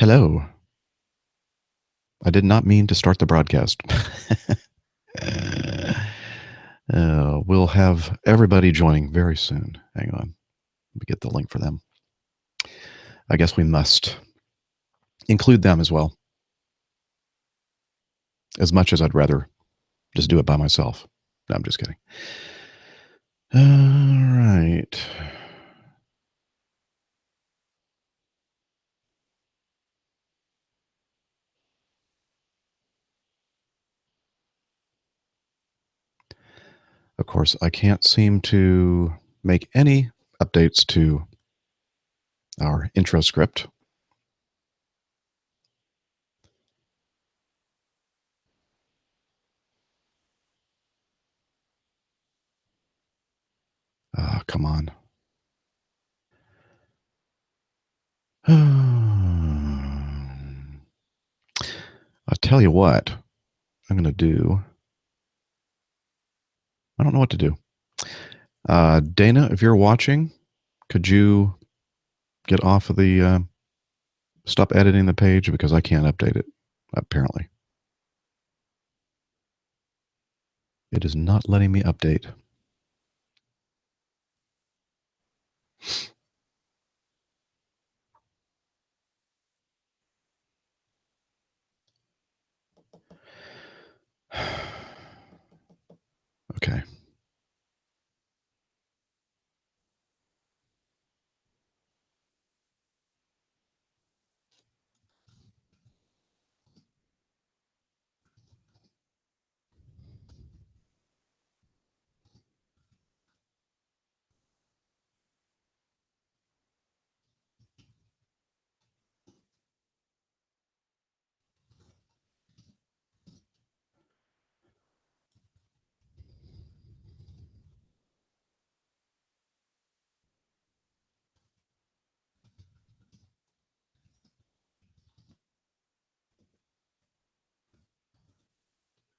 Hello. I did not mean to start the broadcast. We'll have everybody joining very soon. Hang on. Let me get the link for them. I guess we must include them as well. As much as I'd rather just do it by myself. No, I'm just kidding. All right. Of course, I can't seem to make any updates to our intro script. Come on. I'll tell you what I'm going to do. I don't know what to do. Dana, if you're watching, could you get off of the, stop editing the page because I can't update it, apparently. It is not letting me update. Okay.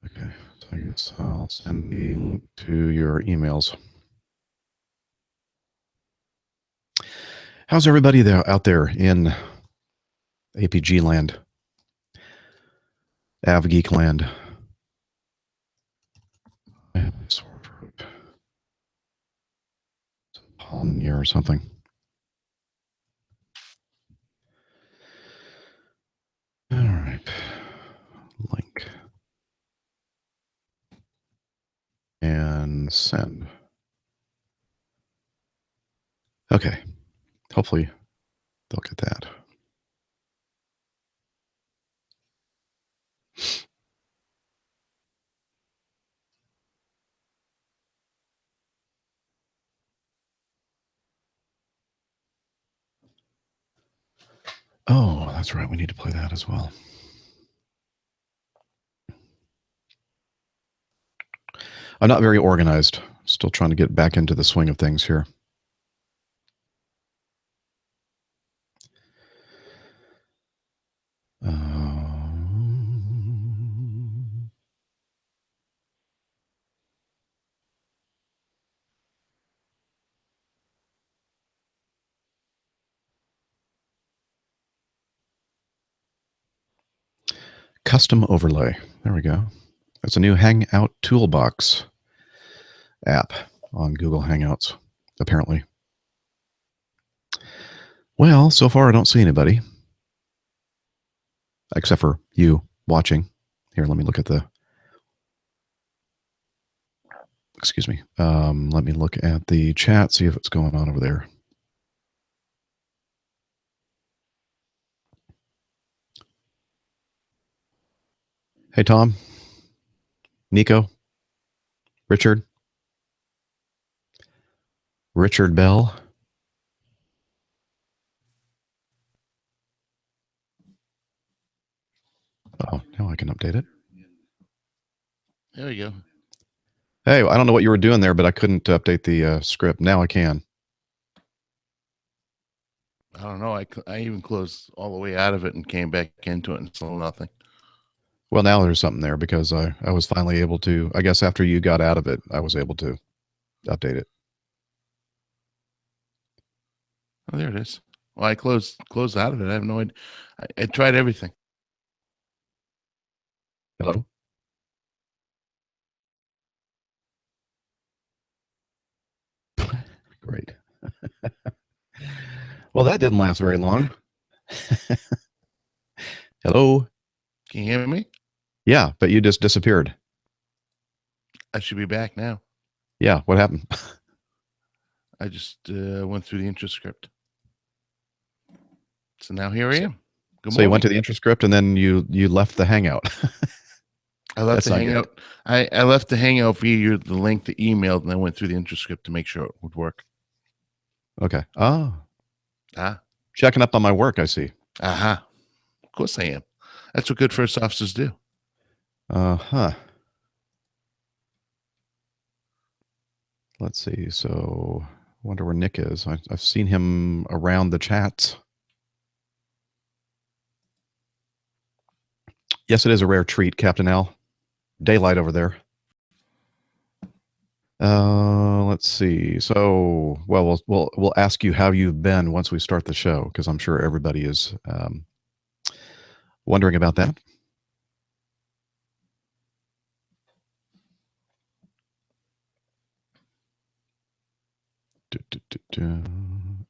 Okay, so I guess I'll send the link to your emails. How's everybody there out there in APG land, AvGeek land? Pollen year or something. All right, link and send. Okay, hopefully they'll get that. Oh, that's right. We need to play that as well. I'm not very organized. Still trying to get back into the swing of things here. Custom overlay. There we go. It's a new Hangout Toolbox app on Google Hangouts, apparently. Well, so far I don't see anybody, except for you watching. Here, let me look at the, excuse me. Let me look at the chat, see if it's going on over there. Hey, Tom, Nico, Richard Bell. Oh, now I can update it. There we go. Hey, I don't know what you were doing there, but I couldn't update the script. Now I can. I don't know. I even closed all the way out of it and came back into it and still nothing. Well, now there's something there because I was finally able to, I guess after you got out of it, I was able to update it. Oh, there it is. Well, I closed out of it. I have no idea. I tried everything. Hello? Great. Well, that didn't last very long. Hello? Can you hear me? Yeah, but you just disappeared. I should be back now. Yeah, what happened? I just went through the intro script. So now here I am. Good So you morning. went to the intro script and then you left the Hangout. I left That's the not good. hangout. I left the hangout via the link that emailed, and I went through the intro script to make sure it would work. Okay. Oh, Ah, checking up on my work, I see. aha. Of course I am. That's what good first officers do. Uh-huh. Let's see. So I wonder where Nick is. I've seen him around the chats. Yes, it is a rare treat, Captain Al. Daylight over there. Let's see. So, well, we'll ask you how you've been once we start the show, because I'm sure everybody is wondering about that.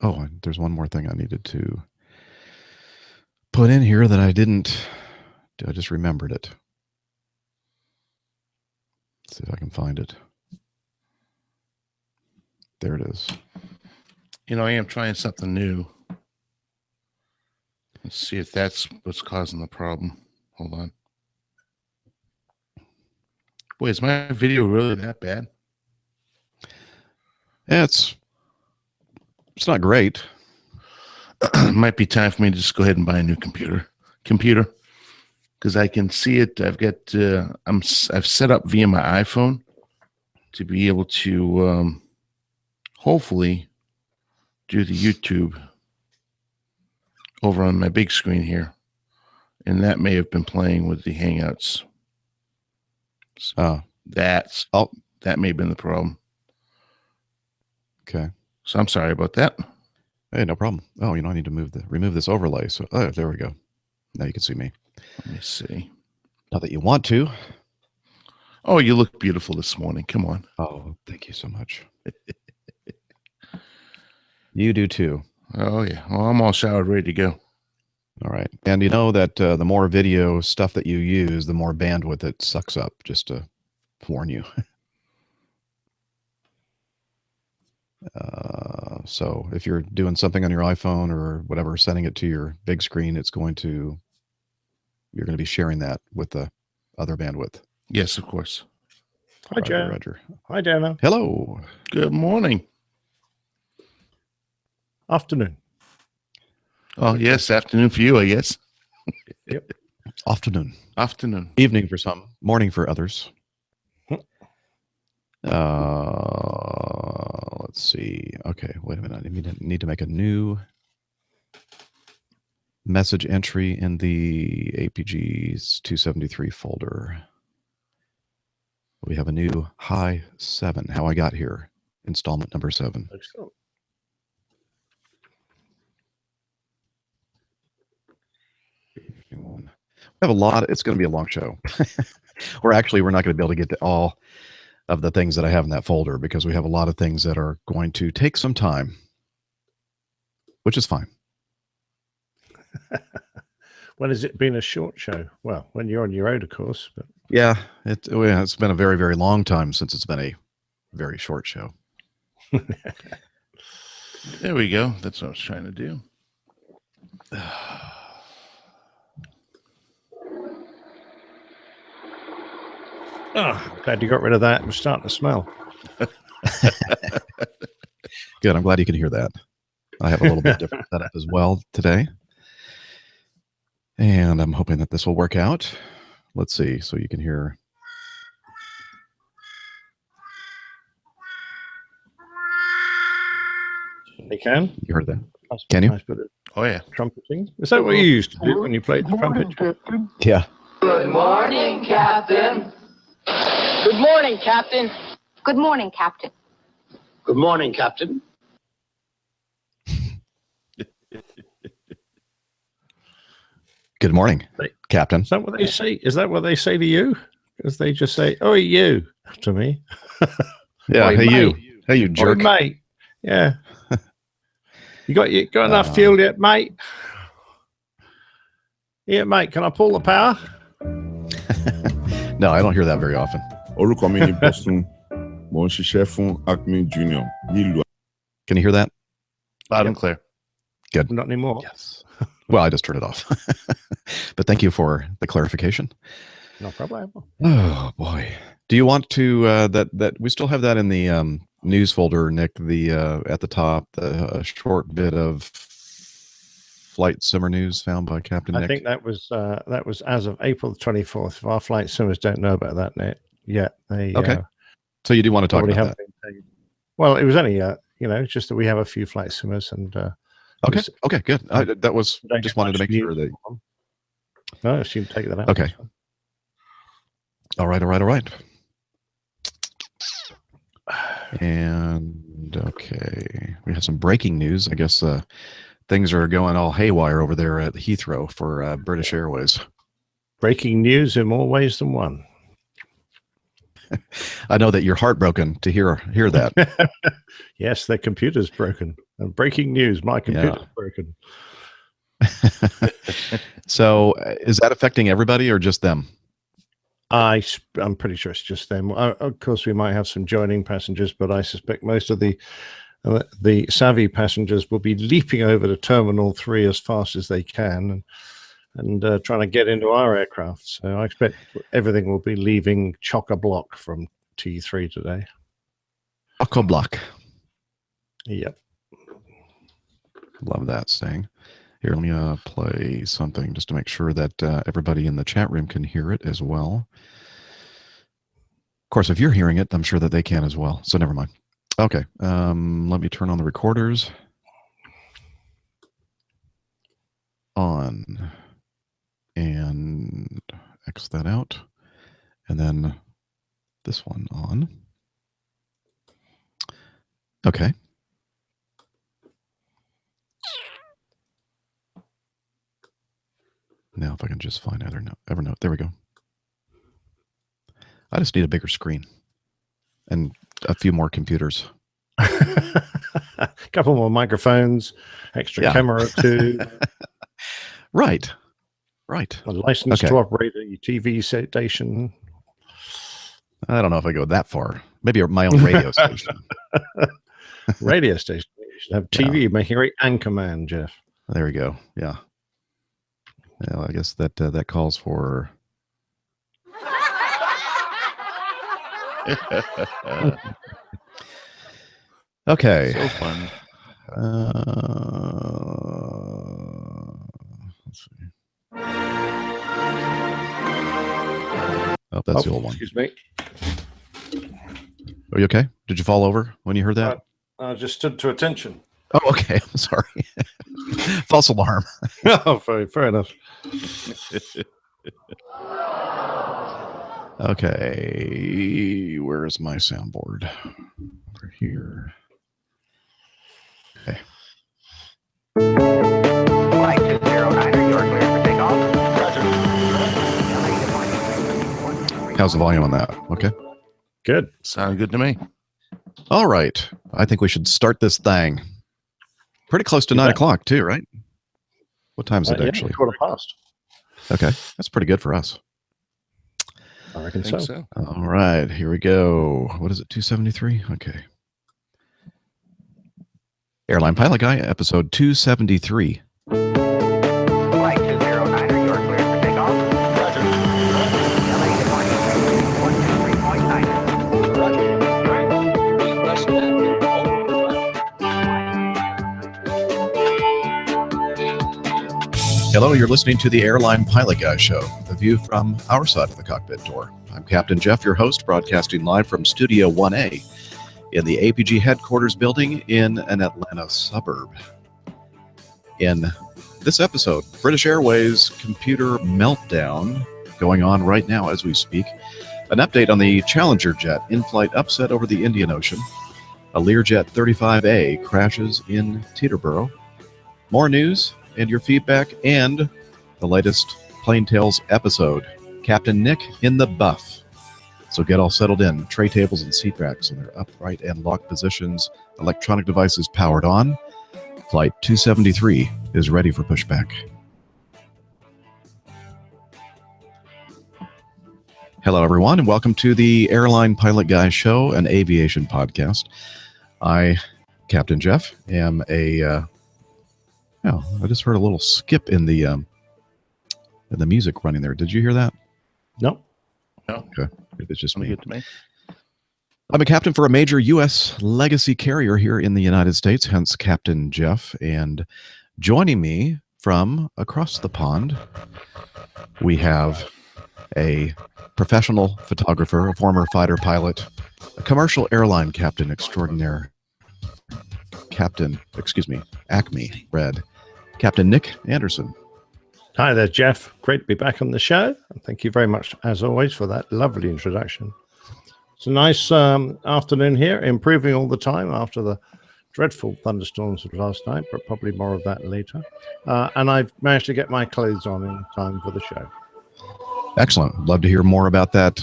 Oh, there's one more thing I needed to put in here that I didn't. I just remembered it. Let's see if I can find it. There it is. You know, I am trying something new. Let's see if that's what's causing the problem. Hold on. Boy, is my video really that bad? Yeah, it's not great. It might be time for me to just go ahead and buy a new computer, because I can see it. I've got I've set up via my iPhone to be able to hopefully do the YouTube over on my big screen here, and that may have been playing with the Hangouts. So that may have been the problem. Okay. So I'm sorry about that. Hey, no problem. Oh, I need to remove this overlay. So, oh, there we go. Now you can see me. Let me see. Not that you want to. Oh, you look beautiful this morning. Come on. Oh, thank you so much. You do too. Oh yeah. Well, I'm all showered, ready to go. All right. And you know that the more video stuff that you use, the more bandwidth it sucks up, just to warn you. So if you're doing something on your iPhone or whatever, sending it to your big screen, you're going to be sharing that with the other bandwidth. Yes, of course. Hi, Joe. Roger. Hi, Dana. Hello. Good morning. Afternoon. Oh, yes. Afternoon for you, I guess. Yep. Afternoon. Afternoon. Evening for some. Morning for others. Let's see. Okay, wait a minute. I need to make a new message entry in the APGs 273 folder. We have a new High 7, How I Got Here, installment number 7. Excellent. We have a lot. It's going to be a long show. We're not going to be able to get to all of the things that I have in that folder because we have a lot of things that are going to take some time, which is fine. When has it been a short show? Well, when you're on your own, of course. But Yeah, it's been a very, very long time since it's been a very short show. There we go. That's what I was trying to do. Oh, glad you got rid of that. It was starting to smell. Good. I'm glad you can hear that. I have a little bit different setup as well today. And I'm hoping that this will work out. Let's see. So you can hear. You can? You heard that? Can you? Nice bit of Oh, yeah. trumpeting. Is that what you used to do when you played the trumpet? Yeah. Good morning, Captain. Good morning, Captain. Good morning, Captain. Good morning, Captain. Good morning, Captain. Is that what they say? Is that what they say to you? Because they just say, "Oh, you," to me. Yeah. Oi, Hey, you. mate. Hey, you Oi, jerk. mate. Yeah. You got enough fuel yet, mate? Yeah, mate. Can I pull the power? No, I don't hear that very often. Orúkọ mi ni Bọ́sùn, mo ń ṣiṣẹ́ fún Acme Junior nílùú. Can you hear that? Loud and clear. Good. Not anymore. Yes. Well, I just turned it off. But thank you for the clarification. No problem. Oh boy. Do you want to that we still have that in the news folder, Nick, the at the top, the short bit of flight simmer news found by Captain Nick? I think that was as of April the 24th. If our flight simmers don't know about that yet, they Okay. So you do want to talk probably about haven't that? been paid. Well, it was only it's just that we have a few flight simmers and Okay. Okay, good. That was don't just get wanted to much make sure news that. on them. No, she can take that out. Okay. All right. And okay, we have some breaking news. I guess things are going all haywire over there at Heathrow for British Airways. Breaking news in more ways than one. I know that you're heartbroken to hear that. Yes, their computer's broken. And breaking news, my computer's broken. So is that affecting everybody or just them? I'm pretty sure it's just them. Of course, we might have some joining passengers, but I suspect most of the savvy passengers will be leaping over to Terminal 3 as fast as they can and trying to get into our aircraft. So I expect everything will be leaving chock-a-block from T3 today. Chock-a-block. Yep. Love that saying. Here, let me play something just to make sure that everybody in the chat room can hear it as well. Of course, if you're hearing it, I'm sure that they can as well. So never mind. Okay, let me turn on the recorders. On. And X that out. And then this one on. Okay. Now, if I can just find Evernote. There we go. I just need a bigger screen and a few more computers. A couple more microphones, extra camera too. Right. A license to operate a TV station. I don't know if I go that far. Maybe my own radio station. Radio station. You should have TV making a great anchor man, Jeff. There we go. Yeah. Well, I guess that that calls for. Okay. So fun. Let's see. Oh, that's the old one. Excuse me. Are you okay? Did you fall over when you heard that? I just stood to attention. Oh, okay. I'm sorry. False alarm. Oh, fair enough. Okay. Where is my soundboard? Over here. Okay. Flight 209, you're clear for takeoff. How's the volume on that? Okay. Good. Sounded good to me. All right. I think we should start this thing. Pretty close to 9 o'clock too, right? What time is it actually? 1:15. Okay. That's pretty good for us. I reckon Think so. so. All right. Here we go. What is it? 273? Okay. Airline Pilot Guy, episode 273. Flight 209, you're clear for takeoff. Roger. LA, good morning. 123.9. Roger. Hello, you're listening to the Airline Pilot Guy Show, the view from our side of the cockpit door. I'm Captain Jeff, your host, broadcasting live from Studio 1A in the APG headquarters building in an Atlanta suburb. In this episode, British Airways computer meltdown going on right now as we speak, an update on the Challenger jet in-flight upset over the Indian Ocean, a Learjet 35A crashes in Teterboro, more news and your feedback, and the the latest Plain Tales episode, Captain Nick in the Buff. So get all settled in. Tray tables and seat backs in their upright and locked positions. Electronic devices powered on. Flight 273 is ready for pushback. Hello, everyone, and welcome to the Airline Pilot Guy Show, an aviation podcast. I, Captain Jeff, am I just heard a little skip in the music running there. Did you hear that? No. Okay. It's just me. Good to me. I'm a captain for a major U.S. legacy carrier here in the United States, hence Captain Jeff. And joining me from across the pond, we have a professional photographer, a former fighter pilot, a commercial airline captain extraordinaire, Acme Red, Captain Nick Anderson. Hi there, Jeff. Great to be back on the show. And thank you very much, as always, for that lovely introduction. It's a nice afternoon here, improving all the time after the dreadful thunderstorms of last night, but probably more of that later. And I've managed to get my clothes on in time for the show. Excellent. Love to hear more about that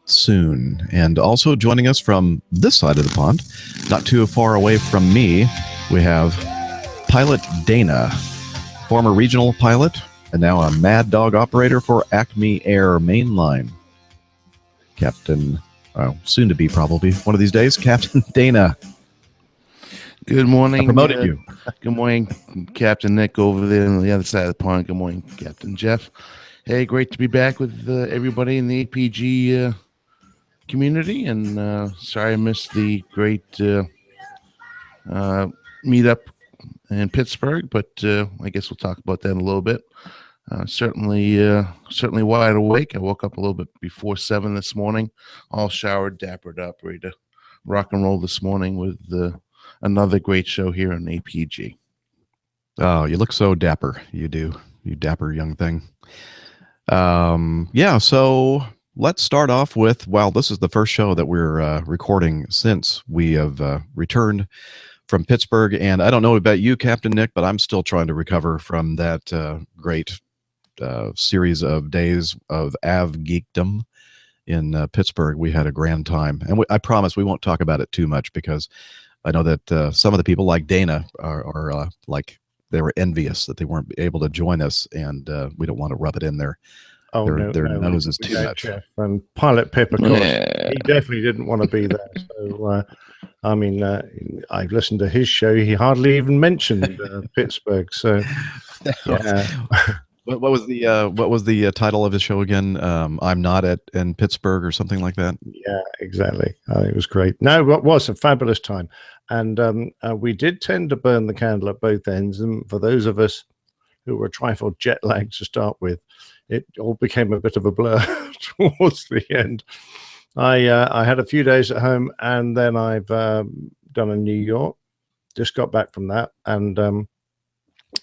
soon. And also joining us from this side of the pond, not too far away from me, we have Pilot Dana, former regional pilot, and now a Mad Dog operator for Acme Air Mainline. Captain, soon to be probably one of these days, Captain Dana. Good morning. I promoted you. Good morning, Captain Nick over there on the other side of the pond. Good morning, Captain Jeff. Hey, great to be back with everybody in the APG community. And sorry I missed the great meetup in Pittsburgh, but I guess we'll talk about that in a little bit. Certainly wide awake. I woke up a little bit before 7 this morning, all showered, dappered up, ready to rock and roll this morning with another great show here on APG. Oh, you look so dapper. You do. You dapper young thing. So let's start off with, this is the first show that we're recording since we have returned from Pittsburgh. And I don't know about you, Captain Nick, but I'm still trying to recover from that great series of days of av geekdom in Pittsburgh. We had a grand time. And I promise we won't talk about it too much because I know that some of the people like Dana are like, they were envious that they weren't able to join us, and we don't want to rub it in their noses too much. Jeff. And Pilot Pip, of course, he definitely didn't want to be there. So, I've listened to his show. He hardly even mentioned Pittsburgh. So, yeah. What was the title of his show again? I'm not in Pittsburgh or something like that. Yeah, exactly. It was great. No, it was a fabulous time. And we did tend to burn the candle at both ends. And for those of us who were a trifle jet lagged to start with, it all became a bit of a blur towards the end. I had a few days at home, and then I've done a New York. Just got back from that. And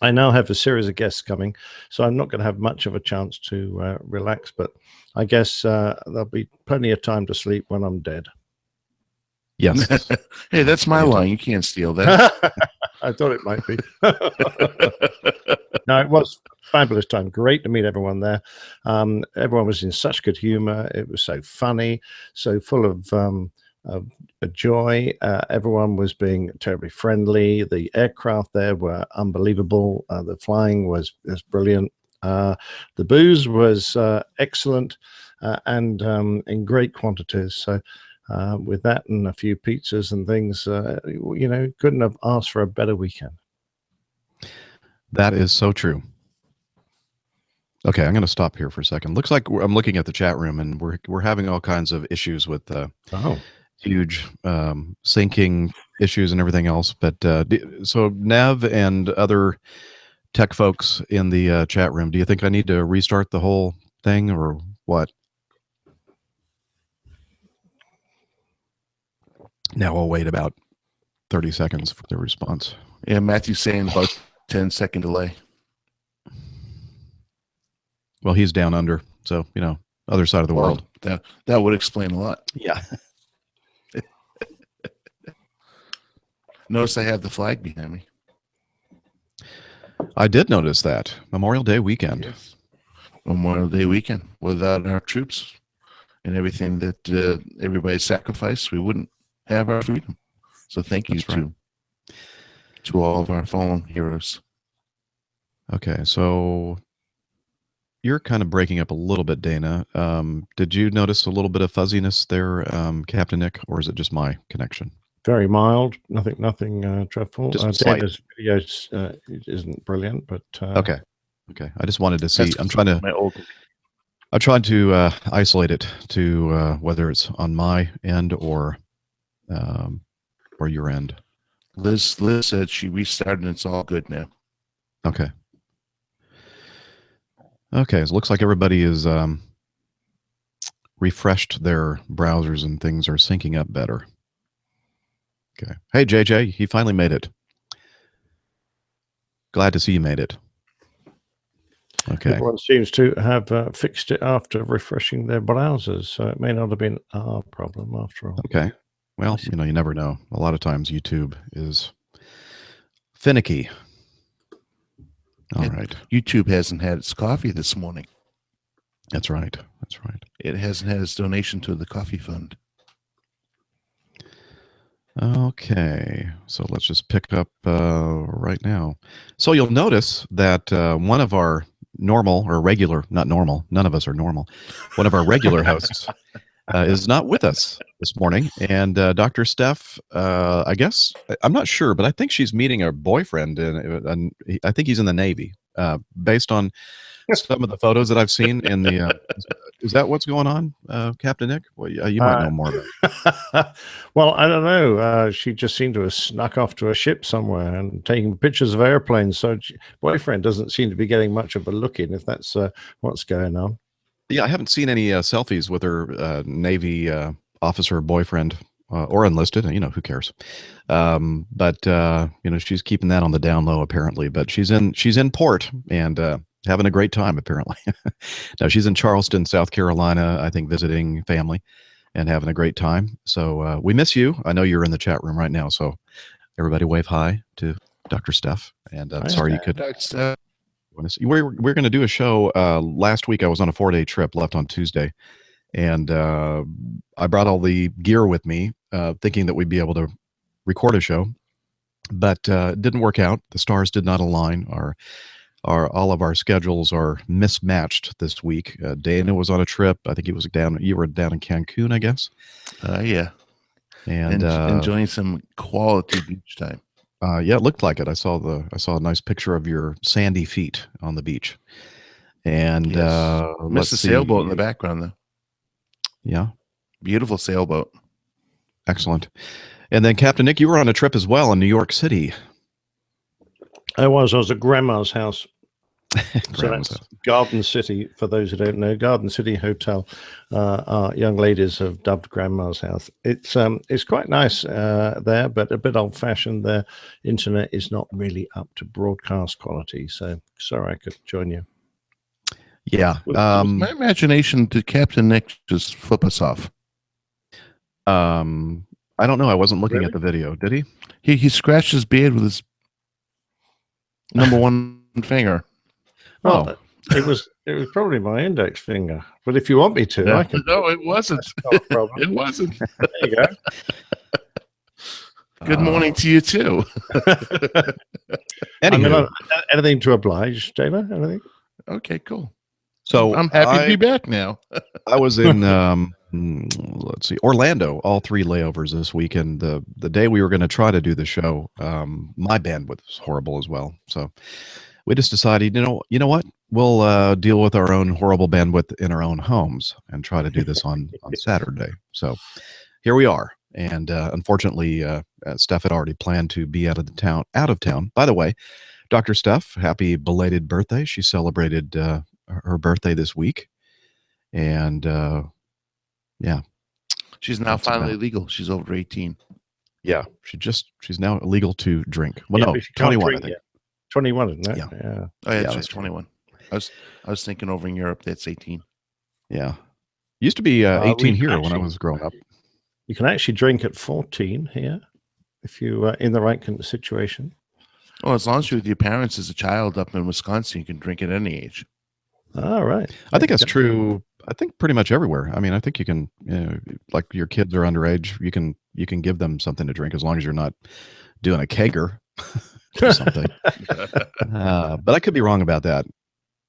I now have a series of guests coming, so I'm not going to have much of a chance to relax. But I guess there'll be plenty of time to sleep when I'm dead. Yes. Hey, that's my line. You can't steal that. I thought it might be. No, it was a fabulous time. Great to meet everyone there. Everyone was in such good humor. It was so funny, so full of joy. Everyone was being terribly friendly. The aircraft there were unbelievable. The flying was brilliant. The booze was excellent and in great quantities. So with that and a few pizzas and things, couldn't have asked for a better weekend. That is so true. Okay, I'm going to stop here for a second. Looks like I'm looking at the chat room, and we're having all kinds of issues with huge syncing issues and everything else. But so Nev and other tech folks in the chat room, do you think I need to restart the whole thing or what? Now I'll wait about 30 seconds for the response. Yeah, Matthew's saying about 10-second delay. Well, he's down under, so other side of the world. That would explain a lot. Yeah. Notice I have the flag behind me. I did notice that Memorial Day weekend. Yes. Memorial Day weekend. Without our troops and everything that everybody sacrificed, we wouldn't have our freedom. So thank you That's right. to all of our fallen heroes. Okay, so you're kind of breaking up a little bit, Dana. Did you notice a little bit of fuzziness there, Captain Nick, or is it just my connection? Very mild, nothing dreadful. Just slight. Dana's video isn't brilliant, but Okay. I just wanted to see. That's I'm trying to isolate it to whether it's on my end or your end. Liz said she restarted and it's all good now. Okay. So it looks like everybody is refreshed their browsers and things are syncing up better. Okay. Hey, JJ, he finally made it. Glad to see you made it. Okay. everyone seems to have fixed it after refreshing their browsers, so it may not have been our problem after all. Okay. Well, you never know. A lot of times YouTube is finicky. All right. YouTube hasn't had its coffee this morning. That's right. It hasn't had its donation to the coffee fund. Okay, so let's just pick up right now. So you'll notice that one of our normal or regular, not normal, none of us are normal, one of our regular hosts is not with us this morning. And Dr. Steph, I guess, I'm not sure, but I think she's meeting her boyfriend, and I think he's in the Navy, based on some of the photos that I've seen in the is that what's going on, Captain Nick? Well, you might know more about it. Well, I don't know. She just seemed to have snuck off to a ship somewhere and taking pictures of airplanes. So boyfriend doesn't seem to be getting much of a look in, if that's what's going on. Yeah, I haven't seen any selfies with her Navy officer boyfriend or enlisted. Who cares? But she's keeping that on the down low apparently. But she's in port and having a great time apparently. Now she's in Charleston, South Carolina, I think, visiting family and having a great time. So we miss you. I know you're in the chat room right now. So everybody wave hi to Dr. Steph. And sorry you couldn't. We're going to do a show. Last week I was on a 4-day trip, left on Tuesday, and I brought all the gear with me, thinking that we'd be able to record a show, but it didn't work out. The stars did not align. All of our schedules are mismatched this week. Dana was on a trip. I think you were down in Cancun, I guess. Yeah, and enjoying some quality beach time. Yeah, it looked like it. I saw a nice picture of your sandy feet on the beach, and yes. Missed the sailboat in the background though. Yeah, beautiful sailboat. Excellent. And then Captain Nick, you were on a trip as well in New York City. I was at Grandma's house. So Grandma's that's house. Garden City, for those who don't know. Garden City Hotel, our young ladies have dubbed Grandma's house. It's quite nice there, but a bit old-fashioned. Their internet is not really up to broadcast quality, so sorry I couldn't join you. Yeah. My imagination, did Captain Nick just flip us off? I don't know. I wasn't looking Really? at the video. Did he? He scratched his beard with his number one finger. Well, it was probably my index finger, but if you want me to, I can. No, it wasn't. That's not a problem. It wasn't. There you go. Good morning to you too. Anywho, Anything to oblige, Dana? Anything? Okay, cool. so I'm happy to be back now. I was in let's see, Orlando, all 3 layovers this weekend. The day we were going to try to do the show, my bandwidth was horrible as well. So we just decided, you know what? We'll deal with our own horrible bandwidth in our own homes and try to do this on Saturday. So here we are. And unfortunately, Steph had already planned to be out of town. By the way, Dr. Steph, happy belated birthday. She celebrated her birthday this week. And yeah. She's now finally legal. She's over 18. Yeah. She's now illegal to drink. Well, Yeah, no, but she can't 21, I drink think. yet. 21, isn't it? Yeah. Yeah. Oh yeah, Yeah, she's that's 21. I was thinking over in Europe that's 18. Yeah. Used to be 18 here when I actually- was growing up. You can actually drink at 14 here if you are in the right kind of situation. Well, as long as you're with your parents as a child up in Wisconsin, you can drink at any age. All right. I think that's true. I think pretty much everywhere. I mean, I think you can, like your kids are underage, you can give them something to drink as long as you're not doing a kegger or something. But I could be wrong about that.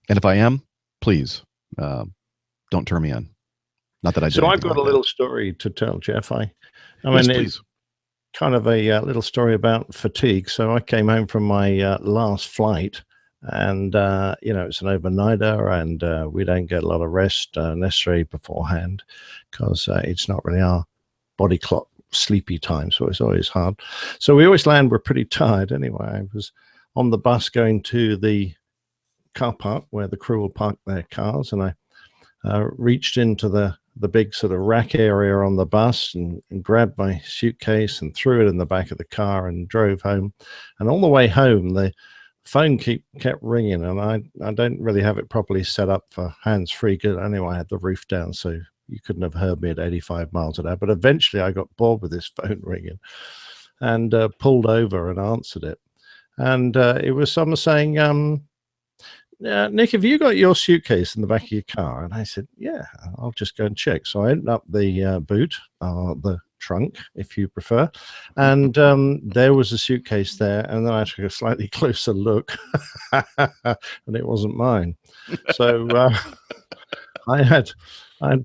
And if I am, please don't turn me in. Not that I did. So I've anything got a like little story to tell, Jeff. I Yes, mean, please. it's kind of a little story about fatigue. So I came home from my last flight, and it's an overnighter, and we don't get a lot of rest necessarily beforehand because it's not really our body clock sleepy time, so it's always hard. So we always land, we're pretty tired anyway. I was on the bus going to the car park where the crew will park their cars, and I reached into the big sort of rack area on the bus and grabbed my suitcase and threw it in the back of the car and drove home. And all the way home, the phone kept ringing, and I don't really have it properly set up for hands-free. Because anyway, I had the roof down, so you couldn't have heard me at 85 miles an hour. But eventually I got bored with this phone ringing and pulled over and answered it. And it was someone saying, Nick, have you got your suitcase in the back of your car? And I said, yeah, I'll just go and check. So I opened up the boot, the trunk, if you prefer. And there was a suitcase there. And then I took a slightly closer look and it wasn't mine. So I had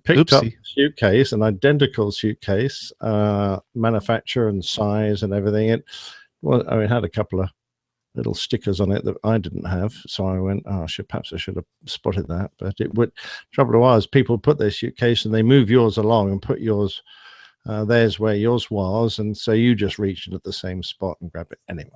picked up a suitcase, an identical suitcase, manufacturer and size and everything. It had a couple of little stickers on it that I didn't have. So I went, perhaps I should have spotted that. But trouble was, people put their suitcase and they move yours along and put yours, there's where yours was. And so you just reach in at the same spot and grab it. Anyway,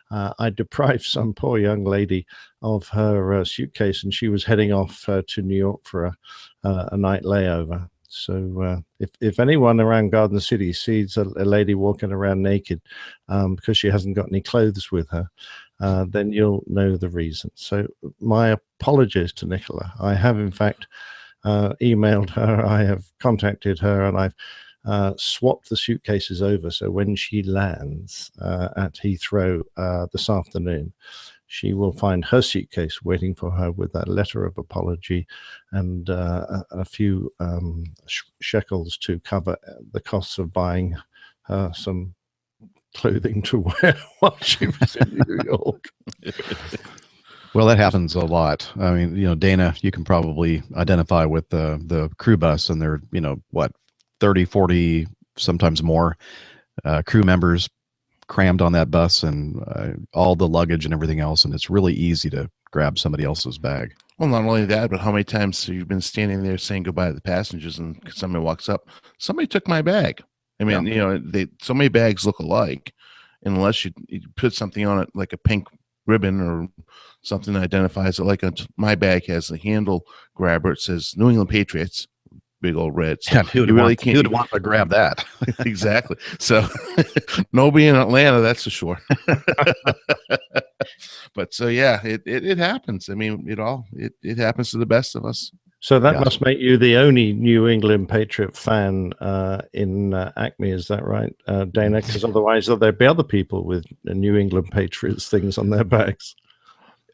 I deprived some poor young lady of her suitcase, and she was heading off to New York for a night layover. So if anyone around Garden City sees a lady walking around naked because she hasn't got any clothes with her, then you'll know the reason. So my apologies to Nicola. I have, in fact, emailed her. I have contacted her, and I've swapped the suitcases over. So when she lands at Heathrow this afternoon, she will find her suitcase waiting for her with a letter of apology and a few shekels to cover the costs of buying her some clothing to wear while she was in New York. Well, that happens a lot. I mean, Dana, you can probably identify with the crew bus, and they're, 30, 40, sometimes more crew members crammed on that bus, and all the luggage and everything else, and it's really easy to grab somebody else's bag. Well, not only that, but how many times have you been standing there saying goodbye to the passengers, and somebody walks up, somebody took my bag. I mean, so many bags look alike, unless you put something on it like a pink ribbon or something that identifies it. Like my bag has a handle grabber. It says New England Patriots. Big old red. So who would want to grab that? Exactly. So nobody in Atlanta, that's for sure. But so yeah, it happens. I mean, it happens to the best of us. So that must make you the only New England Patriot fan in Acme, is that right, Dana? Because otherwise there'd be other people with New England Patriots things on their bags.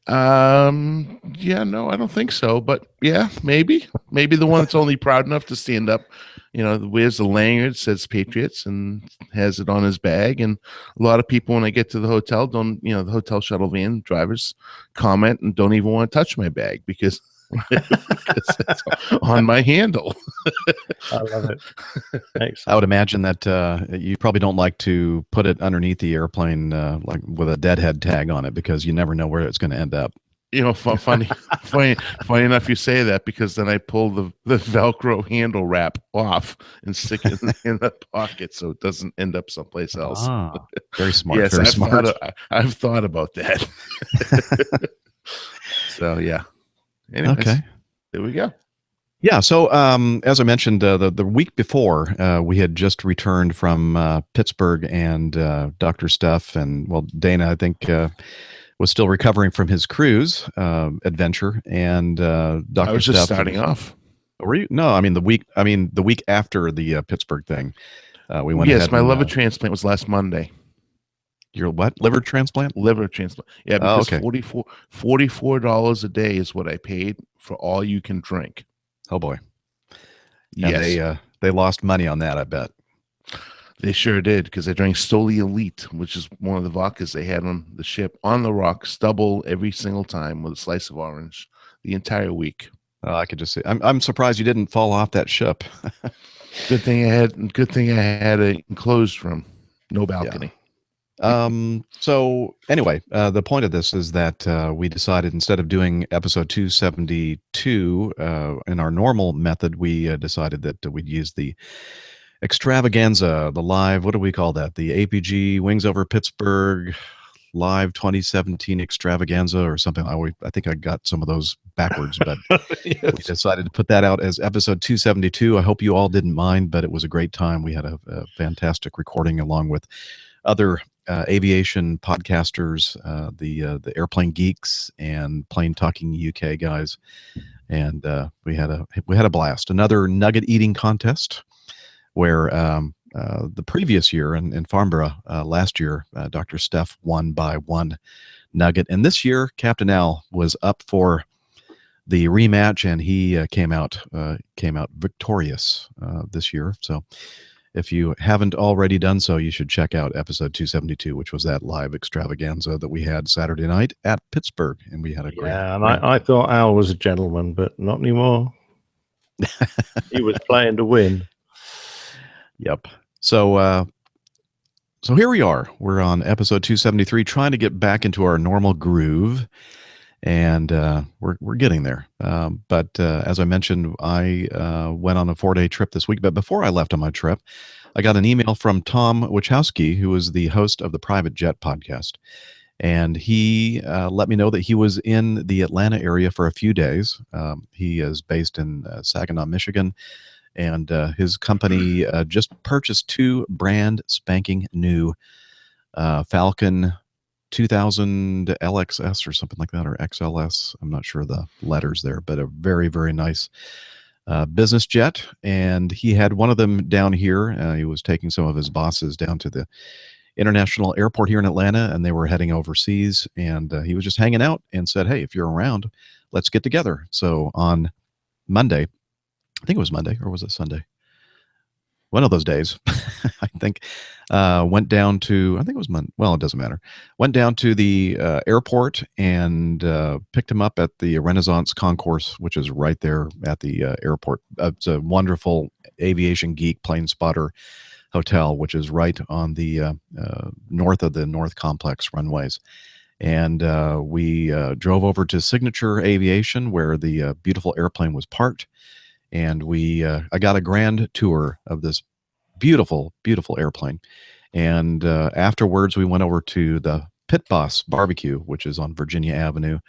No, I don't think so, but yeah, maybe the one that's only proud enough to stand up, wears the lanyard, says Patriots, and has it on his bag. And a lot of people, when I get to the hotel, don't, the hotel shuttle van drivers comment and don't even want to touch my bag because it's on my handle. I love it. Excellent. I would imagine that you probably don't like to put it underneath the airplane like with a deadhead tag on it, because you never know where it's going to end up. Funny enough you say that, because then I pull the Velcro handle wrap off and stick it in the pocket so it doesn't end up someplace else. Very smart. Yes, very smart. I've thought about that. So yeah. Anyways, okay. There we go. Yeah. So as I mentioned, the week before, we had just returned from Pittsburgh, and Dr. Steph and, Dana, I think, was still recovering from his cruise adventure, and Dr. I was just Steph starting off. Were you? No, I mean the week after the Pittsburgh thing. We went. Yes, ahead my and, liver transplant was last Monday. Your what? Liver transplant? Liver transplant. Yeah, Oh, because okay. $44 a day is what I paid for all you can drink. Oh boy. Yes, And they lost money on that, I bet. they sure did, because I drank Stoli Elite, which is one of the vodkas they had on the ship, on the rocks, double every single time with a slice of orange the entire week. I could just say I'm surprised you didn't fall off that ship. Good thing I had an enclosed room, no balcony. So anyway, the point of this is that we decided, instead of doing episode 272 in our normal method, we decided that we'd use the extravaganza, the live, what do we call that? The APG Wings Over Pittsburgh Live 2017 extravaganza or something. I think I got some of those backwards, but Yes. we decided to put that out as episode 272. I hope you all didn't mind, but it was a great time. We had a fantastic recording along with other aviation podcasters, the Airplane Geeks and Plane Talking UK guys, and we had a blast. Another nugget eating contest where the previous year in Farnborough last year, Dr. Steph won by 1 nugget, and this year Captain Al was up for the rematch, and he came out victorious this year. So if you haven't already done so, you should check out episode 272, which was that live extravaganza that we had Saturday night at Pittsburgh, and we had a great. Yeah, and I thought Al was a gentleman, but not anymore. He was playing to win. Yep. So here we are. We're on episode 273, trying to get back into our normal groove, and we're getting there. But as I mentioned, I went on a 4-day trip this week. But before I left on my trip, I got an email from Tom Wachowski, who is the host of the Private Jet podcast, and he let me know that he was in the Atlanta area for a few days. He is based in Saginaw, Michigan. And his company just purchased 2 brand spanking new Falcon 2000 LXS or something like that, or XLS. I'm not sure the letters there, but a very, very nice business jet. And he had one of them down here. He was taking some of his bosses down to the international airport here in Atlanta, and they were heading overseas. And he was just hanging out and said, "Hey, if you're around, let's get together." So on Monday, I think it was Monday, or was it Sunday? One of those days, I think, went down to, I think it was Monday. Well, it doesn't matter. Went down to the airport and picked him up at the Renaissance Concourse, which is right there at the airport. It's a wonderful Aviation Geek Plane Spotter hotel, which is right on the north of the North Complex runways. And we drove over to Signature Aviation, where the beautiful airplane was parked. And I got a grand tour of this beautiful, beautiful airplane. And afterwards, we went over to the Pit Boss Barbecue, which is on Virginia Avenue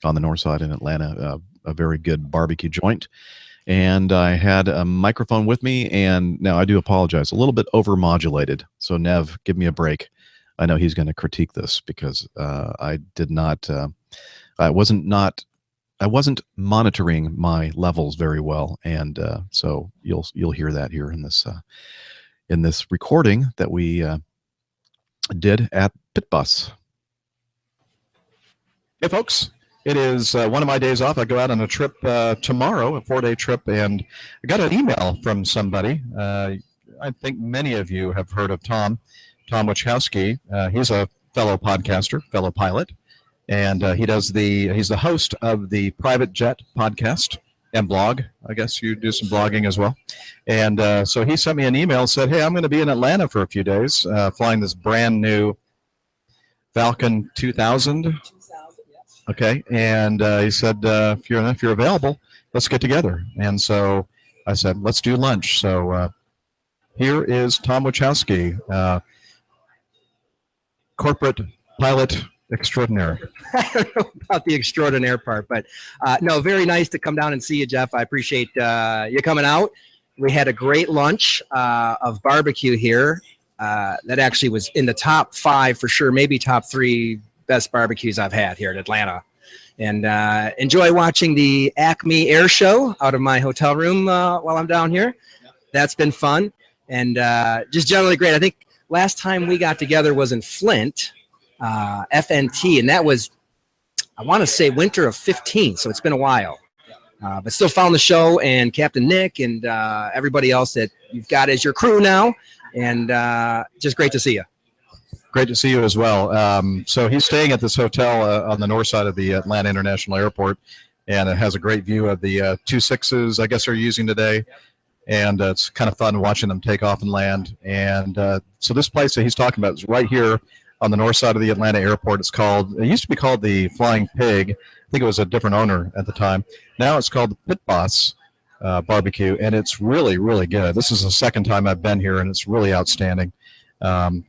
on the north side in Atlanta, a very good barbecue joint. And I had a microphone with me, and now I do apologize, a little bit overmodulated. So Nev, give me a break. I know he's going to critique this because I did not, I wasn't monitoring my levels very well, and so you'll hear that here in this recording that we did at Pit Bus. Hey, folks! It is one of my days off. I go out on a trip tomorrow, a 4-day trip, and I got an email from somebody. I think many of you have heard of Tom Wachowski. He's a fellow podcaster, fellow pilot. And he's the host of the Private Jet podcast and blog. I guess you do some blogging as well. And so he sent me an email and said, "Hey, I'm going to be in Atlanta for a few days, flying this brand new Falcon 2000. Okay. And he said, if you're available, let's get together. And so I said, let's do lunch. So here is Tom Wachowski, corporate pilot extraordinaire. I don't know about the extraordinaire part, but no, very nice to come down and see you, Jeff. I appreciate you coming out. We had a great lunch of barbecue here. That actually was in the top 5 for sure, maybe top 3 best barbecues I've had here in Atlanta. And enjoy watching the Acme Air Show out of my hotel room while I'm down here. That's been fun and just generally great. I think last time we got together was in Flint. FNT, and that was, I want to say, winter of 15. So it's been a while, but still found the show, and Captain Nick and everybody else that you've got as your crew now, and just great to see you. Great to see you as well. So he's staying at this hotel on the north side of the Atlanta International Airport, and it has a great view of the 26s, I guess, they're using today. And it's kind of fun watching them take off and land. And so this place that he's talking about is right here on the north side of the Atlanta airport. It used to be called the Flying Pig. I think it was a different owner at the time. Now it's called the Pit Boss Barbecue, and it's really, really good. This is the second time I've been here, and it's really outstanding.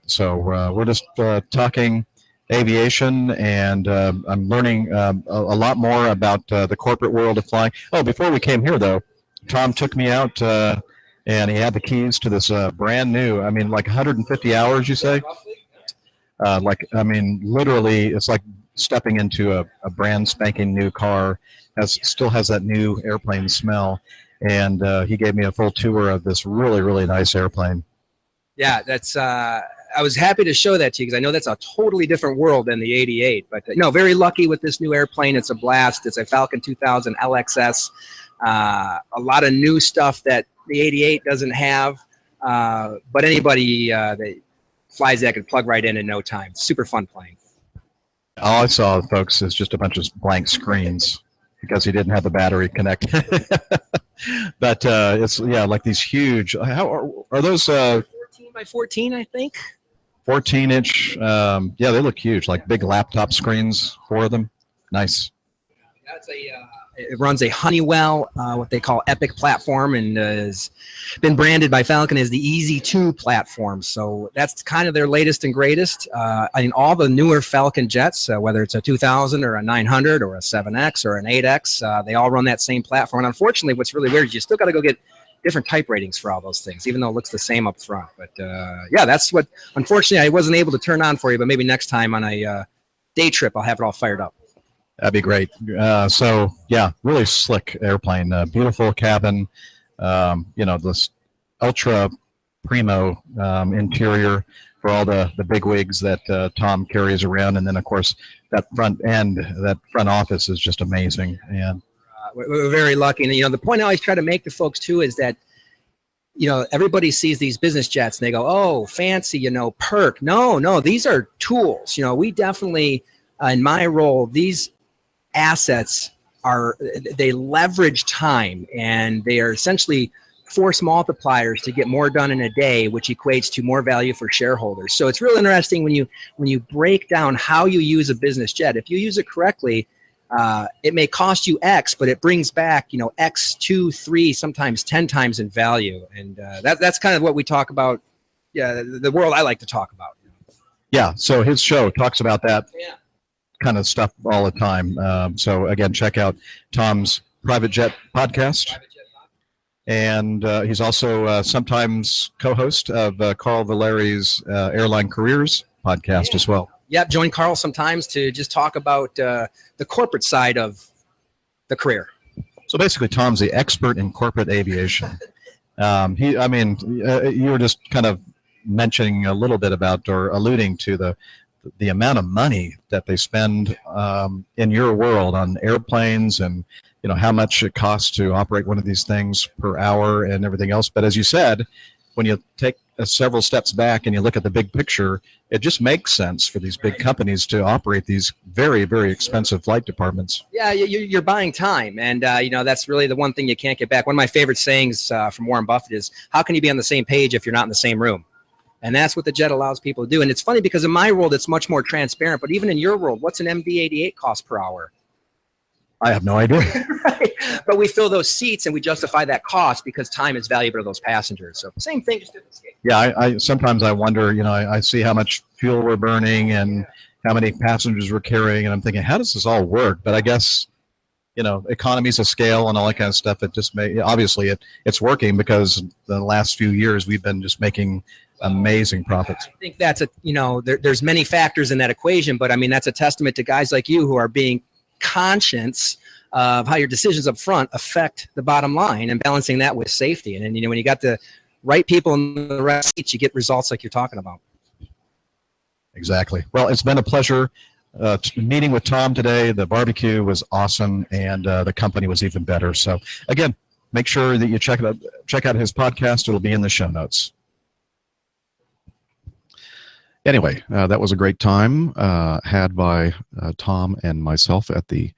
So we're just talking aviation, and I'm learning a lot more about the corporate world of flying. Oh, before we came here, though, Tom took me out, and he had the keys to this brand new, I mean, like 150 hours, you say? Literally, it's like stepping into a brand spanking new car. Still has that new airplane smell. And he gave me a full tour of this really, really nice airplane. Yeah, that's. I was happy to show that to you because I know that's a totally different world than the 88. But no, very lucky with this new airplane. It's a blast. It's a Falcon 2000 LXS. A lot of new stuff that the 88 doesn't have. But anybody that flies that could plug right in no time. Super fun plane. All I saw, folks, is just a bunch of blank screens because he didn't have the battery connected. But it's like these huge. How are those? 14 by 14, I think. 14-inch. They look huge, like big laptop screens, 4 of them. Nice. That's it runs a Honeywell, what they call Epic platform, and has been branded by Falcon as the Easy 2 platform. So that's kind of their latest and greatest. All the newer Falcon jets, whether it's a 2000 or a 900 or a 7X or an 8X, they all run that same platform. And unfortunately, what's really weird is you still got to go get different type ratings for all those things, even though it looks the same up front. But that's what, unfortunately, I wasn't able to turn on for you, but maybe next time on a day trip, I'll have it all fired up. That'd be great. Really slick airplane, beautiful cabin, this ultra primo interior for all the big wigs that Tom carries around. And then, of course, that front office is just amazing. And we're very lucky. And, the point I always try to make to folks, too, is that, everybody sees these business jets and they go, oh, fancy, perk. No, these are tools. We definitely, in my role, these assets they leverage time, and they are essentially force multipliers to get more done in a day, which equates to more value for shareholders. So it's really interesting when you break down how you use a business jet. If you use it correctly, it may cost you X, but it brings back X, 2, 3, sometimes 10 times in value, and that's kind of what we talk about. Yeah, the world I like to talk about. Yeah, so his show talks about that. Yeah. Kind of stuff all the time. So again, check out Tom's Private Jet podcast. And he's also sometimes co-host of Carl Valeri's Airline Careers podcast as well. Yep, join Carl sometimes to just talk about the corporate side of the career. So basically, Tom's the expert in corporate aviation. You were just kind of mentioning a little bit about, or alluding to the amount of money that they spend in your world on airplanes, and how much it costs to operate one of these things per hour and everything else. But as you said, when you take several steps back and you look at the big picture, it just makes sense for these big companies to operate these very, very expensive flight departments. Yeah, you're buying time, and that's really the one thing you can't get back. One of my favorite sayings from Warren Buffett is, how can you be on the same page if you're not in the same room? And that's what the jet allows people to do. And it's funny because in my world, it's much more transparent. But even in your world, what's an MD-88 cost per hour? I have no idea. Right. But we fill those seats and we justify that cost because time is valuable to those passengers. So same thing, just different scale. Yeah, I sometimes I wonder, I see how much fuel we're burning and how many passengers we're carrying. And I'm thinking, how does this all work? But I guess, economies of scale and all that kind of stuff, it just obviously it's working because the last few years we've been just making amazing profits. I think that's there's many factors in that equation, but I mean, that's a testament to guys like you who are being conscious of how your decisions up front affect the bottom line and balancing that with safety. And then, when you got the right people in the right seats, you get results like you're talking about. Exactly. Well, it's been a pleasure meeting with Tom today. The barbecue was awesome, and the company was even better. So, again, make sure that you check out his podcast. It'll be in the show notes. Anyway, that was a great time had by Tom and myself at the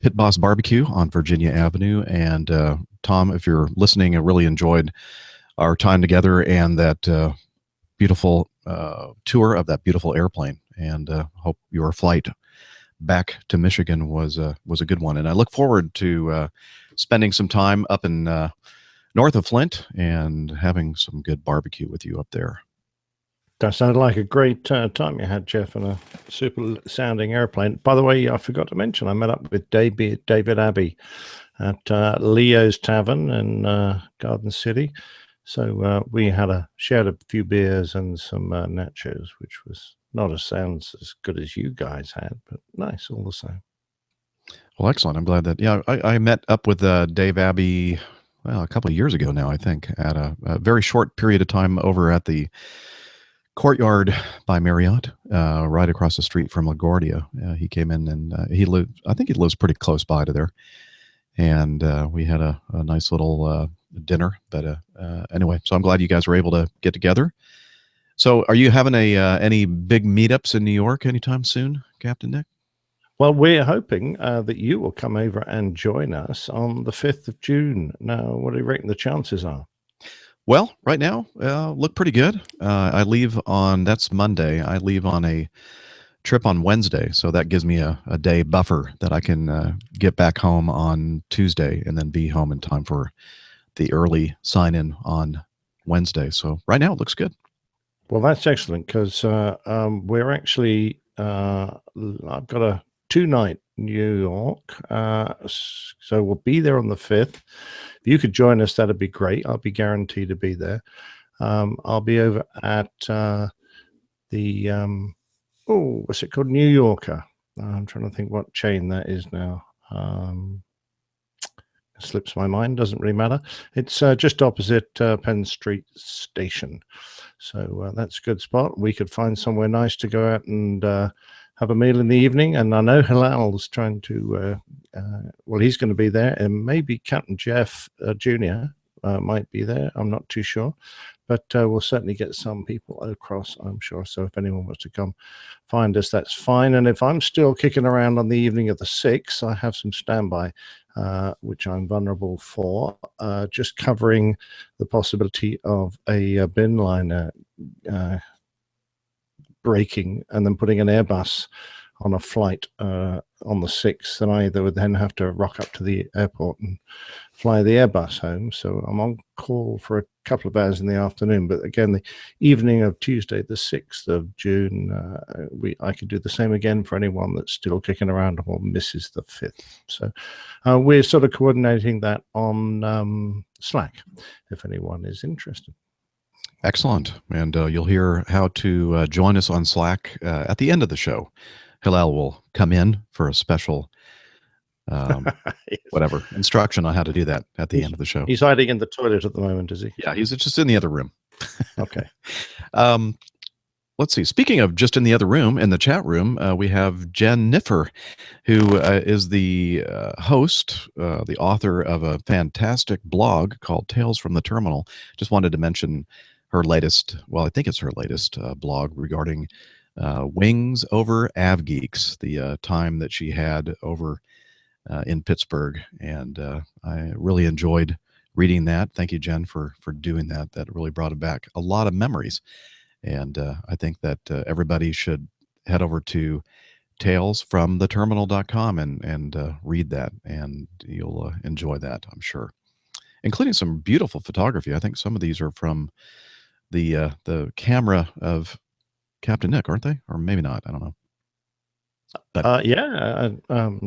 Pit Boss Barbecue on Virginia Avenue. And Tom, if you're listening, I really enjoyed our time together and that beautiful tour of that beautiful airplane, and hope your flight back to Michigan was a good one. And I look forward to spending some time up in north of Flint and having some good barbecue with you up there. That sounded like a great time you had, Jeff, in a super sounding airplane. By the way, I forgot to mention, I met up with David Abbey at Leo's Tavern in Garden City. So we had shared a few beers and some nachos, which was not sounds as good as you guys had, but nice all the same. Well, excellent. I'm glad that, I met up with Dave Abbey, well, a couple of years ago now, I think, at a very short period of time over at the Courtyard by Marriott, right across the street from LaGuardia. He came in and I think he lives pretty close by to there. And we had a nice little dinner. But anyway, so I'm glad you guys were able to get together. So are you having any big meetups in New York anytime soon, Captain Nick? Well, we're hoping that you will come over and join us on the 5th of June. Now, what do you reckon the chances are? Well, right now, look pretty good. I leave that's Monday. I leave on a trip on Wednesday, so that gives me a day buffer that I can get back home on Tuesday and then be home in time for the early sign-in on Wednesday. So right now, it looks good. Well, that's excellent, because we're actually, I've got a 2-night New York, so we'll be there on the 5th. If you could join us, that'd be great. I'll be guaranteed to be there. I'll be over at the what's it called, New Yorker. I'm trying to think what chain that is now. Slips my mind, doesn't really matter. It's just opposite Penn Street Station, so that's a good spot. We could find somewhere nice to go out and have a meal in the evening. And I know Hilal's trying to well, he's going to be there, and maybe Captain Jeff Jr. Might be there. I'm not too sure, but we'll certainly get some people across, I'm sure. So if anyone wants to come find us, that's fine. And if I'm still kicking around on the evening of the 6th, I have some standby, which I'm vulnerable for, just covering the possibility of a bin liner breaking and then putting an Airbus on a flight on the 6th, and I would then have to rock up to the airport and fly the Airbus home. So I'm on call for a couple of hours in the afternoon. But again, the evening of Tuesday, the 6th of June, I could do the same again for anyone that's still kicking around or misses the 5th. So we're sort of coordinating that on Slack, if anyone is interested. Excellent. And you'll hear how to join us on Slack at the end of the show. Hilal will come in for a special whatever instruction on how to do that at the end of the show. He's hiding in the toilet at the moment, is he? Yeah, he's just in the other room. Okay. Let's see. Speaking of just in the other room, in the chat room, we have Jen Niffer, who is the host, the author of a fantastic blog called Tales from the Terminal. Just wanted to mention her latest, well, I think it's her latest blog regarding wings over AvGeeks, the time that she had over in Pittsburgh. And I really enjoyed reading that. Thank you, Jen, for doing that. That really brought back a lot of memories. And I think that everybody should head over to talesfromtheterminal.com and read that, and you'll enjoy that, I'm sure, including some beautiful photography. I think some of these are from the camera of Captain Nick, aren't they? Or maybe not. I don't know. But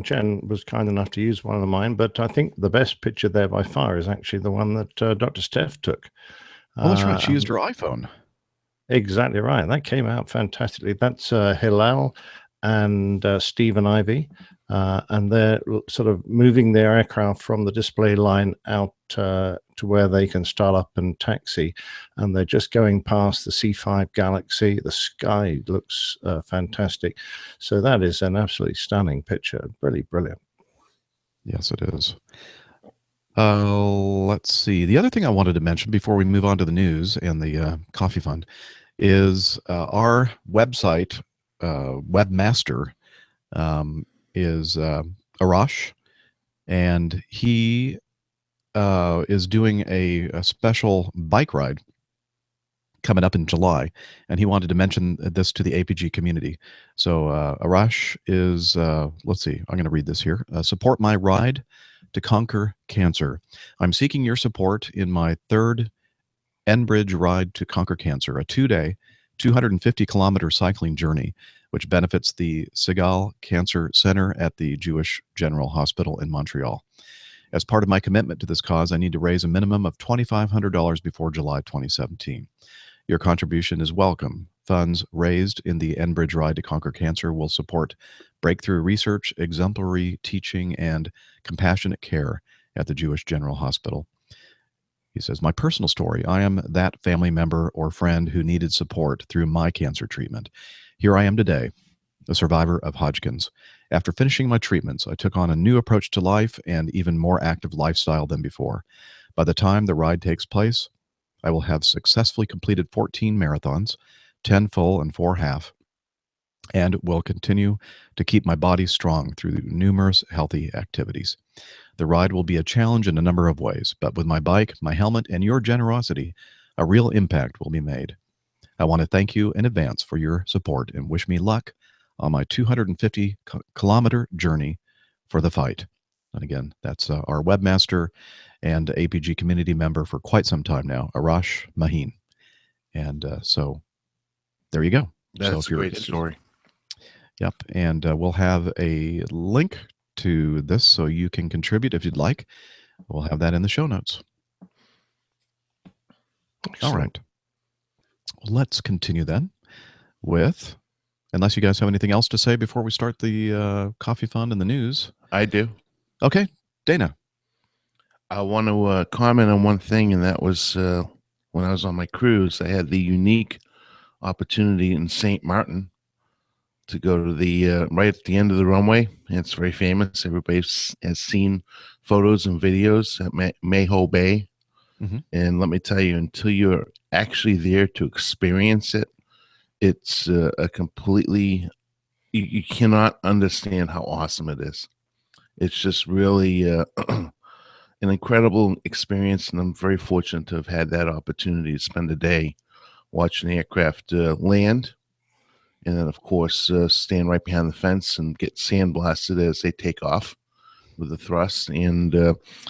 Jen was kind enough to use one of mine, but I think the best picture there by far is actually the one that Dr. Steph took. Oh, that's right. She used her iPhone. Exactly right. That came out fantastically. That's Hilal and Stephen Ivy, and they're sort of moving their aircraft from the display line out to where they can start up and taxi, and they're just going past the C5 Galaxy. The sky looks fantastic. So that is an absolutely stunning picture. Really brilliant. Yes, it is. Let's see. The other thing I wanted to mention before we move on to the news and the coffee fund is our website webmaster is Arash, and he is doing a special bike ride coming up in July, and he wanted to mention this to the APG community. So Arash is, let's see, I'm going to read this here. Support my ride to conquer cancer. I'm seeking your support in my third Enbridge Ride to Conquer Cancer, a 2-day, 250-kilometer cycling journey, which benefits the Segal Cancer Center at the Jewish General Hospital in Montreal. As part of my commitment to this cause, I need to raise a minimum of $2,500 before July 2017. Your contribution is welcome. Funds raised in the Enbridge Ride to Conquer Cancer will support breakthrough research, exemplary teaching, and compassionate care at the Jewish General Hospital. He says, my personal story, I am that family member or friend who needed support through my cancer treatment. Here I am today, a survivor of Hodgkin's. After finishing my treatments, I took on a new approach to life and even more active lifestyle than before. By the time the ride takes place, I will have successfully completed 14 marathons, 10 full and 4 half, and will continue to keep my body strong through numerous healthy activities. The ride will be a challenge in a number of ways, but with my bike, my helmet, and your generosity, a real impact will be made. I want to thank you in advance for your support and wish me luck on my 250-kilometer journey for the fight. And again, that's our webmaster and APG community member for quite some time now, Arash Maheen. And so there you go. That's a great story. Yep. And we'll have a link to this so you can contribute if you'd like. We'll have that in the show notes. Excellent. All right. Let's continue then with, unless you guys have anything else to say before we start the coffee fund and the news. I do. Okay. Dana. I want to comment on one thing, and that was when I was on my cruise, I had the unique opportunity in St. Martin to go to the right at the end of the runway. And it's very famous. Everybody has seen photos and videos at Maho Bay. Mm-hmm. And let me tell you, until you're actually there to experience it, it's a completely, you cannot understand how awesome it is. It's just really an incredible experience, and I'm very fortunate to have had that opportunity to spend a day watching the aircraft land, and then, of course, stand right behind the fence and get sandblasted as they take off with the thrust. And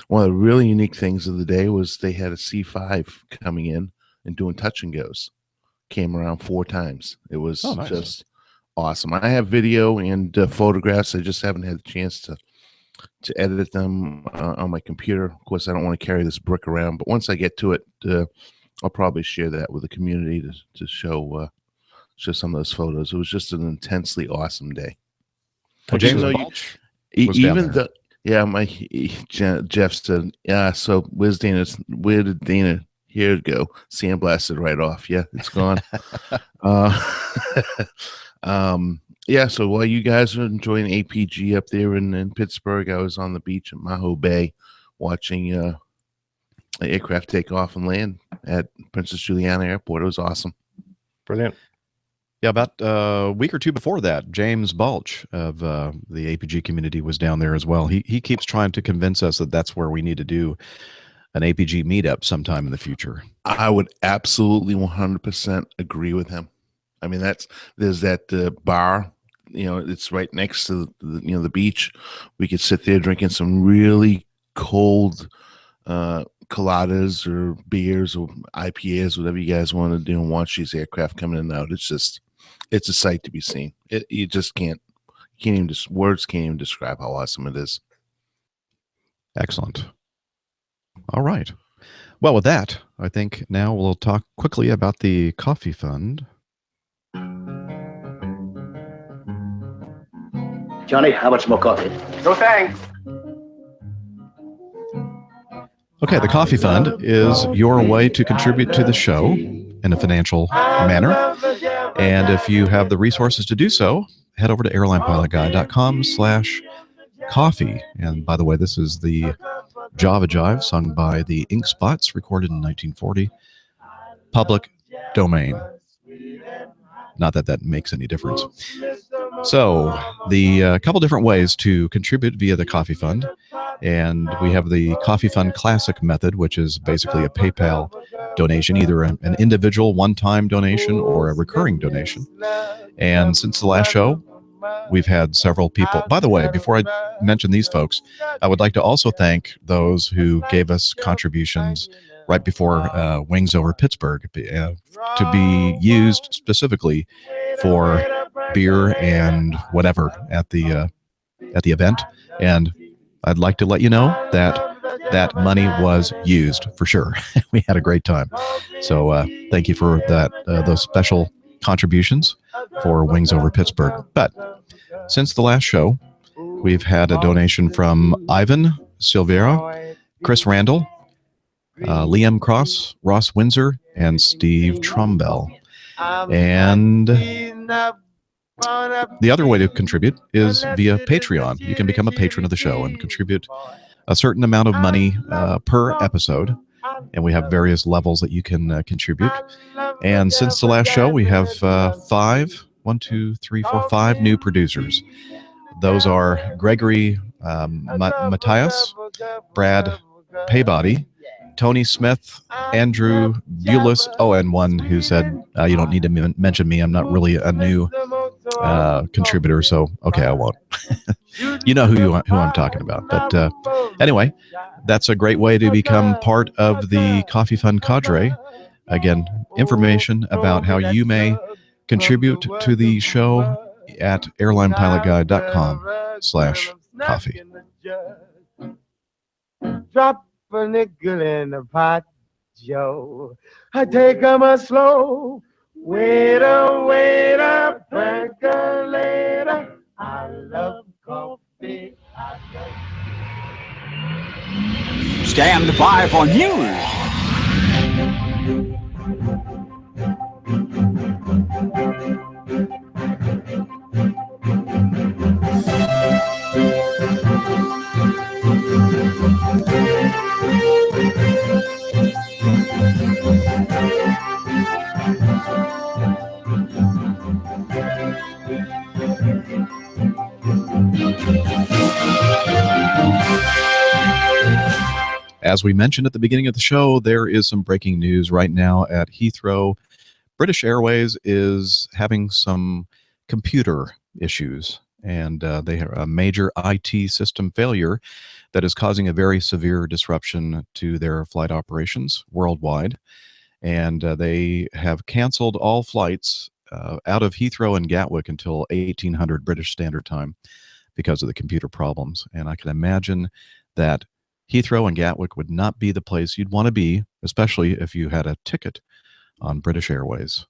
one of the really unique things of the day was they had a C5 coming in and doing touch and goes. Came around 4 times. It was nice. Just awesome. I have video and photographs. I just haven't had the chance to edit them on my computer. Of course, I don't want to carry this brick around, but once I get to it, I'll probably share that with the community to show some of those photos. It was just an intensely awesome day. Well, James Balch was even down there. Jeff said, yeah, so where did Dana here go? Sandblasted right off. Yeah, it's gone. Yeah, so while you guys are enjoying APG up there in Pittsburgh, I was on the beach at Maho Bay watching the aircraft take off and land at Princess Juliana Airport. It was awesome. Brilliant. Yeah, about a week or two before that, James Balch of the APG community was down there as well. He keeps trying to convince us that that's where we need to do an APG meetup sometime in the future. I would absolutely 100% agree with him. I mean, there's that bar, it's right next to the beach. We could sit there drinking some really cold coladas or beers or IPAs, whatever you guys want to do, and watch these aircraft coming in and out. It's a sight to be seen. You just words can't even describe how awesome it is. Excellent. All right. Well, with that, I think now we'll talk quickly about the coffee fund. Johnny, how much more coffee? No thanks. Okay, the Coffee Fund is your way to contribute to the show in a financial manner. And if you have the resources to do so, head over to airlinepilotguy.com/coffee. And by the way, this is the Java Jive sung by the Ink Spots, recorded in 1940. Public domain. Not that that makes any difference. So the couple different ways to contribute via the Coffee Fund. And we have the Coffee Fund Classic method, which is basically a PayPal donation, either an individual one-time donation or a recurring donation. And since the last show, we've had several people. By the way, before I mention these folks, I would like to also thank those who gave us contributions right before Wings Over Pittsburgh to be used specifically for beer and whatever at the event. And I'd like to let you know that that money was used for sure. We had a great time. So thank you for that, those special contributions for Wings Over Pittsburgh. But since the last show, we've had a donation from Ivan Silveira, Chris Randall, Liam Cross, Ross Windsor, and Steve Trumbell. And the other way to contribute is via Patreon. You can become a patron of the show and contribute a certain amount of money per episode. And we have various levels that you can contribute. And since the last show, we have 5 new producers. Those are Gregory Matthias, Brad Paybody, Tony Smith, Andrew Bulis, and one who said, you don't need to mention me. I'm not really a new contributor, so okay, I won't. You know who I'm talking about. But anyway, that's a great way to become part of the Coffee Fund cadre. Again, information about how you may contribute to the show at airlinepilotguy.com/coffee. Drop a nickel in the pot, Joe. I take 'em a slow. Waiter, percolator. I love coffee. Stand by for news. As we mentioned at the beginning of the show, there is some breaking news right now at Heathrow. British Airways is having some computer issues, and they have a major IT system failure that is causing a very severe disruption to their flight operations worldwide. And they have canceled all flights out of Heathrow and Gatwick until 1800 British Standard Time because of the computer problems. And I can imagine that Heathrow and Gatwick would not be the place you'd want to be, especially if you had a ticket on British Airways.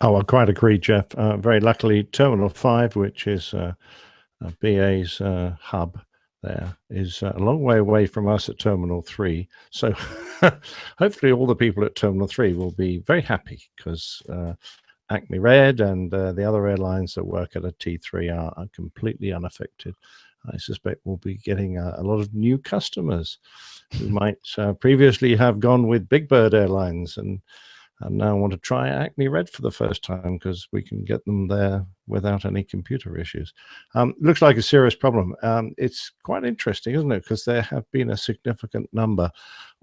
Oh, I quite agree, Jeff. Very luckily, Terminal 5, which is BA's hub there, is a long way away from us at Terminal 3. So hopefully all the people at Terminal 3 will be very happy because Acme Red and the other airlines that work at a T3 are completely unaffected. I suspect we'll be getting a lot of new customers who might previously have gone with Big Bird Airlines and now want to try Acme Red for the first time because we can get them there without any computer issues. Looks like a serious problem. It's quite interesting, isn't it? Because there have been a significant number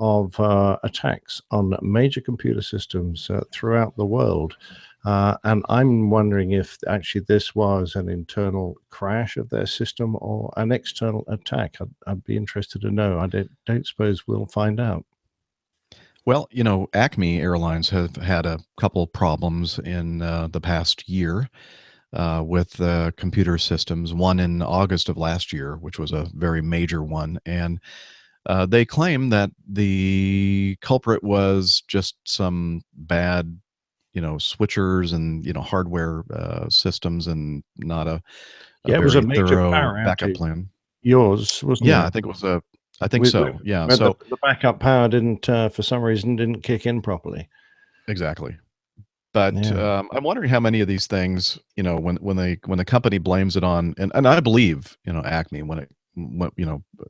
of attacks on major computer systems throughout the world. And I'm wondering if actually this was an internal crash of their system or an external attack. I'd be interested to know. I don't suppose we'll find out. Well, you know, Acme Airlines have had a couple problems in the past year with computer systems, one in August of last year, which was a very major one. And they claim that the culprit was just some bad switchers and hardware systems, and not a it was a major thorough power backup outage. plan. Yours wasn't it? Yeah, I think it was I think so. Yeah. When So the backup power didn't, for some reason, didn't kick in properly. exactly. But Yeah. I'm wondering how many of these things, when the company blames it on, and I believe, Acme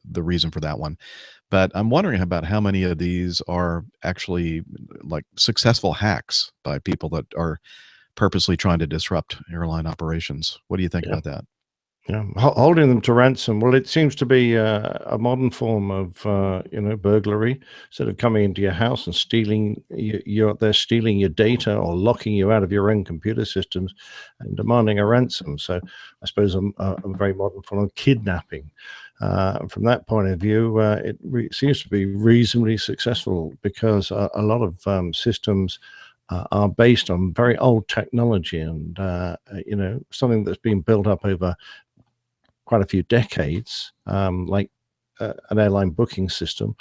the reason for that one. But I'm wondering about how many of these are actually like successful hacks by people that are purposely trying to disrupt airline operations. What do you think Yeah. about that? Yeah, holding them to ransom. Well, it seems to be a modern form of, burglary. Instead of coming into your house and stealing, they're stealing your data or locking you out of your own computer systems and demanding a ransom. So, I suppose a very modern form of kidnapping. From that point of view, it seems to be reasonably successful because a lot of systems are based on very old technology and something that's been built up over quite a few decades, like an airline booking system.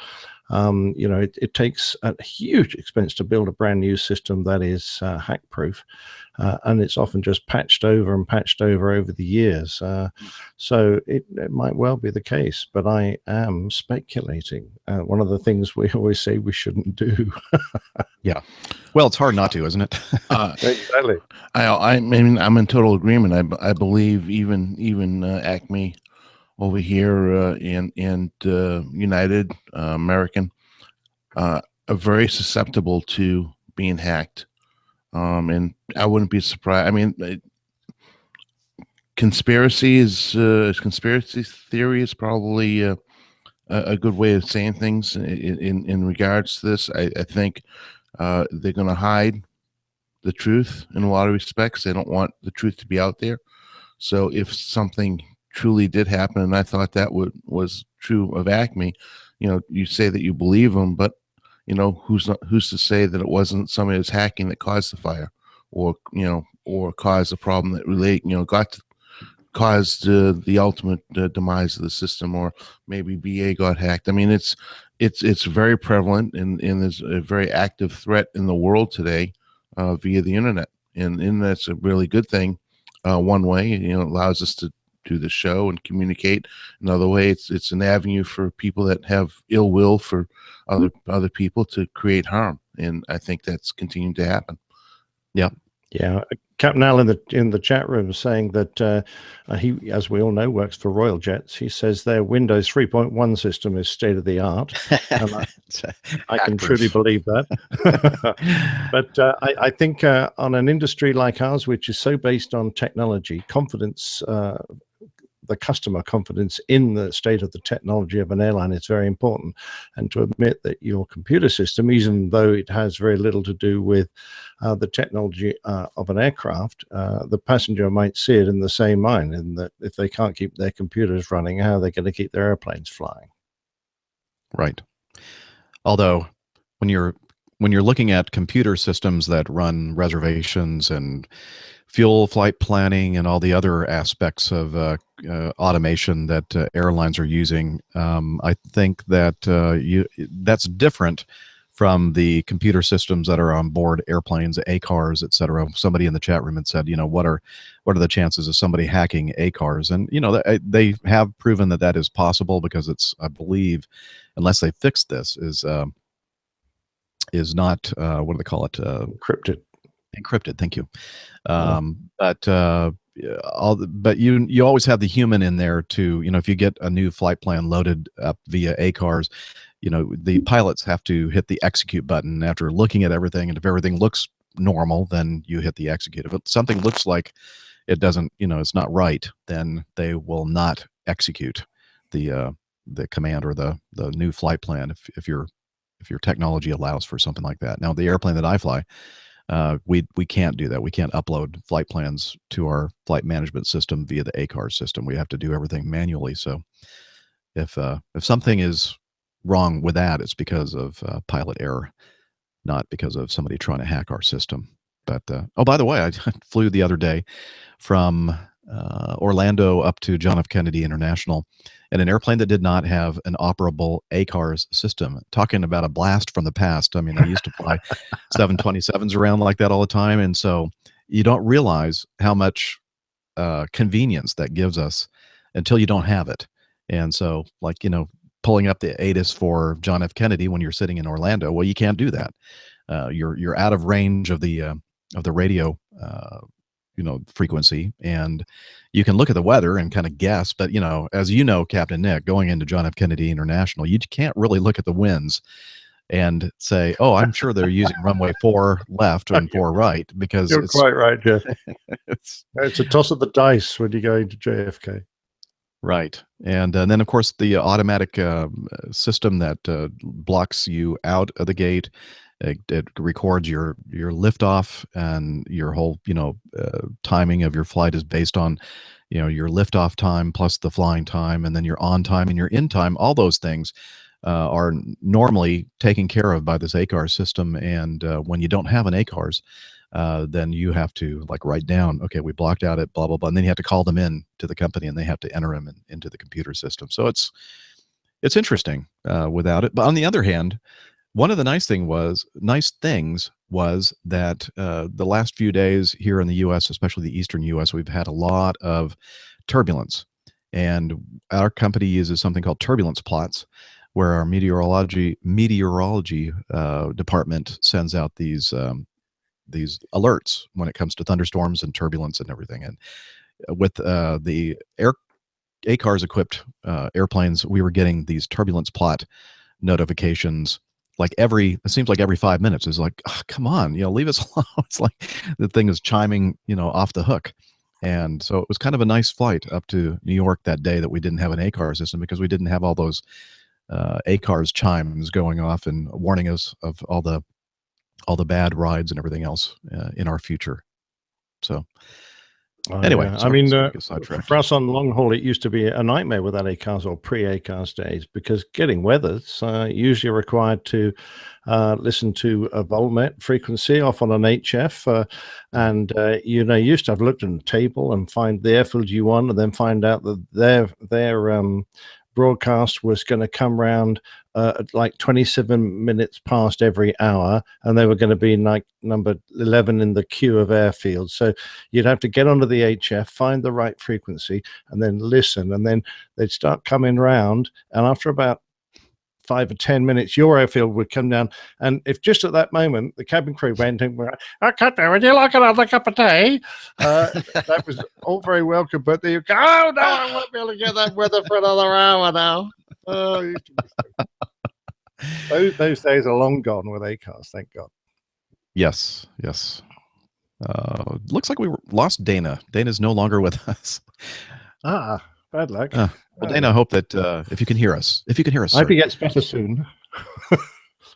It takes a huge expense to build a brand new system that is hack proof, and it's often just patched over over the years. So it might well be the case, but I am speculating. One of the things we always say we shouldn't do. Yeah. Well, it's hard not to, isn't it? Exactly. I mean, I'm in total agreement. I believe even Acme over here and United American are very susceptible to being hacked. And I wouldn't be surprised. I mean, conspiracy theory is probably a good way of saying things in regards to this. I think they're going to hide the truth in a lot of respects. They don't want the truth to be out there. So if something truly did happen, and I thought that was true of Acme, you say that you believe them, but who's to say that it wasn't somebody that's hacking that caused the fire, or caused a problem that caused the ultimate demise of the system, or maybe BA got hacked. I mean, it's very prevalent, and there's a very active threat in the world today via the internet, and that's a really good thing. One way, it allows us to do the show and communicate. Another way, it's an avenue for people that have ill will for other people to create harm, and I think that's continuing to happen. Yeah. Yeah, Captain Al in the chat room saying that he, as we all know, works for Royal Jets. He says their Windows 3.1 system is state of the art. I can truly believe that. But I think on an industry like ours, which is so based on technology, confidence, the customer confidence in the state of the technology of an airline is very important. And to admit that your computer system, even though it has very little to do with the technology of an aircraft, the passenger might see it in the same mind, in that if they can't keep their computers running, how are they going to keep their airplanes flying? Right. Although when you're looking at computer systems that run reservations and fuel, flight planning, and all the other aspects of automation that airlines are using, I think that that's different from the computer systems that are on board airplanes, ACARs, et cetera. Somebody in the chat room had said, what are the chances of somebody hacking ACARs? And they have proven that is possible, because it's, I believe, unless they fix this, is not what do they call it? Encrypted. Encrypted. Thank you. But you always have the human in there to, if you get a new flight plan loaded up via ACARs, the pilots have to hit the execute button after looking at everything, and if everything looks normal, then you hit the execute. If something looks like it doesn't, it's not right, then they will not execute the command or the new flight plan if your technology allows for something like that. Now, the airplane that I fly, we can't do that. We can't upload flight plans to our flight management system via the ACAR system. We have to do everything manually. So if something is wrong with that, it's because of pilot error, not because of somebody trying to hack our system. But oh, by the way, I flew the other day from Orlando up to John F. Kennedy International in an airplane that did not have an operable ACARS system. Talking about a blast from the past. I mean, I used to fly 727s around like that all the time, and so you don't realize how much convenience that gives us until you don't have it. And so, pulling up the ATIS for John F. Kennedy when you're sitting in Orlando. Well, you can't do that. You're out of range of the radio frequency, and you can look at the weather and kind of guess. But as you know, Captain Nick, going into John F. Kennedy International, you can't really look at the winds and say, "Oh, I'm sure they're using runway 4 left and 4 right," because You're quite right, Jeff. it's a toss of the dice when you go into JFK. right. And then, of course, the automatic system that blocks you out of the gate. It records your liftoff, and your whole timing of your flight is based on your liftoff time plus the flying time, and then your on time and your in time. All those things are normally taken care of by this ACARS system, and when you don't have an ACARS, then you have to write down, okay, we blocked out at blah blah blah, and then you have to call them in to the company, and they have to enter them into the computer system. So it's interesting without it. But on the other hand, one of the nice things was that the last few days here in the U.S., especially the eastern U.S., we've had a lot of turbulence, and our company uses something called turbulence plots, where our meteorology department sends out these alerts when it comes to thunderstorms and turbulence and everything. And with the ACARS equipped airplanes, we were getting these turbulence plot notifications it seems like every 5 minutes. Is like, oh, come on, leave us alone. It's like the thing is chiming off the hook. And so it was kind of a nice flight up to New York that day that we didn't have an ACARS system, because we didn't have all those ACARS chimes going off and warning us of all the bad rides and everything else in our future. So anyway, yeah. sorry, for us on long haul, it used to be a nightmare without ACARS or pre-ACARS days, because getting weather's usually required to listen to a volmet frequency off on an HF, and you used to have looked at the table and find the airfield you want, and then find out that their broadcast was going to come round at 27 minutes past every hour, and they were going to be number 11 in the queue of airfields. So you'd have to get onto the HF, find the right frequency, and then listen, and then they'd start coming round, and after about 5 or 10 minutes, your airfield would come down, and if just at that moment the cabin crew went and went, "Captain, would you like another cup of tea?" That was all very welcome, but you go, "Oh no, I won't be able to get that weather for another hour now." Oh, those days are long gone with ACARS, thank God. Yes. Looks like we lost Dana. Dana's no longer with us. Bad luck. Well, Dana, I hope that if you can hear us, I hope he gets better soon.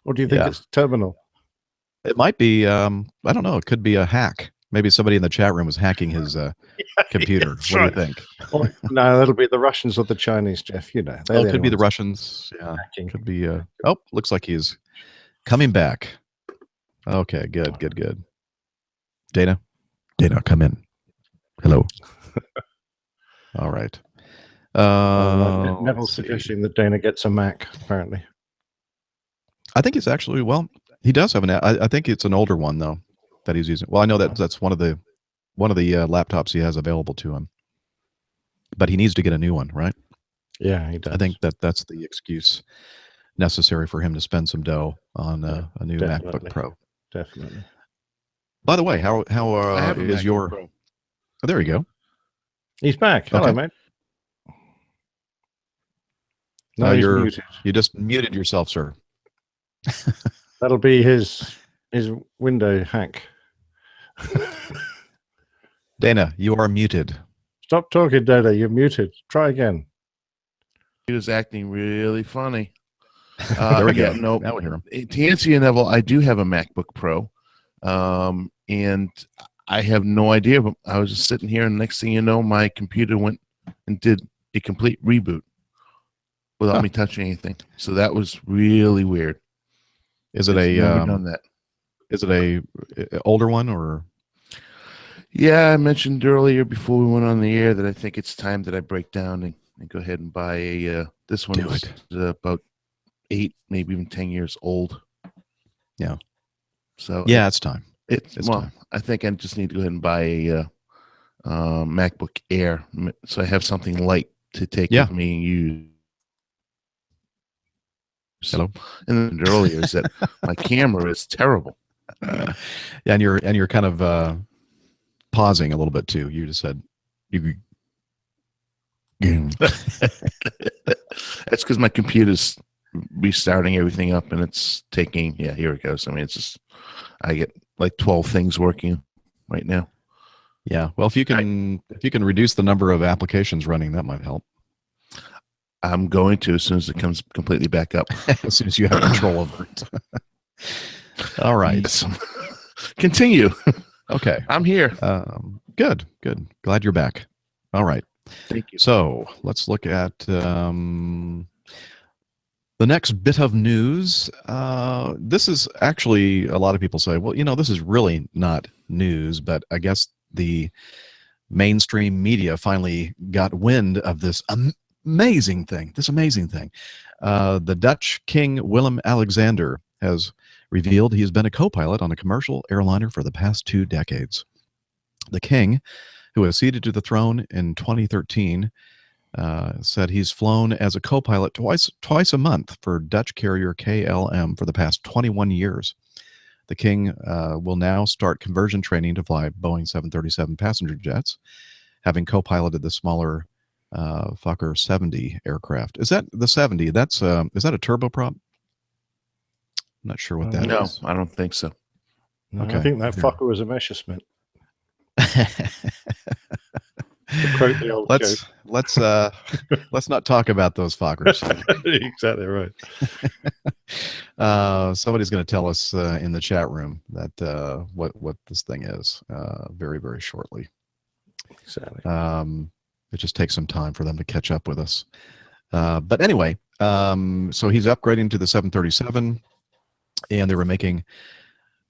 Or do you think it's terminal? It might be. I don't know. It could be a hack. Maybe somebody in the chat room was hacking his computer. What do you think? No, that'll be the Russians or the Chinese, Jeff. It could be the Russians. Yeah, hacking. Could be. Looks like he's coming back. Okay, good. Dana, come in. Hello. All right. Neville's suggesting that Dana gets a Mac, apparently. I think it's actually, he does have I think it's an older one though that he's using. Well, I know that's one of the laptops he has available to him, but he needs to get a new one, right? Yeah, he does. I think that's the excuse necessary for him to spend some dough on a new MacBook Pro. Definitely. By the way, how is your? Pro. Oh, there you go. He's back. Hello, mate. No, you just muted yourself, sir. That'll be his window hack. Dana, you are muted. Stop talking, Dana. You're muted. Try again. He was acting really funny. There we go. No, now we hear him. To answer you, Neville, I do have a MacBook Pro, and I have no idea. But I was just sitting here, and next thing you know, my computer went and did a complete reboot without me touching anything. So that was really weird. Is it never done that? Is it a older one or? Yeah, I mentioned earlier before we went on the air that I think it's time that I break down and go ahead and buy a. This one is about 8, maybe even 10 years old. Yeah. So yeah, it's time. It's time. I think I just need to go ahead and buy a MacBook Air, so I have something light to take with me and use. Hello. And earlier is that my camera is terrible. Yeah, and you're kind of pausing a little bit too. You just said you. That's because my computer's restarting everything up, and it's taking. Yeah, here it goes. I mean, it's just I get like 12 things working right now. Yeah. Well, if you can reduce the number of applications running, that might help. I'm going to as soon as it comes completely back up. As soon as you have control over it. All right. Yes. Continue. Okay. I'm here. Good. Glad you're back. All right. Thank you. So let's look at the next bit of news. This is actually, a lot of people say, well, this is really not news, but I guess the mainstream media finally got wind of this amazing thing. The Dutch King Willem-Alexander has revealed he has been a co-pilot on a commercial airliner for the past 2 decades. The king, who was seated to the throne in 2013, said he's flown as a co-pilot twice a month for Dutch carrier KLM for the past 21 years. The king will now start conversion training to fly Boeing 737 passenger jets, having co-piloted the smaller Fokker 70 aircraft. Is that the 70? Is that a turboprop? I'm not sure what that is. No, I don't think so. No, Okay. I think that fucker was a Messerschmitt. Quote the old joke. Let's not talk about those Fokkers. Exactly right. Somebody's going to tell us in the chat room that what this thing is very, very shortly. Exactly. It just takes some time for them to catch up with us. But anyway, so he's upgrading to the 737, and they were making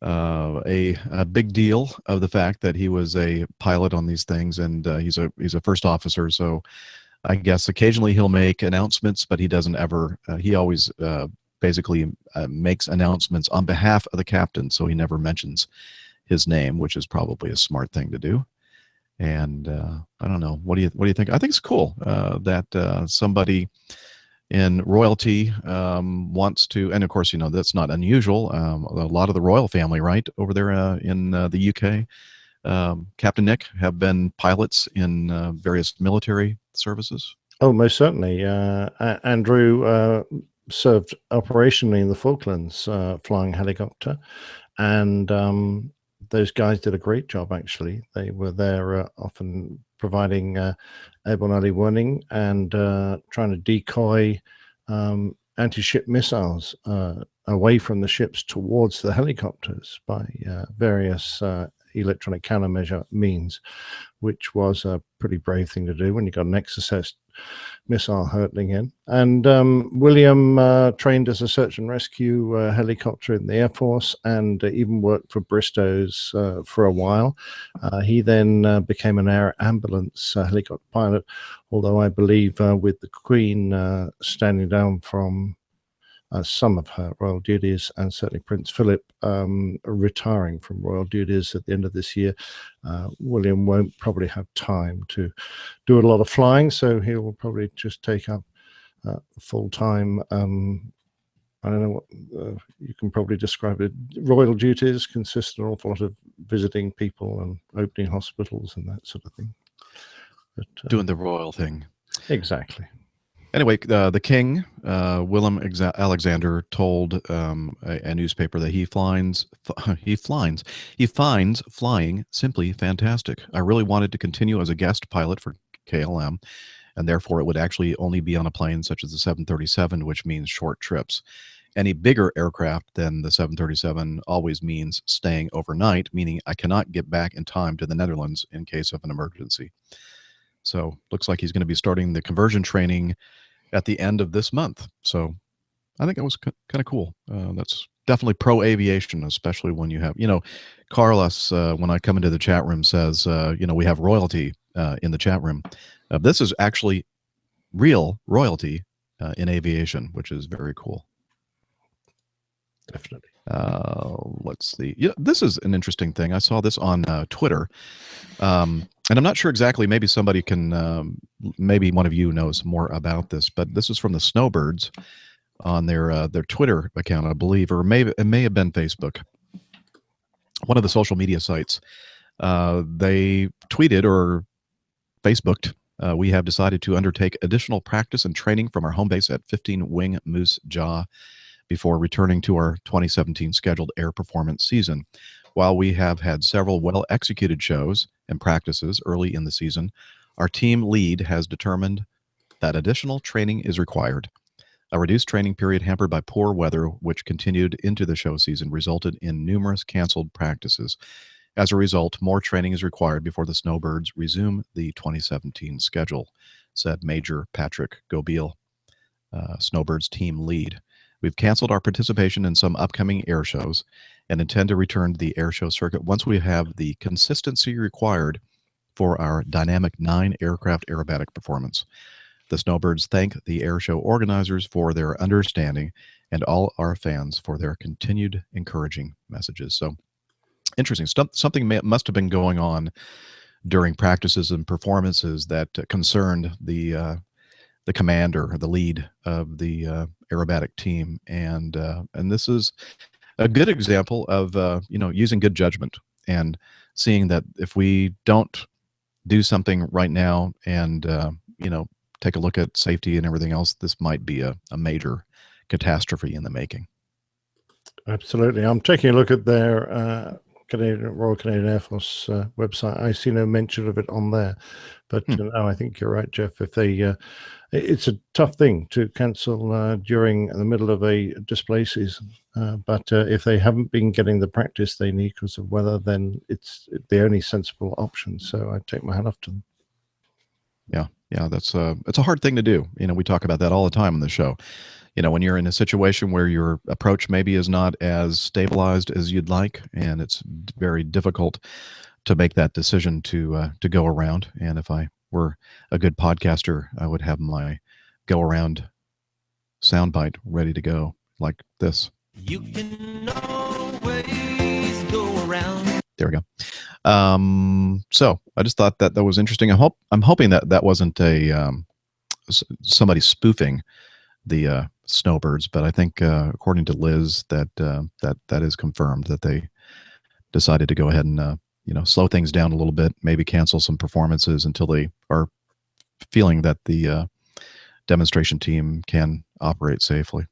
a big deal of the fact that he was a pilot on these things, and he's a first officer. So I guess occasionally he'll make announcements, but he doesn't ever. He always basically makes announcements on behalf of the captain, so he never mentions his name, which is probably a smart thing to do. And I don't know. What do you think? I think it's cool that somebody in royalty wants to, and of course, that's not unusual. A lot of the royal family, right, over there in the UK, Captain Nick, have been pilots in various military services. Oh, most certainly. Andrew served operationally in the Falklands, flying helicopter, and those guys did a great job, actually. They were there often providing airborne early warning and trying to decoy anti-ship missiles away from the ships towards the helicopters by various electronic countermeasure means, which was a pretty brave thing to do when you got an Exocet missile hurtling in. And William trained as a search and rescue helicopter in the Air Force, and even worked for Bristow's for a while. He then became an air ambulance helicopter pilot, although I believe with the Queen standing down from some of her royal duties, and certainly Prince Philip retiring from royal duties at the end of this year, William won't probably have time to do a lot of flying, so he will probably just take up full-time, I don't know what you can probably describe it. Royal duties consist an awful lot of visiting people and opening hospitals and that sort of thing. But, Doing the royal thing. Exactly. Anyway, the king, Willem-Alexander, told a newspaper that he finds flying simply fantastic. I really wanted to continue as a guest pilot for KLM, and therefore it would actually only be on a plane such as the 737, which means short trips. Any bigger aircraft than the 737 always means staying overnight, meaning I cannot get back in time to the Netherlands in case of an emergency. So looks like he's going to be starting the conversion training at the end of this month. So I think it was kind of cool. That's definitely pro aviation, especially when you have, Carlos, when I come into the chat room, says, we have royalty in the chat room. This is actually real royalty in aviation, which is very cool. Definitely. Let's see. Yeah, this is an interesting thing. I saw this on Twitter. And I'm not sure exactly, maybe somebody can, maybe one of you knows more about this, but this is from the Snowbirds on their Twitter account, I believe, or it may have been Facebook, one of the social media sites. They tweeted or Facebooked, we have decided to undertake additional practice and training from our home base at 15 Wing Moose Jaw before returning to our 2017 scheduled air performance season. While we have had several well-executed shows and practices early in the season, our team lead has determined that additional training is required. A reduced training period hampered by poor weather, which continued into the show season, resulted in numerous canceled practices. As a result, more training is required before the Snowbirds resume the 2017 schedule, said Major Patrick Gobeil, Snowbirds team lead. We've canceled our participation in some upcoming air shows and intend to return to the air show circuit once we have the consistency required for our dynamic 9 aircraft aerobatic performance. The Snowbirds thank the air show organizers for their understanding and all our fans for their continued encouraging messages. So, interesting. Something must have been going on during practices and performances that concerned the commander, the lead of the aerobatic team, and this is a good example of using good judgment and seeing that if we don't do something right now and take a look at safety and everything else, this might be a major catastrophe in the making. Absolutely. I'm taking a look at their Royal Canadian Air Force website. I see no mention of it on there, but no, I think you're right, Jeff. If they, it's a tough thing to cancel during the middle of a display season. But if they haven't been getting the practice they need because of weather, then it's the only sensible option. So I take my hat off to them. Yeah, that's it's a hard thing to do. We talk about that all the time on the show. When you're in a situation where your approach maybe is not as stabilized as you'd like, and it's very difficult to make that decision to go around. And if I were a good podcaster, I would have my go around soundbite ready to go like this. You can always go around. There we go. So I just thought that was interesting. I'm hoping that wasn't somebody spoofing the Snowbirds, but I think according to Liz that is confirmed that they decided to go ahead and slow things down a little bit, maybe cancel some performances until they are feeling that the demonstration team can operate safely.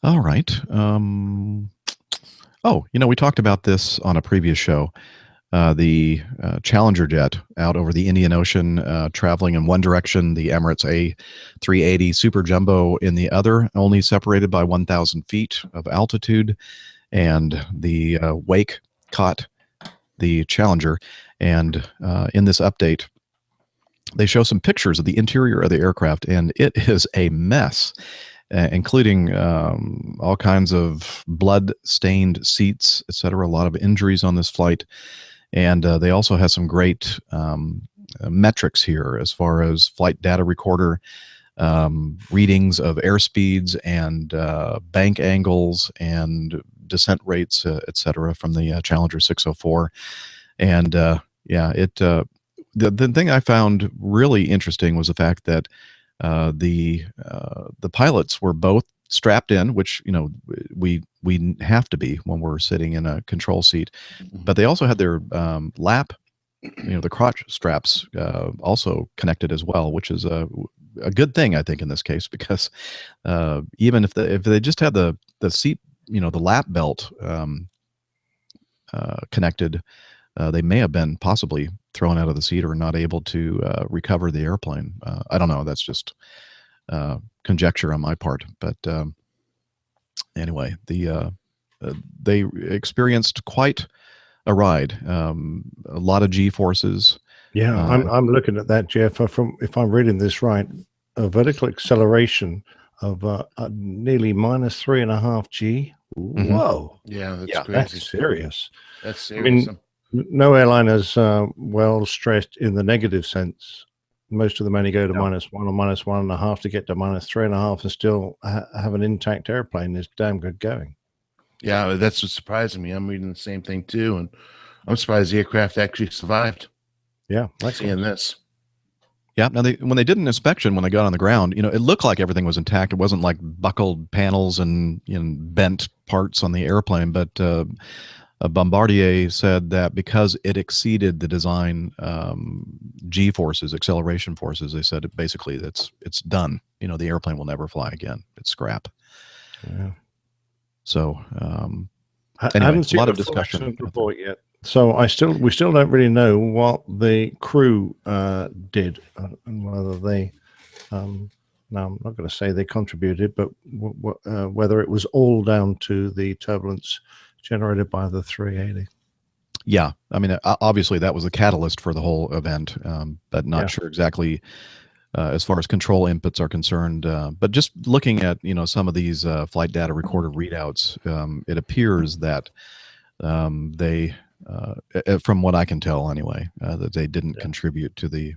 All right. We talked about this on a previous show. The Challenger jet out over the Indian Ocean, traveling in one direction, the Emirates A380 Super Jumbo in the other, only separated by 1,000 feet of altitude. And the wake caught the Challenger. And in this update, they show some pictures of the interior of the aircraft, and it is a mess. Including all kinds of blood-stained seats, etc. A lot of injuries on this flight. And they also have some great metrics here as far as flight data recorder, readings of airspeeds and bank angles and descent rates, etc. from the Challenger 604. And the thing I found really interesting was the fact that the pilots were both strapped in, which we have to be when we're sitting in a control seat, but they also had their lap, the crotch straps also connected as well, which is a good thing, I think, in this case, because even if they just had the seat, the lap belt connected, they may have been possibly thrown out of the seat or not able to recover the airplane. I don't know. That's just conjecture on my part. But anyway, they experienced quite a ride. A lot of G-forces. Yeah, I'm looking at that, Jeff. If I'm reading this right, a vertical acceleration of nearly minus 3.5 G. Whoa! Yeah, that's crazy. That's serious. That's serious. I mean, no airline is well stressed in the negative sense. Most of them only go to -1 or -1.5 to get to -3.5 and still have an intact airplane. Is damn good going. Yeah, that's what's surprising me. I'm reading the same thing too, and I'm surprised the aircraft actually survived. Yeah, seeing this. Yeah. Now, when they did an inspection, when they got on the ground, it looked like everything was intact. It wasn't like buckled panels and bent parts on the airplane. But Bombardier said that because it exceeded the design G forces, acceleration forces, they said basically it's done. The airplane will never fly again. It's scrap. Yeah. So I anyway, haven't seen a lot the of discussion full accident report yet. So we still don't really know what the crew did and whether they. Now I'm not going to say they contributed, but whether it was all down to the turbulence generated by the 380. Yeah, I mean, obviously that was the catalyst for the whole event, but not sure exactly as far as control inputs are concerned. But just looking at some of these flight data recorder readouts, it appears that they, from what I can tell anyway, that they didn't contribute to the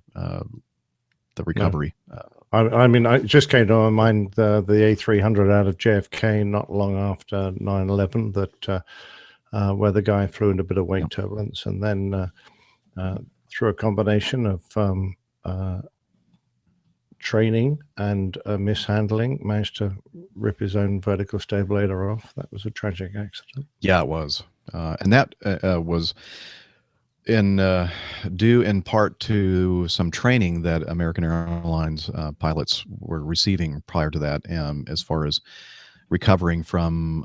recovery. No. I mean, it just came to my mind the A300 out of JFK not long after 9/11 that where the guy flew into a bit of wake turbulence, and then through a combination of training and mishandling, managed to rip his own vertical stabilator off. That was a tragic accident. Yeah, it was, and that was due in part to some training that American Airlines pilots were receiving prior to that, as far as recovering from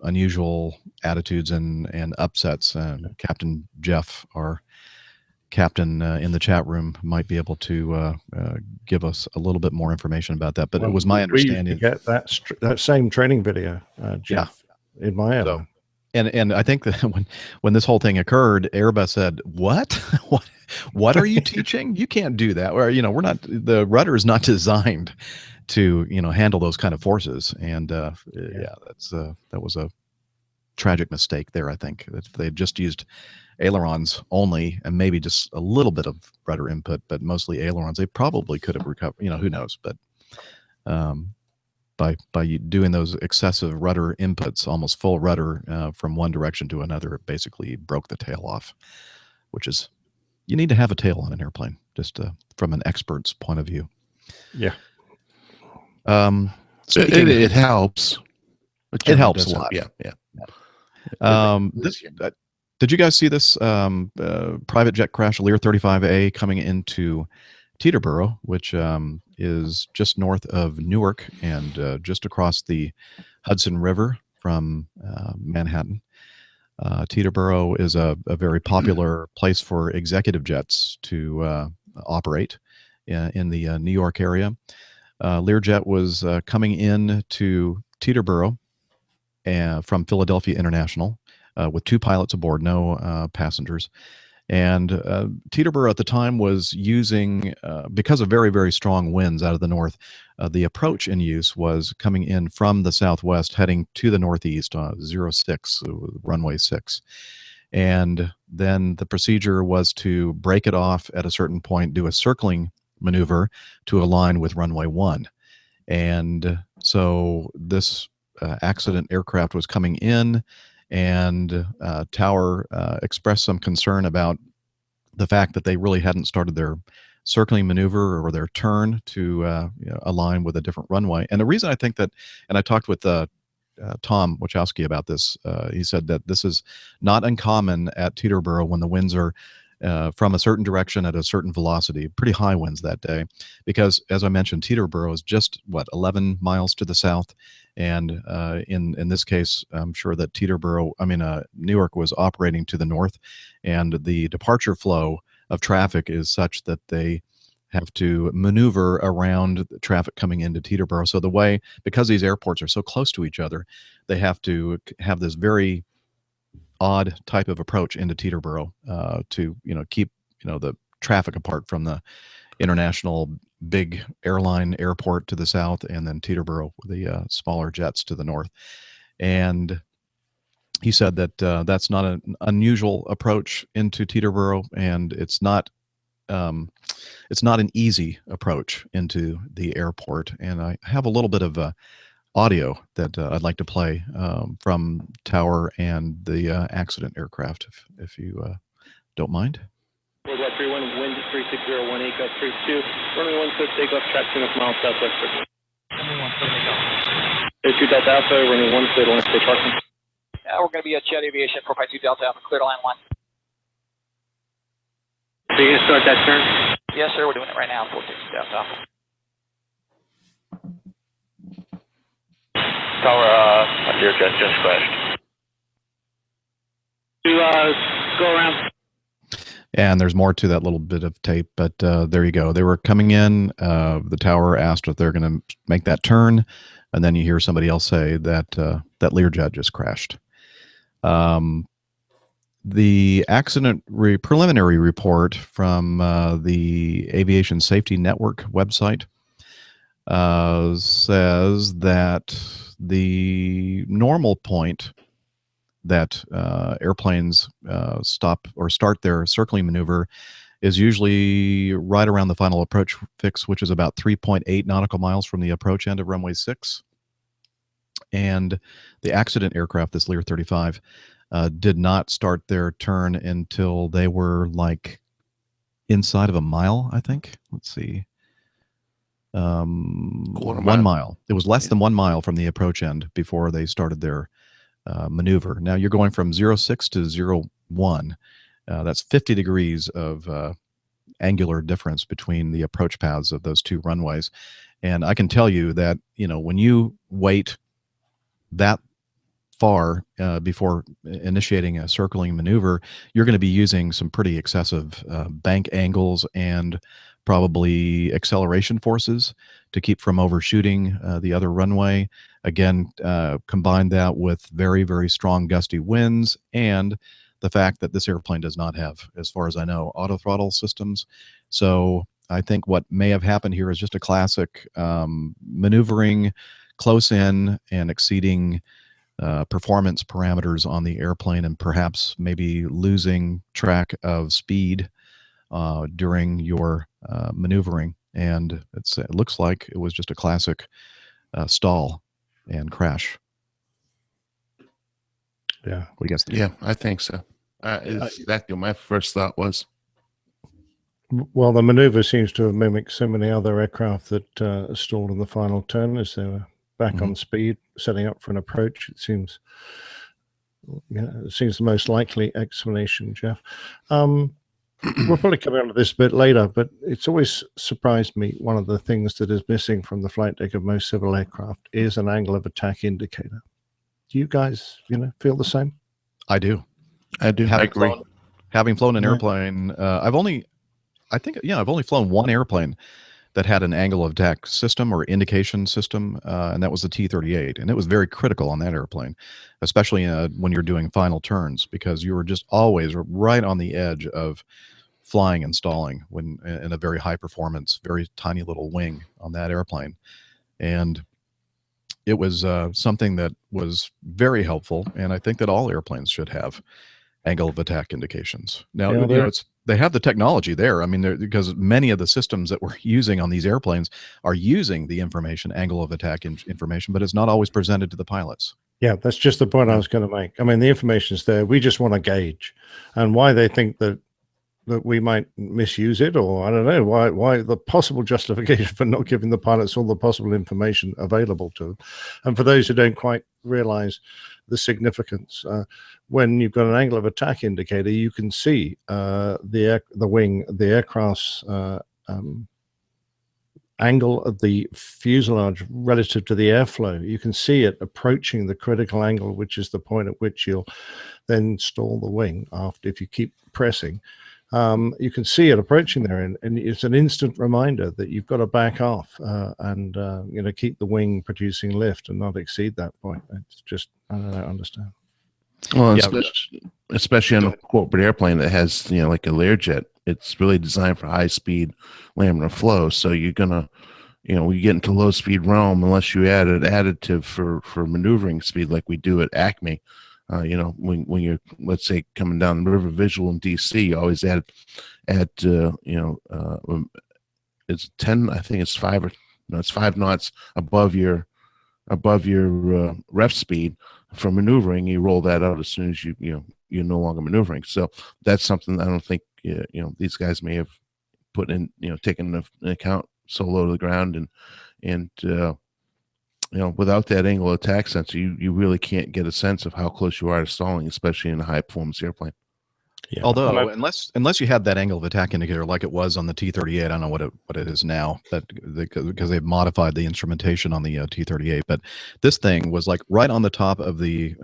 unusual attitudes and upsets. Captain Jeff, our captain in the chat room, might be able to give us a little bit more information about that. But it was my understanding we get that same training video, Jeff, in my airline. And I think that when this whole thing occurred, Airbus said, "What? what are you teaching? You can't do that." Or we're not. The rudder is not designed to handle those kind of forces. And that was a tragic mistake there. I think if they just used ailerons only and maybe just a little bit of rudder input, but mostly ailerons, they probably could have recovered. Who knows? But by doing those excessive rudder inputs, almost full rudder from one direction to another, it basically broke the tail off, which is, you need to have a tail on an airplane, just from an expert's point of view. Yeah. It helps. It helps a lot. Yeah. Did you guys see this private jet crash, Lear 35A, coming into Teterboro, which is just north of Newark and just across the Hudson River from Manhattan? Teterboro is a very popular place for executive jets to operate in the New York area. Learjet was coming in to Teterboro from Philadelphia International with 2 pilots aboard, no passengers. And Teterboro at the time was using, because of very, very strong winds out of the north, the approach in use was coming in from the southwest, heading to the northeast, 06, runway 6. And then the procedure was to break it off at a certain point, do a circling maneuver to align with runway 1. And so this accident aircraft was coming in, and Tower expressed some concern about the fact that they really hadn't started their circling maneuver or their turn to align with a different runway. And the reason I think that, and I talked with Tom Wachowski about this, he said that this is not uncommon at Teterboro when the winds are from a certain direction at a certain velocity, pretty high winds that day, because as I mentioned, Teterboro is just 11 miles to the south. And in this case, I'm sure that Newark was operating to the north, and the departure flow of traffic is such that they have to maneuver around the traffic coming into Teterboro. So because these airports are so close to each other, they have to have this very odd type of approach into Teterboro to keep the traffic apart from the international big airline airport to the south, and then Teterboro, the smaller jets to the north. And he said that that's not an unusual approach into Teterboro, and it's not an easy approach into the airport. And I have a little bit of audio that I'd like to play from Tower and the accident aircraft, if you don't mind. Worldwide 31, wind 36018, gust 32, runway 16, takeoff, track 2 miles southwest. Runway 16, takeoff. 2 Delta Alpha, runway 16, on stay parking. We're going to be at Jet Aviation, 452 Delta Alpha, clear to land 1. So you going to start that turn? Yes, sir, we're doing it right now, 452 Delta Alpha. Tower, my Learjet just crashed. To go around. And there's more to that little bit of tape, but there you go. They were coming in. The tower asked if they're going to make that turn, and then you hear somebody else say that that Learjet just crashed. The accident preliminary report from the Aviation Safety Network website says that the normal point that airplanes stop or start their circling maneuver is usually right around the final approach fix, which is about 3.8 nautical miles from the approach end of runway 6. And the accident aircraft, this Lear 35, did not start their turn until they were like inside of a mile, I think. Let's see. 1 mile. It was less than 1 mile from the approach end before they started their maneuver. Now you're going from 06 to 01. That's 50 degrees of angular difference between the approach paths of those two runways. And I can tell you that, you know, when you wait that far before initiating a circling maneuver, you're going to be using some pretty excessive bank angles and probably acceleration forces to keep from overshooting the other runway. Again, combine that with very, very strong gusty winds and the fact that this airplane does not have, as far as I know, auto throttle systems. So I think what may have happened here is just a classic maneuvering close in and exceeding performance parameters on the airplane, and perhaps maybe losing track of speed during your maneuvering. And it looks like it was just a classic stall and crash. Yeah. What do you guys think? Yeah, I think so. Exactly what my first thought was. Well, the maneuver seems to have mimicked so many other aircraft that stalled in the final turn as they were back on speed, setting up for an approach. It seems, it seems the most likely explanation, Jeff. We'll probably come on to this a bit later, but it's always surprised me. One of the things that is missing from the flight deck of most civil aircraft is an angle of attack indicator. Do you guys, feel the same? I do. I do. I agree. Having flown an airplane, I've only flown one airplane that had an angle of attack system or indication system, and that was the T-38. And it was very critical on that airplane, especially when you're doing final turns, because you were just always right on the edge of flying and stalling when in a very high performance, very tiny little wing on that airplane. And it was something that was very helpful, and I think that all airplanes should have angle of attack indications. Now, they have the technology there. I mean, because many of the systems that we're using on these airplanes are using the information, angle of attack information, but it's not always presented to the pilots. Yeah, that's just the point I was going to make. I mean, the information's there. We just want to gauge, and why they think that we might misuse it, or I don't know why the possible justification for not giving the pilots all the possible information available to them. And for those who don't quite realize the significance, when you've got an angle of attack indicator, you can see the aircraft's angle of the fuselage relative to the airflow. You can see it approaching the critical angle, which is the point at which you'll then stall the wing if you keep pressing. You can see it approaching there, and it's an instant reminder that you've got to back off and keep the wing producing lift and not exceed that point. It's just, I don't understand. Well, especially on a corporate airplane that has, like a Learjet, it's really designed for high speed laminar flow. So you're gonna, we get into low speed realm unless you add an additive for maneuvering speed like we do at Acme. When you're, let's say, coming down the river visual in DC, you always add it's 10, I think it's 5 it's 5 knots above your ref speed. for maneuvering, you roll that out as soon as you're no longer maneuvering. So that's something I don't think these guys may have put in, taken into account so low to the ground, and without that angle of attack sensor, you really can't get a sense of how close you are to stalling, especially in a high performance airplane. Yeah. Although, unless you had that angle of attack indicator like it was on the T-38, I don't know what it is now, but because they've modified the instrumentation on the T-38. But this thing was like right on the top of the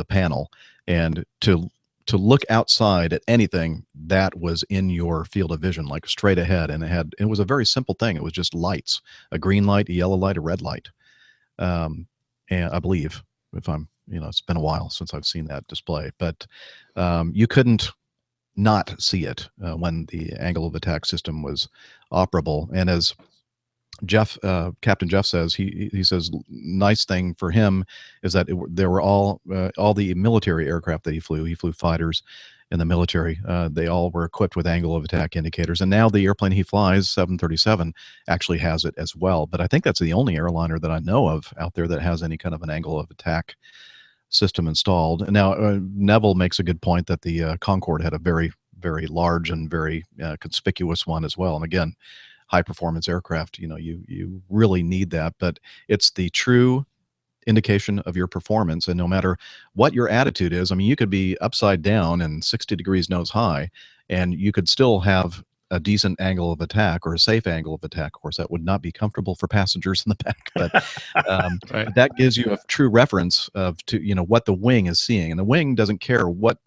panel, and to look outside at anything that was in your field of vision, like straight ahead, and it was a very simple thing. It was just lights: a green light, a yellow light, a red light. And I believe, if I'm, it's been a while since I've seen that display, but you couldn't not see it when the angle of attack system was operable. And as Captain Jeff says, he says, nice thing for him is that there were all the military aircraft that he flew fighters in the military. They all were equipped with angle of attack indicators, and now the airplane he flies, 737, actually has it as well. But I think that's the only airliner that I know of out there that has any kind of an angle of attack system installed. Now, Neville makes a good point that the Concorde had a very, very large and very conspicuous one as well. And again, high performance aircraft, you really need that, but it's the true indication of your performance. And no matter what your attitude is, I mean, you could be upside down and 60 degrees nose high, and you could still have a decent angle of attack or a safe angle of attack. Of course, that would not be comfortable for passengers in the back, but Right. but that gives you a true reference to what the wing is seeing. And the wing doesn't care what,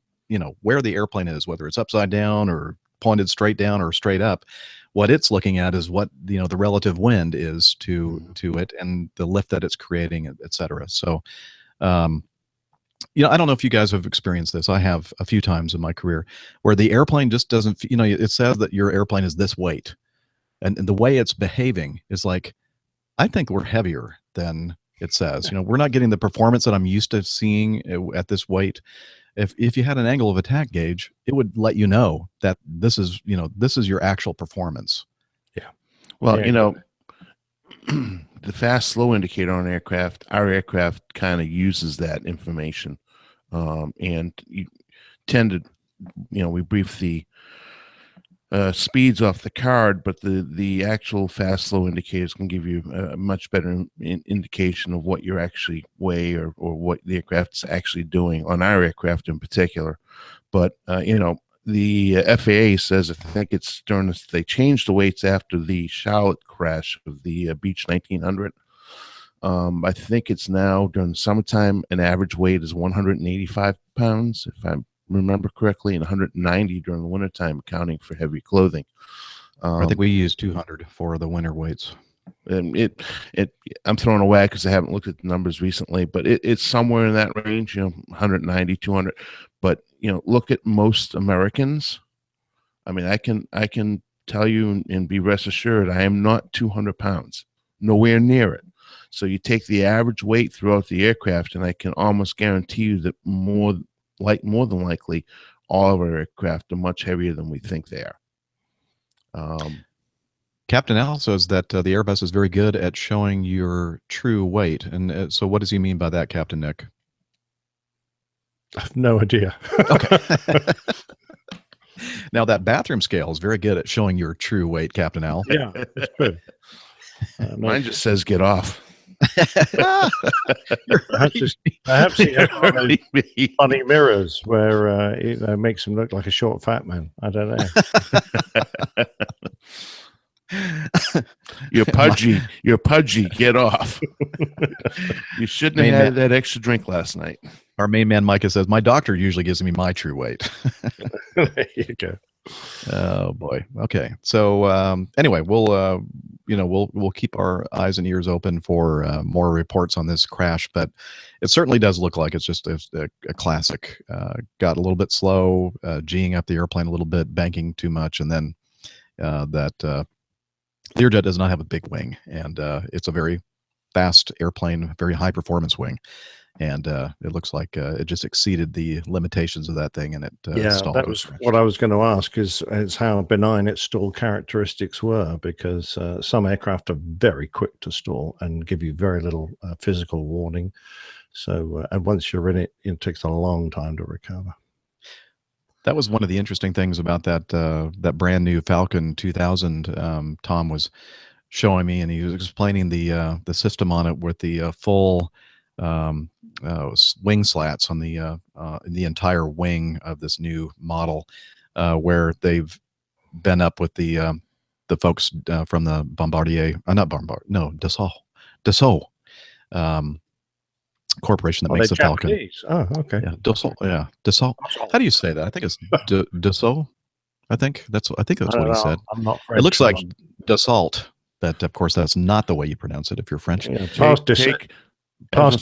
where the airplane is, whether it's upside down or pointed straight down or straight up. What it's looking at is what the relative wind is to it, and the lift that it's creating, et cetera. So I don't know if you guys have experienced this. I have a few times in my career where the airplane just doesn't, it says that your airplane is this weight, and the way it's behaving is like, I think we're heavier than it says. We're not getting the performance that I'm used to seeing at this weight. If you had an angle of attack gauge, it would let you know that this is your actual performance. Yeah. Well, the fast slow indicator on our aircraft kind of uses that information. And you tend to, we brief the speeds off the card, but the actual fast slow indicators can give you a much better indication of what you're actually weigh or what the aircraft's actually doing on our aircraft in particular. But the FAA says, I think it's they changed the weights after the Charlotte crash of the Beech 1900. I think it's now during the summertime, an average weight is 185 pounds, if I remember correctly, and 190 during the wintertime, accounting for heavy clothing. I think we use 200 for the winter weights. And I'm throwing away because I haven't looked at the numbers recently, but it's somewhere in that range, 190, 200. But look at most Americans. I mean, I can tell you and be rest assured, I am not 200 pounds, nowhere near it. So you take the average weight throughout the aircraft, and I can almost guarantee you that more than likely, all of our aircraft are much heavier than we think they are. Captain Al says that the Airbus is very good at showing your true weight. And so what does he mean by that, Captain Nick? I have no idea. Okay. Now, that bathroom scale is very good at showing your true weight, Captain Al. Yeah, it's good. Mine just says get off. Perhaps he has one of those funny mirrors where it makes him look like a short fat man. I don't know. You're pudgy. You're pudgy. Get off. You shouldn't have had that extra drink last night. Our main man Micah says, my doctor usually gives me my true weight. There you go. Oh boy. Okay. So anyway, we'll keep our eyes and ears open for more reports on this crash, but it certainly does look like it's just a classic. Got a little bit slow, G'ing up the airplane a little bit, banking too much, and then that Learjet does not have a big wing, and it's a very fast airplane, very high performance wing. And it looks like it just exceeded the limitations of that thing, and it stalled. That was what I was going to ask, is how benign its stall characteristics were, because some aircraft are very quick to stall and give you very little physical warning. So, and once you're in it, it takes a long time to recover. That was one of the interesting things about that brand new Falcon 2000. Tom was showing me, and he was explaining the system on it with the full wing slats on the entire wing of this new model, where they've been up with the folks from the Bombardier, not Bombard, no, Dassault corporation that makes the Falcon. Oh, okay. Yeah, Dassault. Yeah, Dassault. How do you say that? I think it's Dassault. I think that's what he said. I'm not French. It looks like Dassault. That, of course, that's not the way you pronounce it if you're French. Yeah, past the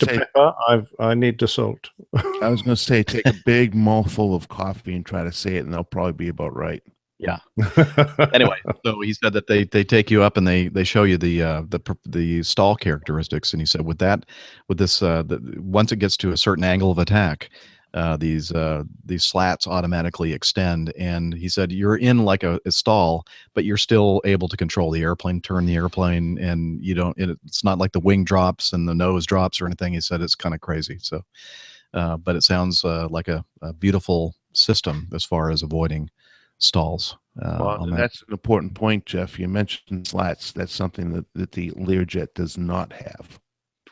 pepper, I need Dassault. I was going to say, take a big mouthful of coffee and try to say it, and they'll probably be about right. Yeah. Anyway, so he said that they take you up and they show you the stall characteristics, and he said once it gets to a certain angle of attack, these slats automatically extend, and he said you're in like a stall, but you're still able to control the airplane, turn the airplane, and it's not like the wing drops and the nose drops or anything. He said it's kind of crazy. So, but it sounds like a beautiful system as far as avoiding stalls. That's an important point, Jeff. You mentioned slats. That's something that the Learjet does not have.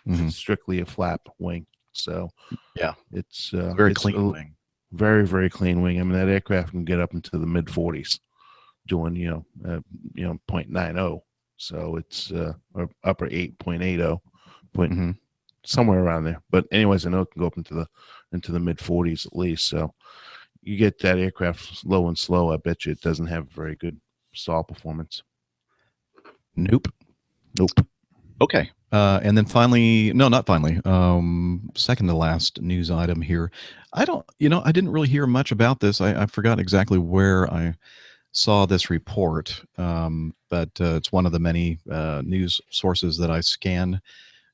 Mm-hmm. It's strictly a flap wing. So yeah, it's very clean wing. Very, very clean wing. I mean, that aircraft can get up into the mid 40s doing 0.90. So it's or upper 8.80 somewhere around there. But anyways, I know it can go up into the mid 40s at least. So you get that aircraft low and slow, I bet you it doesn't have very good stall performance. Nope. Okay. And then finally, no, not finally, second to last news item here. I didn't really hear much about this. I forgot exactly where I saw this report, but it's one of the many news sources that I scan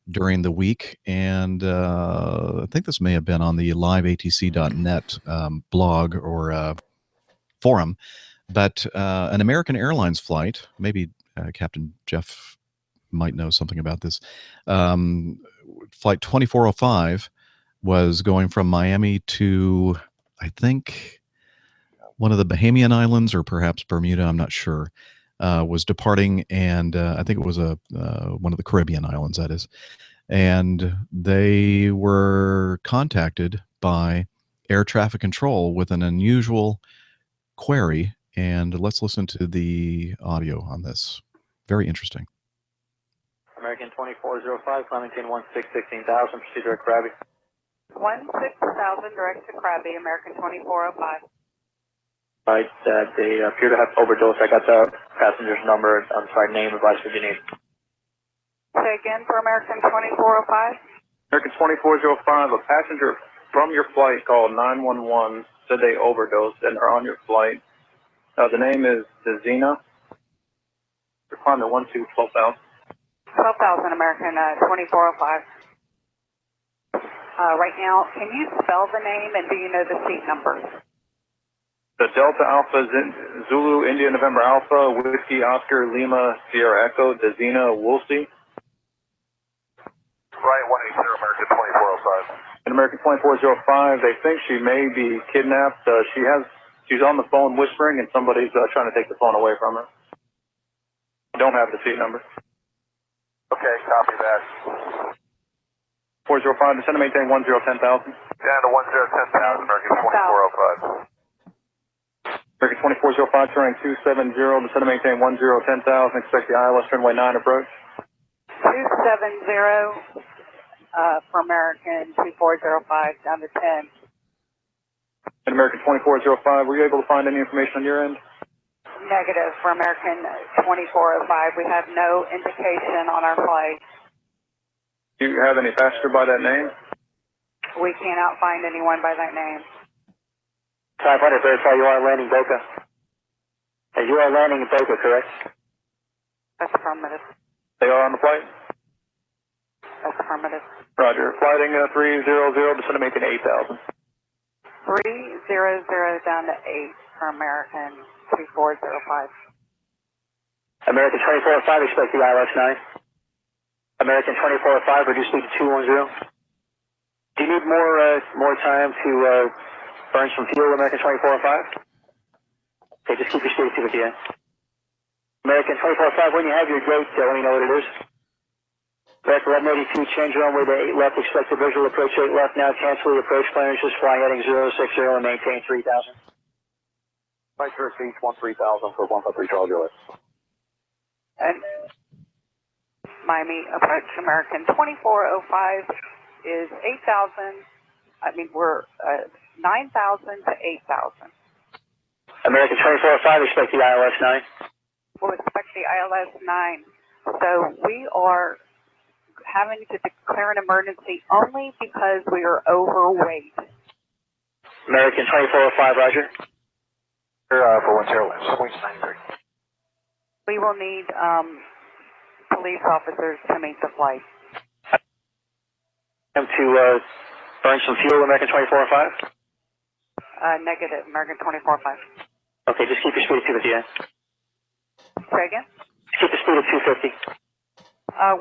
during the week, and I think this may have been on the liveatc.net blog or forum, but an American Airlines flight, maybe Captain Jeff might know something about this, flight 2405 was going from Miami to, I think, one of the Bahamian Islands or perhaps Bermuda, I'm not sure, was departing, and I think it was one of the Caribbean islands, that is. And they were contacted by air traffic control with an unusual query. And let's listen to the audio on this. Very interesting. American 2405, Clementine 16,000, proceed direct Krabby. 16,000 direct to Krabby, American 2405. Right, they appear to have overdosed. I got the passenger's number. I'm sorry, name, advice, what you need. Say again for American 2405. American 2405, a passenger from your flight called 911, said they overdosed and are on your flight. The name is Zena. Your climb at 12,000. 12,000 American 2405. Right now, can you spell the name and do you know the seat number? The Delta Alpha Zulu India November Alpha Whiskey Oscar Lima Sierra Echo Dezina Woolsey. Right, 180 American 2405. In American 2405, they think she may be kidnapped. She's on the phone whispering, and somebody's trying to take the phone away from her. Don't have the seat number. Okay, copy that. 405, descend to maintain 1010,000. Down to 1010,000, American 2405. American 2405, turning 270, descend to maintain 1010,000, expect the ILS runway 9 approach. 270 for American 2405, down to 10. In American 2405, were you able to find any information on your end? Negative for American 2405. We have no indication on our flight. Do you have any passenger by that name? We cannot find anyone by that name. Type 100, verify you are landing Boca. You are landing in Boca, correct? That's affirmative. They are on the flight? That's affirmative. Roger. Flighting 300, descend to maintain 8,000. 300 down to 8 for American 2405. American 2405, expect the ILS 9. American 2405, reduce speed to 210. Do you need more time to burn some fuel, American 2405? Okay, just keep your speed with you. American 2405, when you have your gate, let me know what it is. American 1182, change runway to 8 left, expect a visual approach 8 left now, cancel the approach clearance, just fly heading 060 and maintain 3000. Flight first each 13,000 for 153 Charlie Juliet. And Miami approach American 2405 is 8,000. I mean, we're 9,000 to 8,000. American 2405, expect the ILS 9. We'll expect the ILS 9. So we are having to declare an emergency only because we are overweight. American 2405, roger. For 10 left, 93. We will need police officers to meet the flight. Time to burn some fuel, American 2405? Negative, American 2405. Okay, just keep your speed at 250. Say again? Keep the speed at 250.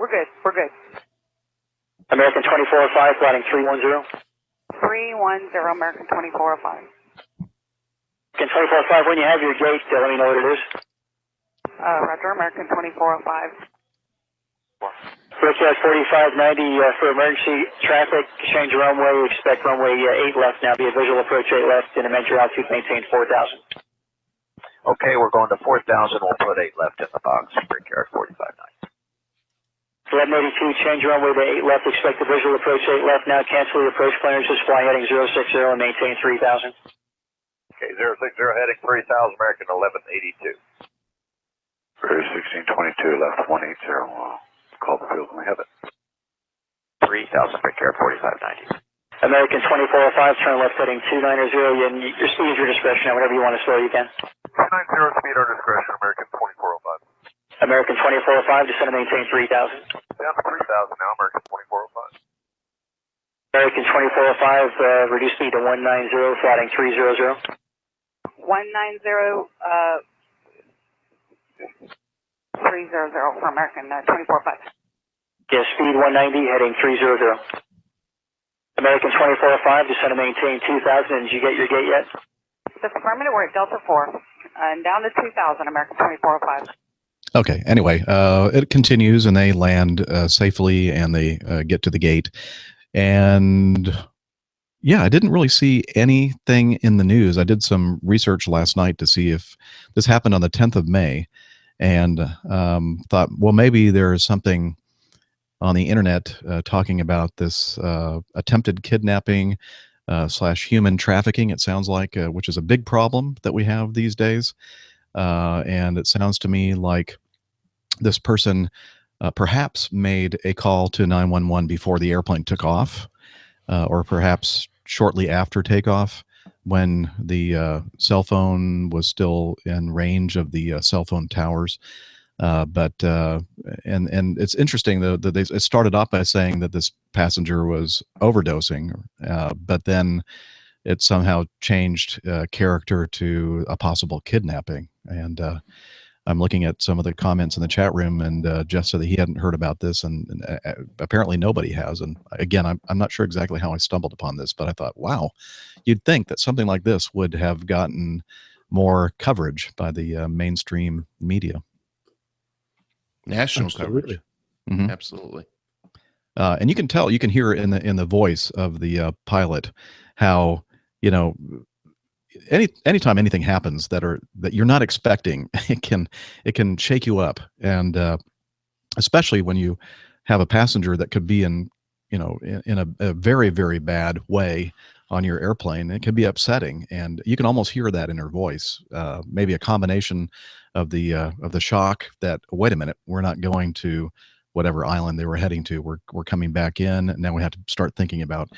We're good. We're good. American 2405, flighting 310. 310, American 2405. American 2405, when you have your gate, let me know what it is. Roger, American 2405. Brickyard 4590 for emergency traffic, change runway, expect runway 8 left now, be a visual approach 8 left, and dimensional altitude maintain 4,000. Okay, we're going to 4,000. We'll put 8 left in the box. Brickyard 4590. 1182, change runway to 8 left, expect a visual approach 8 left now, cancel the approach clearance, just fly heading 060 and maintain 3,000. Okay, 060 heading 3,000, American 1182. Prairie 1622, left 180. Call the field when we have it. 3,000, Brickyard 4590. American 2405, turn left heading 290, and your speed is your discretion. Whenever you want to slow, you can. 290, speed our discretion, American 2405. American 2405, descend and maintain 3,000. Down to 3,000 now, American 2405. American 2405, reduce speed to 190, flying 300. 190, 300 for American 2405. Yeah, speed 190, heading 300. American 2405, descend and maintain 2,000. Did you get your gate yet? That's affirmative. We're at Delta 4 and down to 2,000, American 2405. Okay. Anyway, it continues and they land safely and they get to the gate. And yeah, I didn't really see anything in the news. I did some research last night to see if this happened on the 10th of May and thought, well, maybe there is something on the internet talking about this attempted kidnapping / human trafficking, it sounds like, which is a big problem that we have these days. And it sounds to me like this person perhaps made a call to 911 before the airplane took off, or perhaps shortly after takeoff when the cell phone was still in range of the cell phone towers. And it's interesting though that it started off by saying that this passenger was overdosing, but then it somehow changed character to a possible kidnapping. And I'm looking at some of the comments in the chat room, and Jeff said that he hadn't heard about this, and apparently nobody has. And again, I'm not sure exactly how I stumbled upon this, but I thought, wow, you'd think that something like this would have gotten more coverage by the mainstream media. National Absolutely. coverage. Mhm. Absolutely. And you can tell, you can hear in the voice of the pilot how, you know, anytime anything happens that you're not expecting, it can shake you up, and especially when you have a passenger that could be in a very, very bad way on your airplane. It can be upsetting, and you can almost hear that in her voice. Maybe a combination of the shock that, wait a minute, we're not going to whatever island they were heading to. We're coming back in. Now we have to start thinking about,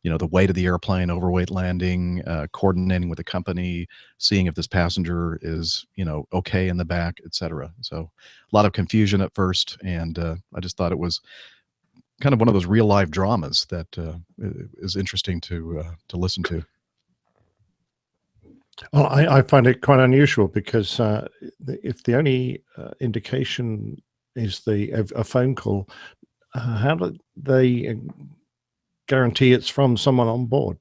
the weight of the airplane, overweight landing, coordinating with the company, seeing if this passenger is, okay in the back, etc. So a lot of confusion at first. And I just thought it was kind of one of those real life dramas that is interesting to listen to. Well, I find it quite unusual because if the only indication is a phone call, how do they guarantee it's from someone on board.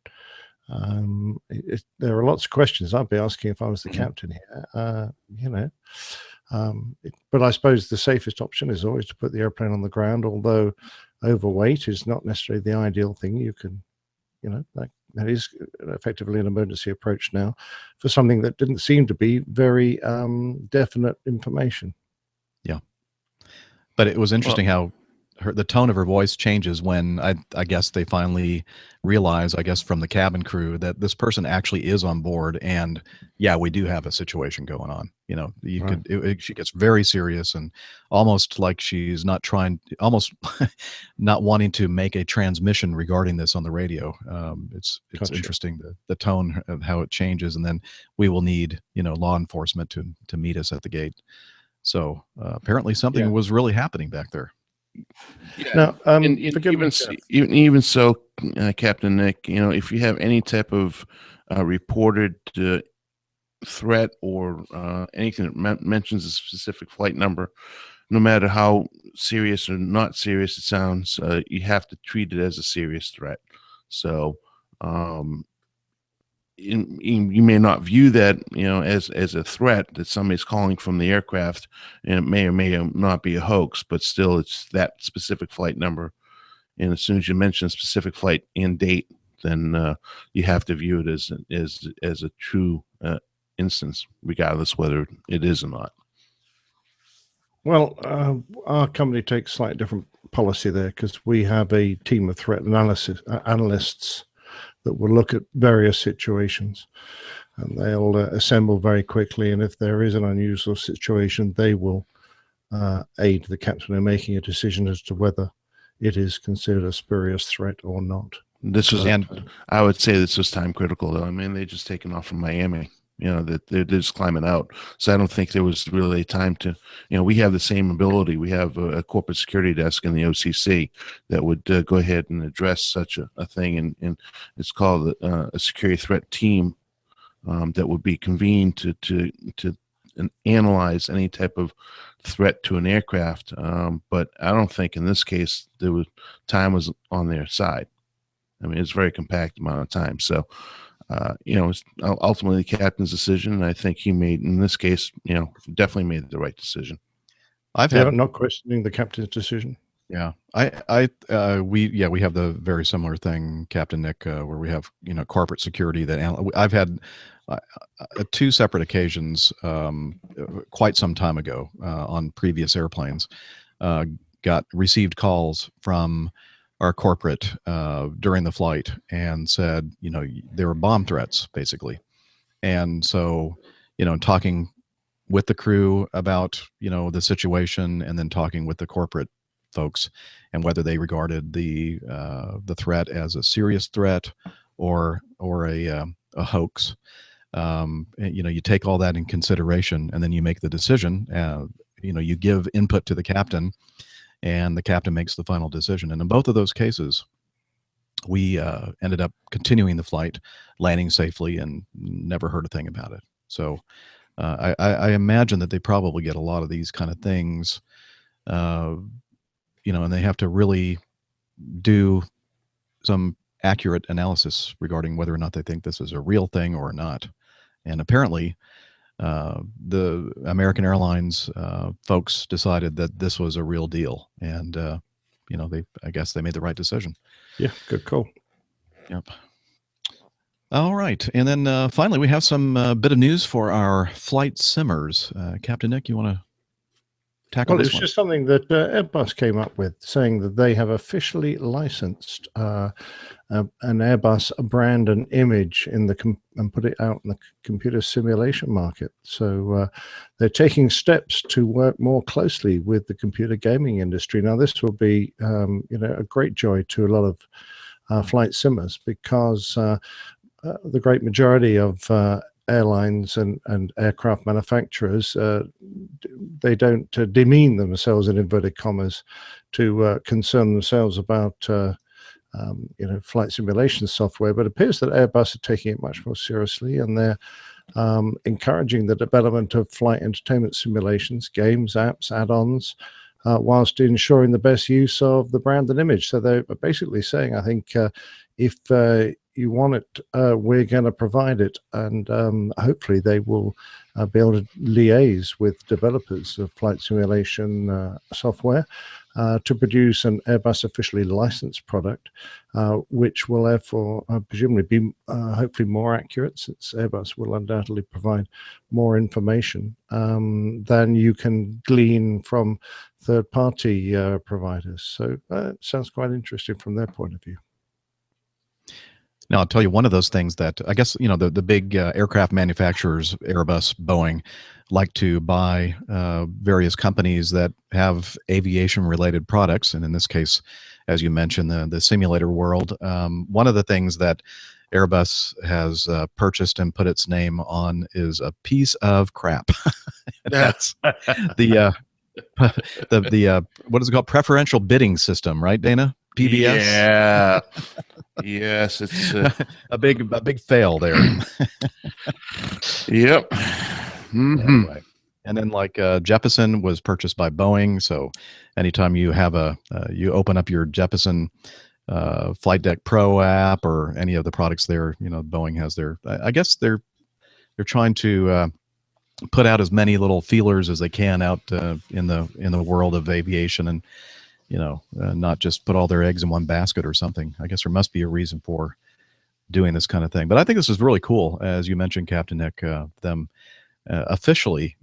There are lots of questions I'd be asking if I was the captain here. But I suppose the safest option is always to put the airplane on the ground, although overweight is not necessarily the ideal thing. You can, that is effectively an emergency approach now for something that didn't seem to be very definite information. Yeah. But it was interesting how the tone of her voice changes when I guess they finally realize, I guess from the cabin crew, that this person actually is on board, and yeah, we do have a situation going on. She gets very serious and almost like she's almost not wanting to make a transmission regarding this on the radio. It's Gotcha. Interesting the tone of how it changes, and then we will need law enforcement to meet us at the gate. So apparently something was really happening back there. Yeah. Now, even so, Captain Nick, if you have any type of reported threat or anything that mentions a specific flight number, no matter how serious or not serious it sounds, you have to treat it as a serious threat. So you may not view that as a threat that somebody's calling from the aircraft, and it may or may not be a hoax, but still it's that specific flight number, and as soon as you mention a specific flight and date, then you have to view it as a true instance, regardless whether it is or not. Well, our company takes slightly different policy there, because we have a team of threat analysts that will look at various situations, and they'll assemble very quickly, and if there is an unusual situation, they will aid the captain in making a decision as to whether it is considered a spurious threat or not. I would say this was time critical, though. I mean, they just taken off from Miami, that they're just climbing out. So I don't think there was really time to, we have the same ability. We have a corporate security desk in the OCC that would go ahead and address such a thing. And it's called a security threat team that would be convened to analyze any type of threat to an aircraft. But I don't think in this case, time was on their side. I mean, it's a very compact amount of time. So, it's ultimately the captain's decision, and I think he made, in this case, definitely made the right decision. I'm not questioning the captain's decision. Yeah, we have the very similar thing, Captain Nick, where we have corporate security that I've had 2 separate occasions quite some time ago on previous airplanes. Received calls from our corporate during the flight and said, there were bomb threats basically. And so, talking with the crew about, the situation, and then talking with the corporate folks and whether they regarded the threat as a serious threat or a hoax. You take all that in consideration, and then you make the decision. You give input to the captain, and the captain makes the final decision. And in both of those cases, we ended up continuing the flight, landing safely, and never heard a thing about it. So I imagine that they probably get a lot of these kind of things, and they have to really do some accurate analysis regarding whether or not they think this is a real thing or not. And apparently, the American Airlines folks decided that this was a real deal, and I guess they made the right decision. Yeah, good call. Yep. All right, and then finally we have some bit of news for our flight simmers. Captain Nick, you want to tackle this one? It's just something that Airbus came up with, saying that they have officially licensed an Airbus brand and image and put it out in the computer simulation market. So they're taking steps to work more closely with the computer gaming industry. Now, this will be a great joy to a lot of flight simmers, because the great majority of airlines and aircraft manufacturers, they don't demean themselves, in inverted commas, to concern themselves about flight simulation software. But it appears that Airbus are taking it much more seriously, and they're encouraging the development of flight entertainment simulations, games, apps, add-ons, whilst ensuring the best use of the brand and image. So they're basically saying, I think, if you want it, we're going to provide it, and hopefully they will be able to liaise with developers of flight simulation software to produce an Airbus officially licensed product, which will therefore presumably be hopefully more accurate, since Airbus will undoubtedly provide more information than you can glean from third-party providers. So it sounds quite interesting from their point of view. Now, I'll tell you one of those things that I guess, the big aircraft manufacturers, Airbus, Boeing, like to buy various companies that have aviation-related products. And in this case, as you mentioned, the simulator world. One of the things that Airbus has purchased and put its name on is a piece of crap. That's the what is it called? Preferential bidding system, right, Dana? PBS. Yeah. Yes, it's a big fail there. Yep. Anyway. And then Jeppesen was purchased by Boeing. So anytime you have you open up your Jeppesen Flight Deck Pro app or any of the products there, Boeing has their, I guess they're trying to put out as many little feelers as they can out in the world of aviation, and not just put all their eggs in one basket or something. I guess there must be a reason for doing this kind of thing. But I think this is really cool, as you mentioned, Captain Nick, them officially,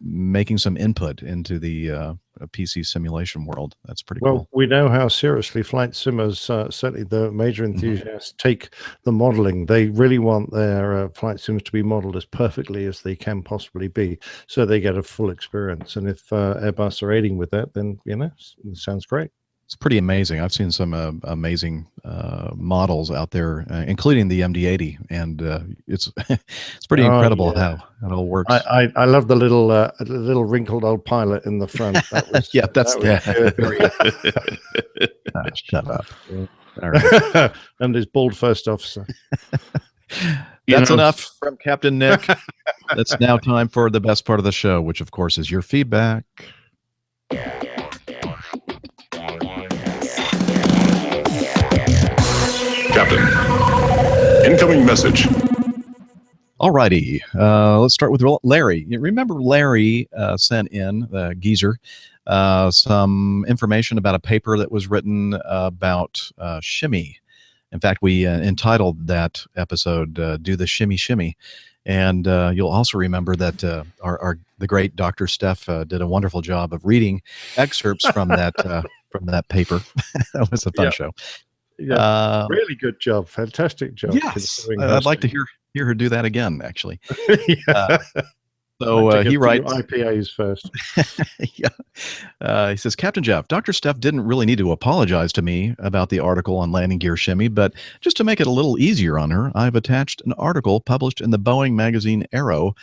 making some input into the PC simulation world. That's pretty cool. Well, we know how seriously flight simmers, certainly the major enthusiasts, take the modeling. They really want their flight sims to be modeled as perfectly as they can possibly be, so they get a full experience. And if Airbus are aiding with that, then, it sounds great. It's pretty amazing. I've seen some amazing models out there, including the MD-80, and it's pretty incredible how it all works. I love the little wrinkled old pilot in the front. That was, shut up. Yeah. All right. And his bald first officer. That's enough from Captain Nick. It's now time for the best part of the show, which of course is your feedback. Captain, incoming message. Alrighty, let's start with Larry. You remember Larry sent in, Geezer, some information about a paper that was written about shimmy. In fact, we entitled that episode "Do the Shimmy Shimmy," and you'll also remember that the great Dr. Steph did a wonderful job of reading excerpts from that paper. That was a fun show. Yeah, really good job. Fantastic job. Yes, I'd like to hear her do that again, actually. So he writes IPAs first. He says, Captain Jeff, Dr. Steph didn't really need to apologize to me about the article on landing gear shimmy, but just to make it a little easier on her, I've attached an article published in the Boeing magazine Aero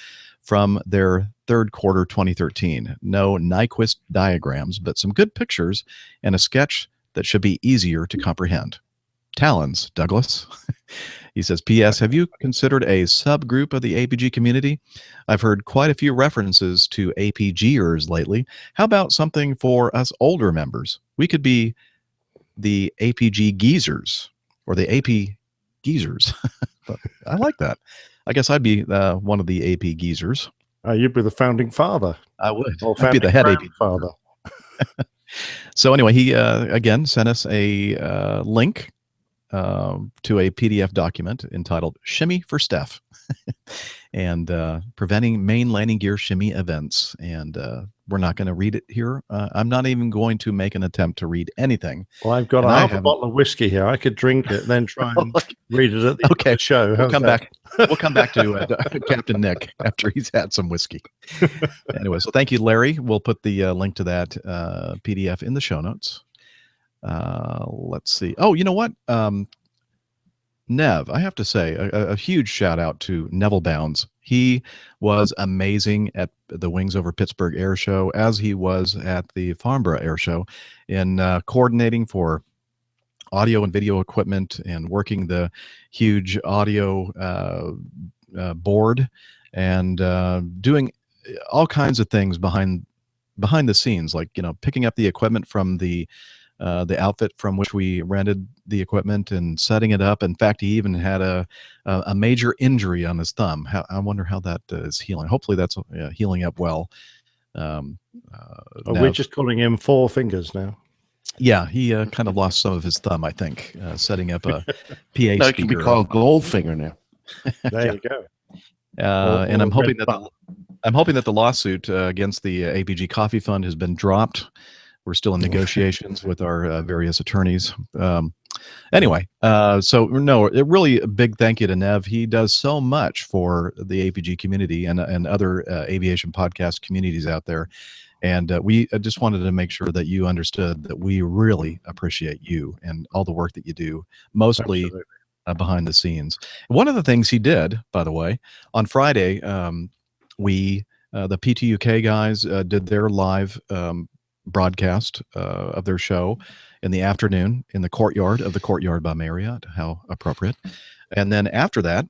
from their third quarter 2013. No Nyquist diagrams, but some good pictures and a sketch that should be easier to comprehend. Talons, Douglas. He says, P.S. Have you considered a subgroup of the APG community? I've heard quite a few references to APGers lately. How about something for us older members? We could be the APG geezers or the AP geezers. I like that. I guess I'd be one of the AP geezers. You'd be the founding father. I would. Or I'd be the head AP father. So anyway, he again sent us a link to a PDF document entitled Shimmy for Steph and preventing main landing gear shimmy events. And we're not going to read it here. I'm not even going to make an attempt to read anything. Well, I've got half a bottle of whiskey here. I could drink it, then try and read it at the end of the show. We'll come back. We'll come back to Captain Nick after he's had some whiskey. Anyway, so thank you, Larry. We'll put the link to that PDF in the show notes. Let's see. Oh, you know what? Nev, I have to say a huge shout out to Neville Bounds. He was amazing at the Wings Over Pittsburgh Air Show, as he was at the Farnborough Air Show, in coordinating for audio and video equipment and working the huge audio board and doing all kinds of things behind behind the scenes, like, picking up the equipment from the outfit from which we rented the equipment and setting it up. In fact, he even had a major injury on his thumb. I wonder how that is healing. Hopefully that's healing up well. We're just calling him Four Fingers now. Yeah, he kind of lost some of his thumb, I think, setting up a PA speaker. That can be called Goldfinger now. There you go. And I'm hoping that the lawsuit against the APG Coffee Fund has been dropped. We're still in negotiations with our various attorneys. Anyway, so no, really a big thank you to Nev. He does so much for the APG community and other aviation podcast communities out there. And we just wanted to make sure that you understood that we really appreciate you and all the work that you do, mostly behind the scenes. One of the things he did, by the way, on Friday, the PTUK guys did their live broadcast of their show in the afternoon in the courtyard of the Courtyard by Marriott. How appropriate. And then after that,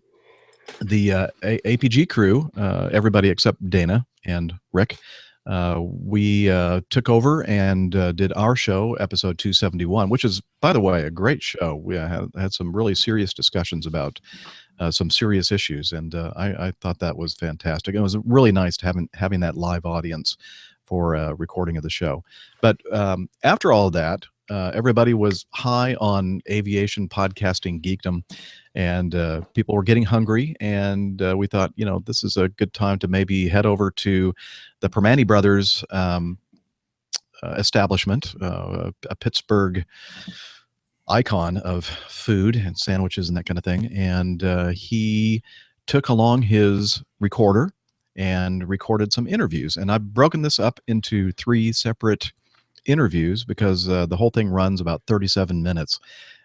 the APG crew, everybody except Dana and Rick, we took over and did our show, episode 271, which is, by the way, a great show. We had some really serious discussions about some serious issues, and I thought that was fantastic. It was really nice to having that live audience for recording of the show. But after all of that, everybody was high on aviation podcasting geekdom, and people were getting hungry, and we thought, this is a good time to maybe head over to the Permane Brothers establishment, a Pittsburgh icon of food and sandwiches and that kind of thing. And he took along his recorder and recorded some interviews. And I've broken this up into 3 separate interviews because the whole thing runs about 37 minutes.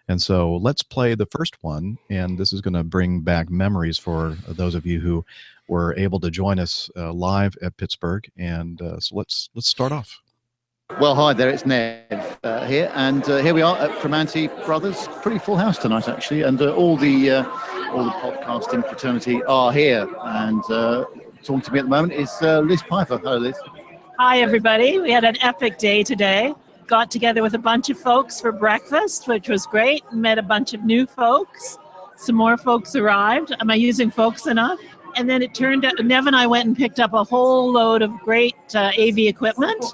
And so let's play the first one, and this is going to bring back memories for those of you who were able to join us live at Pittsburgh. And so let's start off. Well, hi there, it's Nev here, and here we are at Permane Brothers. Pretty full house tonight, actually, and all the podcasting fraternity are here. And talking to me at the moment is Liz Piper. Hello, Liz. Hi, everybody. We had an epic day today. Got together with a bunch of folks for breakfast, which was great. Met a bunch of new folks. Some more folks arrived. Am I using folks enough? And then it turned out, Nev and I went and picked up a whole load of great AV equipment.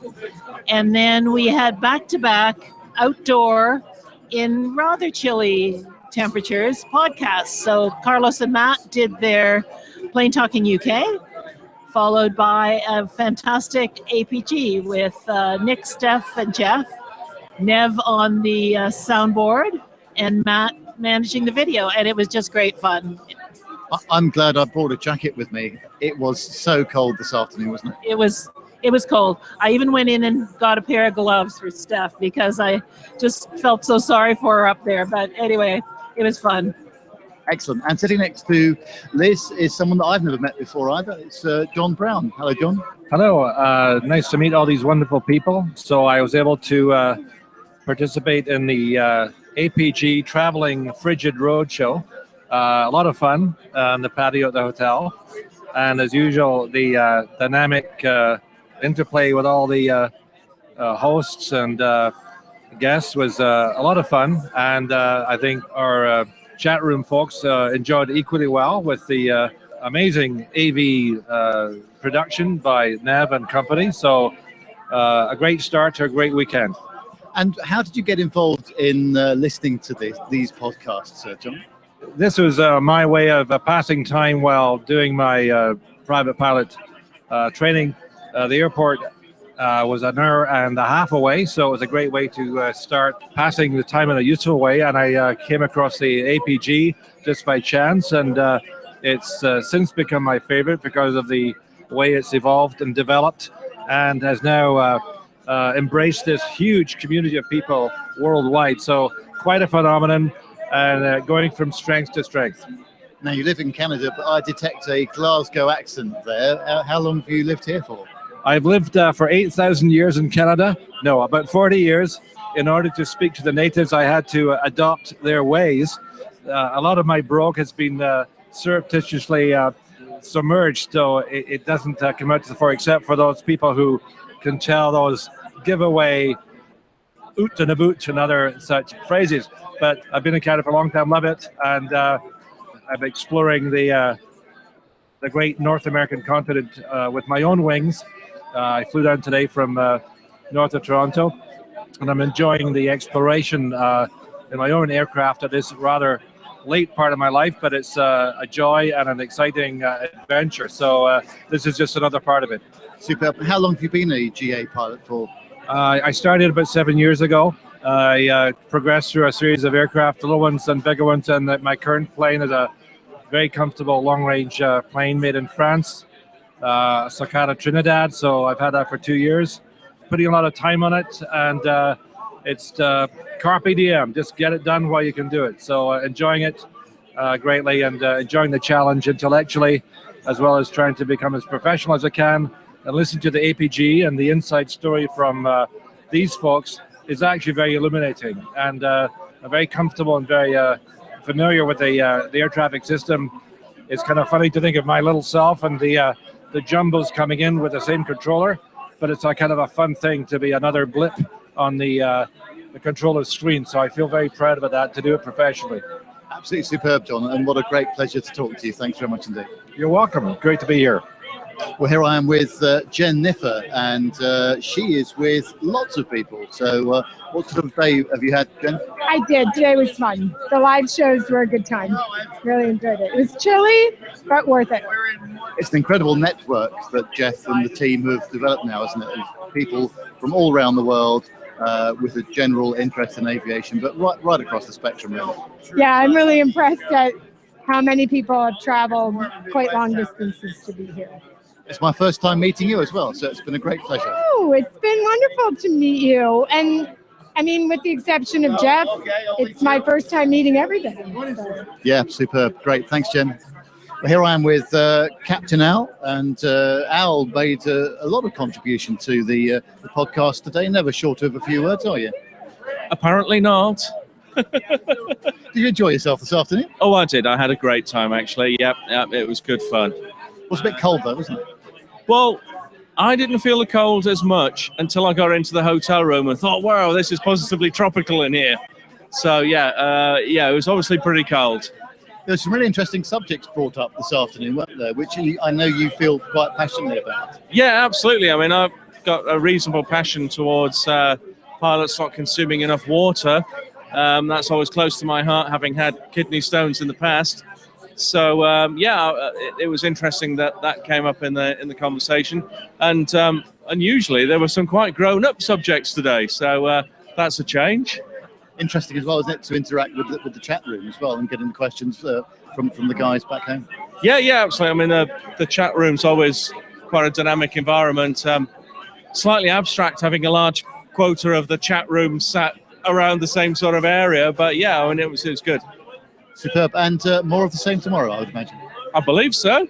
And then we had back-to-back outdoor in rather chilly temperatures podcasts. So Carlos and Matt did their Plane Talking UK, followed by a fantastic APG with Nick, Steph, and Jeff, Nev on the soundboard, and Matt managing the video. And it was just great fun. I'm glad I brought a jacket with me. It was so cold this afternoon, wasn't it? It was cold. I even went in and got a pair of gloves for Steph because I just felt so sorry for her up there. But anyway, it was fun. Excellent. And sitting next to Liz is someone that I've never met before either. It's John Brown. Hello, John. Hello. Nice to meet all these wonderful people. So I was able to participate in the APG Traveling Frigid Roadshow. A lot of fun on the patio at the hotel. And as usual, the dynamic interplay with all the hosts and guests was a lot of fun. And I think our chat room folks enjoyed equally well with the amazing AV production by Nev and company. So a great start to a great weekend. And how did you get involved in listening to these podcasts, John? This was my way of passing time while doing my private pilot training. The airport was an hour and a half away, so it was a great way to start passing the time in a useful way. And I came across the APG just by chance, and it's since become my favorite because of the way it's evolved and developed, and has now embraced this huge community of people worldwide. So quite a phenomenon, and going from strength to strength. Now, you live in Canada, but I detect a Glasgow accent there. How long have you lived here for? I've lived for 8,000 years in Canada. No, about 40 years. In order to speak to the natives, I had to adopt their ways. A lot of my brogue has been surreptitiously submerged, so it doesn't come out to the fore, except for those people who can tell those giveaway oot and a boot and other such phrases. But I've been in Canada for a long time, love it, and I'm exploring the great North American continent with my own wings. I flew down today from north of Toronto, and I'm enjoying the exploration in my own aircraft at this rather late part of my life, but it's a joy and an exciting adventure. So this is just another part of it. Superb. How long have you been a GA pilot for? I started about 7 years ago. I progressed through a series of aircraft, little ones and bigger ones, and my current plane is a very comfortable long-range plane made in France, Socata Trinidad. So I've had that for 2 years, putting a lot of time on it, and it's carpe diem, just get it done while you can do it. So enjoying it greatly, and enjoying the challenge intellectually, as well as trying to become as professional as I can, and listen to the APG and the inside story from these folks is actually very illuminating. And I'm very comfortable and very familiar with the air traffic system. It's kind of funny to think of my little self and the jumbos coming in with the same controller, but it's a kind of a fun thing to be another blip on the controller screen. So I feel very proud about that, to do it professionally. Absolutely superb, John, and what a great pleasure to talk to you. Thanks very much indeed. You're welcome. Great to be here. Well, here I am with Jen Niffer, and she is with lots of people. So what sort of day have you had, Jen? I did. Today was fun. The live shows were a good time. Really enjoyed it. It was chilly, but worth it. It's an incredible network that Jeff and the team have developed now, isn't it? Of people from all around the world with a general interest in aviation, but right across the spectrum, really. Yeah, I'm really impressed at how many people have traveled quite long distances to be here. It's my first time meeting you as well, so it's been a great pleasure. Oh, it's been wonderful to meet you. And I mean, with the exception of Jeff, it's my first time meeting everybody. So. Yeah, superb. Great. Thanks, Jen. Well, here I am with Captain Al, and Al made a lot of contribution to the podcast today. Never short of a few words, are you? Apparently not. Did you enjoy yourself this afternoon? Oh, I did. I had a great time, actually. Yep, it was good fun. It was a bit cold, though, wasn't it? Well, I didn't feel the cold as much until I got into the hotel room and thought, wow, this is positively tropical in here. So, yeah, it was obviously pretty cold. There's some really interesting subjects brought up this afternoon, weren't there, which I know you feel quite passionately about. Yeah, absolutely. I mean, I've got a reasonable passion towards pilots not consuming enough water. That's always close to my heart, having had kidney stones in the past. So it was interesting that came up in the conversation, and unusually there were some quite grown-up subjects today. So that's a change. Interesting as well, isn't it, to interact with the chat room as well and getting the questions from the guys back home? Yeah, absolutely. I mean, the chat room's always quite a dynamic environment. Slightly abstract, having a large quota of the chat room sat around the same sort of area, but yeah, I mean, it was good. Superb. And more of the same tomorrow, I would imagine. I believe so.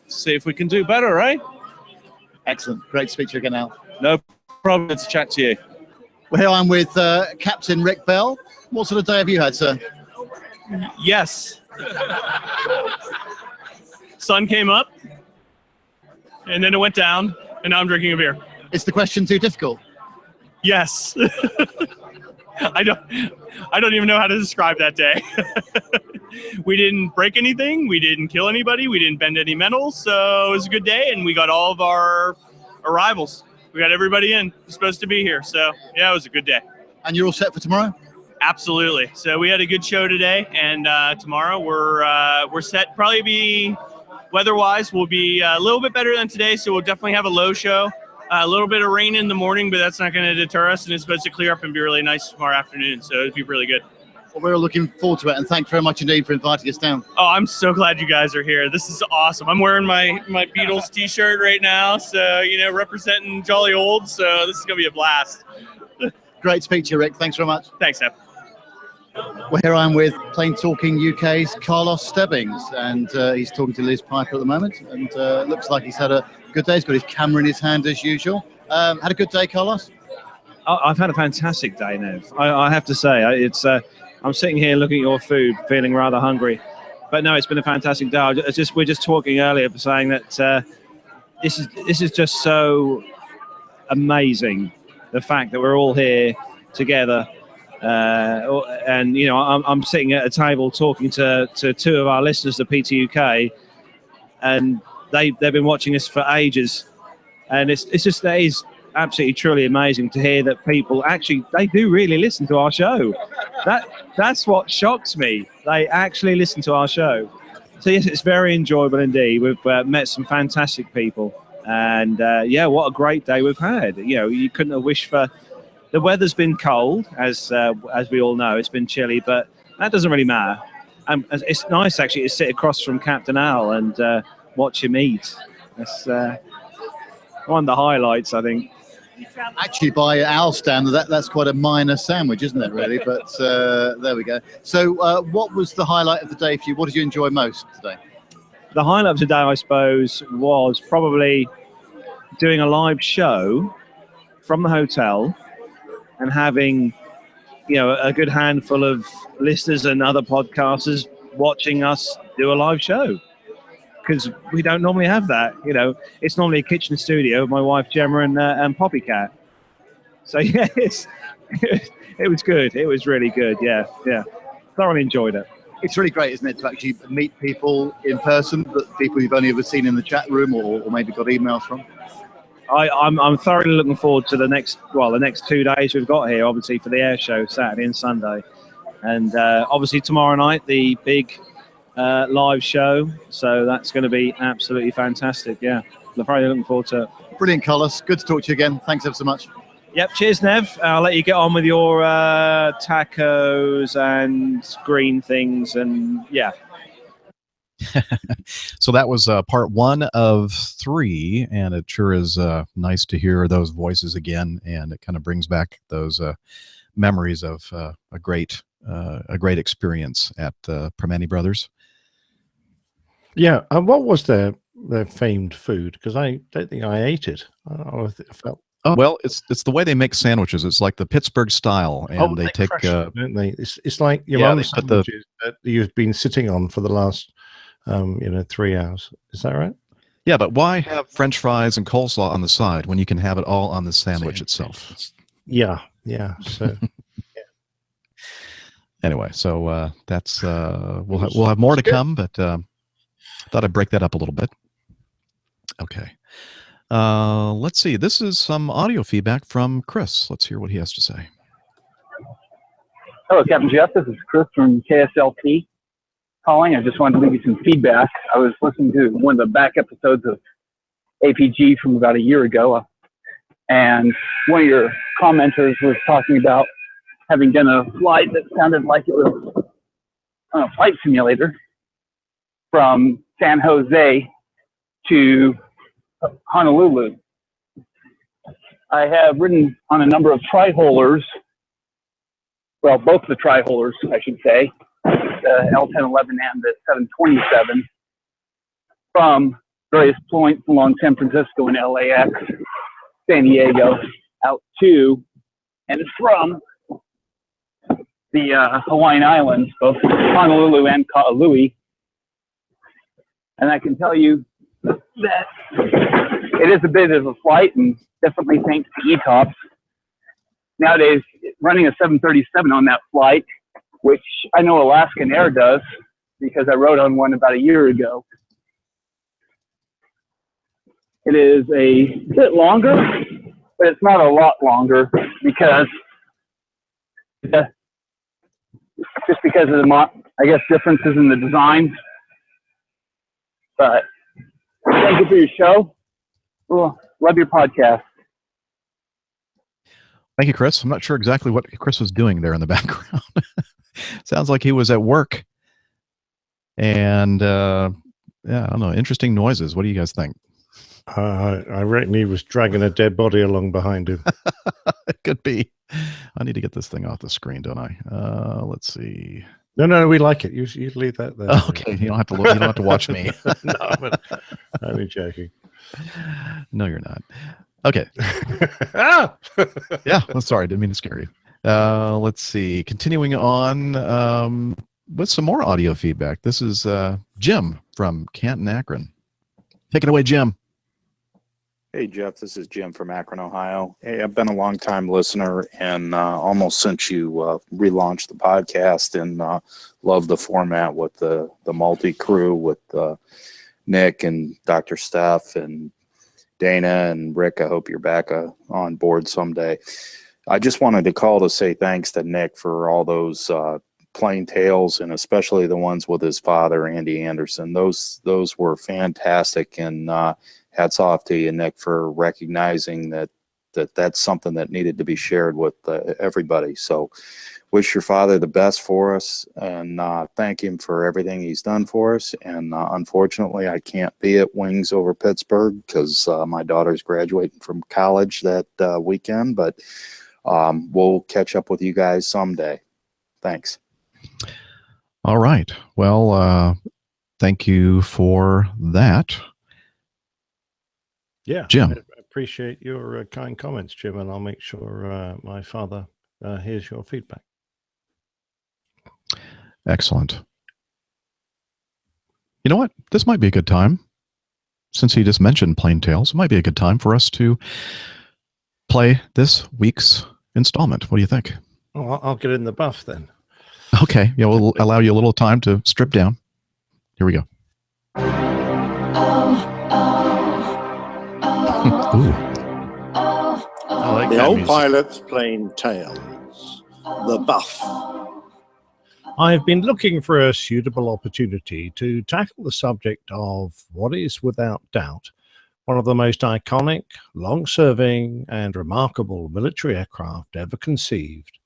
See if we can do better, eh? Excellent. Great to speak to you again, Al. No problem to chat to you. Well, here I'm with Captain Rick Bell. What sort of day have you had, sir? Yes. Sun came up, and then it went down, and now I'm drinking a beer. Is the question too difficult? Yes. I don't even know how to describe that day. We didn't break anything. We didn't kill anybody. We didn't bend any metals. So it was a good day, and we got all of our arrivals. We got everybody in supposed to be here. So yeah, it was a good day. And you're all set for tomorrow? Absolutely. So we had a good show today, and tomorrow we're set. Probably be weather-wise, will be a little bit better than today. So we'll definitely have a low show. A little bit of rain in the morning, but that's not going to deter us, and it's supposed to clear up and be really nice tomorrow afternoon, so it'll be really good. Well, we're looking forward to it, and thanks very much indeed for inviting us down. Oh, I'm so glad you guys are here. This is awesome. I'm wearing my Beatles t-shirt right now, so, representing Jolly Old, so this is going to be a blast. Great to speak to you, Rick. Thanks very much. Thanks, Seb. Well, here I'm with Plain Talking UK's Carlos Stebbings, and he's talking to Liz Piper at the moment, and looks like he's had a good day. He's got his camera in his hand as usual. Had a good day, Carlos? I've had a fantastic day, Nev. I have to say, I'm sitting here looking at your food, feeling rather hungry. But no, it's been a fantastic day. We're just talking earlier, saying that this is just so amazing, the fact that we're all here together. And, you know, I'm sitting at a table talking to two of our listeners, the PTUK, and they've been watching us for ages. And it's just, that is absolutely truly amazing to hear that people actually, they do really listen to our show. That's what shocks me. They actually listen to our show. So yes, it's very enjoyable indeed. We've met some fantastic people, and yeah, what a great day we've had. You know, you couldn't have wished for. The weather's been cold, as we all know. It's been chilly, but that doesn't really matter. It's nice actually to sit across from Captain Al and watch him eat. That's one of the highlights, I think. Actually, by Al's standard, that's quite a minor sandwich, isn't it, really? But there we go. So what was the highlight of the day for you? What did you enjoy most today? The highlight of today, I suppose, was probably doing a live show from the hotel and having, you know, a good handful of listeners and other podcasters watching us do a live show. Because we don't normally have that, you know. It's normally a kitchen studio, my wife Gemma and Poppycat. So yes, it was good. It was really good. Yeah. Thoroughly enjoyed it. It's really great, isn't it, to actually meet people in person, but people you've only ever seen in the chat room or maybe got emails from. I'm thoroughly looking forward to the next 2 days we've got here, obviously for the air show, Saturday and Sunday, and obviously tomorrow night the big live show. So that's going to be absolutely fantastic. Yeah, I'm very looking forward to it. Brilliant, Carlos. Good to talk to you again. Thanks ever so much. Yep. Cheers, Nev. I'll let you get on with your tacos and green things, and yeah. So that was part 1 of 3, and it sure is nice to hear those voices again, and it kind of brings back those memories of a great experience at Primanti Brothers. Yeah, and what was their famed food? Because I don't think I ate it. I felt. Oh, well, it's the way they make sandwiches. It's like the Pittsburgh style, and they take, don't they? It's like your mum's sandwiches that you've been sitting on for the last 3 hours. Is that right? Yeah, but why have French fries and coleslaw on the side when you can have it all on the sandwich itself? Yeah. So anyway, so that's we'll have more to come, but thought I'd break that up a little bit. Okay. Let's see. This is some audio feedback from Chris. Let's hear what he has to say. Hello, Captain Jeff. This is Chris from KSLP calling. I just wanted to leave you some feedback. I was listening to one of the back episodes of APG from about a year ago, and one of your commenters was talking about having done a flight that sounded like it was on a flight simulator from San Jose to Honolulu. I have ridden on a number of tri-holers, well, both the tri-holers, I should say, the L1011 and the 727, from various points along San Francisco and LAX, San Diego, out to and from the Hawaiian Islands, both Honolulu and Ka'alui. And I can tell you that it is a bit of a flight, and definitely thanks to ETOPS. Nowadays, running a 737 on that flight, which I know Alaskan Air does because I rode on one about a year ago. It is a bit longer, but it's not a lot longer because just because of the, I guess, differences in the designs. But thank you for your show. Well, love your podcast. Thank you, Chris. I'm not sure exactly what Chris was doing there in the background. Sounds like he was at work. And yeah, I don't know, interesting noises. What do you guys think? I reckon he was dragging a dead body along behind him. It could be. I need to get this thing off the screen, don't I? Let's see. No, we like it. You leave that there. Okay, you don't have to look, you don't have to watch me. No, but I'm only joking. No, you're not. Okay. Yeah, well, sorry, didn't mean to scare you. Let's see. Continuing on with some more audio feedback. This is Jim from Canton, Akron. Take it away, Jim. Hey, Jeff, this is Jim from Akron, Ohio. Hey, I've been a long-time listener and almost since you relaunched the podcast, and love the format with the multi-crew with Nick and Dr. Steph and Dana and Rick. I hope you're back on board someday. I just wanted to call to say thanks to Nick for all those plain tales, and especially the ones with his father, Andy Anderson. Those were fantastic, and hats off to you, Nick, for recognizing that's something that needed to be shared with everybody. So wish your father the best for us, and thank him for everything he's done for us. And unfortunately, I can't be at Wings over Pittsburgh because my daughter's graduating from college that weekend, but we'll catch up with you guys someday. Thanks. All right. Well, thank you for that. Yeah, Jim. I appreciate your kind comments, Jim, and I'll make sure my father hears your feedback. Excellent. You know what? This might be a good time. Since he just mentioned Plain Tales, it might be a good time for us to play this week's installment. What do you think? Oh, I'll get in the buff then. Okay. Yeah, we'll allow you a little time to strip down. Here we go. Ooh. I like the that old music. pilot's Plain Tales. The Buff. I've been looking for a suitable opportunity to tackle the subject of what is, without doubt, one of the most iconic, long-serving, and remarkable military aircraft ever conceived.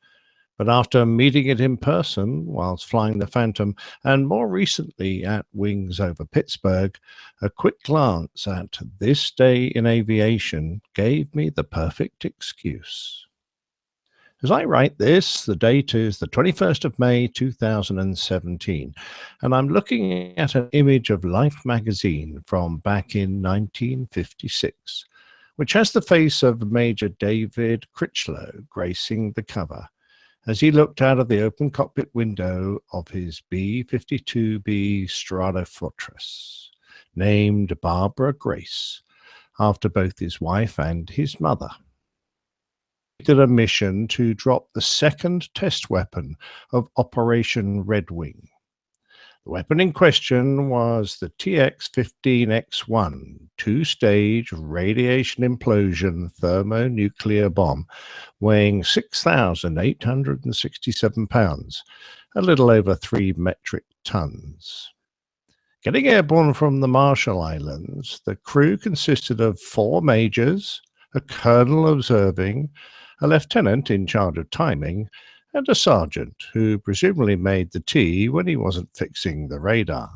But after meeting it in person whilst flying the Phantom, and more recently at Wings over Pittsburgh, a quick glance at this day in aviation gave me the perfect excuse. As I write this, the date is the 21st of May 2017, and I'm looking at an image of Life magazine from back in 1956, which has the face of Major David Critchlow gracing the cover, as he looked out of the open cockpit window of his B-52 Stratofortress, named Barbara Grace, after both his wife and his mother. He did a mission to drop the second test weapon of Operation Red Wing. The weapon in question was the TX-15X1 two-stage radiation implosion thermonuclear bomb weighing 6,867 pounds, a little over 3 metric tons. Getting airborne from the Marshall Islands, the crew consisted of 4 majors, a colonel observing, a lieutenant in charge of timing, and a sergeant who presumably made the tea when he wasn't fixing the radar.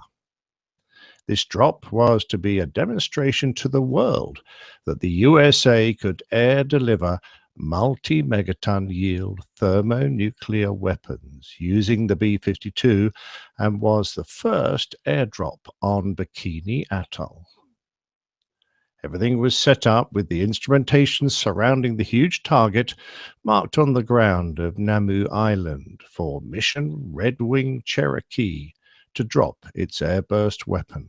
This drop was to be a demonstration to the world that the USA could air-deliver multi-megaton yield thermonuclear weapons using the B-52, and was the first airdrop on Bikini Atoll. Everything was set up with the instrumentation surrounding the huge target marked on the ground of Namu Island for Mission Red Wing Cherokee to drop its airburst weapon.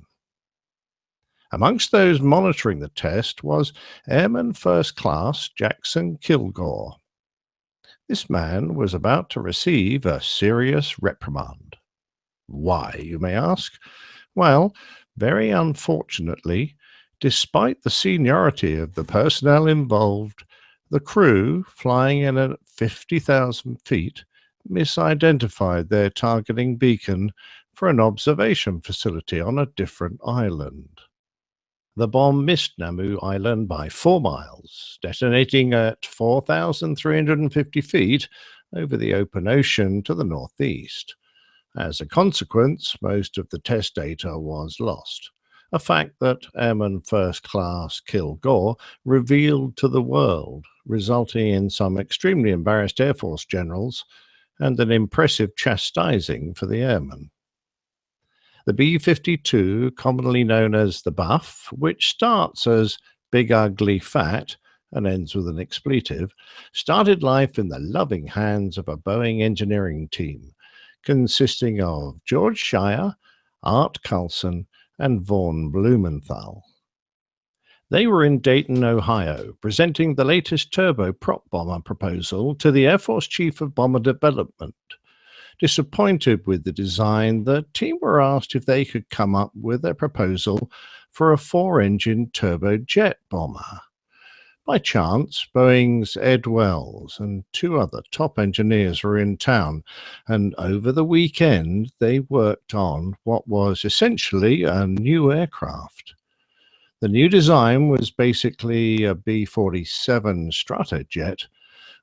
Amongst those monitoring the test was Airman First Class Jackson Kilgore. This man was about to receive a serious reprimand. Why, you may ask? Well, very unfortunately, despite the seniority of the personnel involved, the crew, flying in at 50,000 feet, misidentified their targeting beacon for an observation facility on a different island. The bomb missed Namu Island by 4 miles, detonating at 4,350 feet over the open ocean to the northeast. As a consequence, most of the test data was lost, a fact that Airman First Class Kilgore revealed to the world, resulting in some extremely embarrassed Air Force generals and an impressive chastising for the airmen. The B-52, commonly known as the Buff, which starts as Big Ugly Fat and ends with an expletive, started life in the loving hands of a Boeing engineering team consisting of George Shire, Art Carlson, and Vaughn Blumenthal. They were in Dayton, Ohio, presenting the latest turboprop bomber proposal to the Air Force Chief of Bomber Development. Disappointed with the design, the team were asked if they could come up with a proposal for a 4-engine turbojet bomber. By chance, Boeing's Ed Wells and 2 other top engineers were in town, and over the weekend they worked on what was essentially a new aircraft. The new design was basically a B-57 Stratojet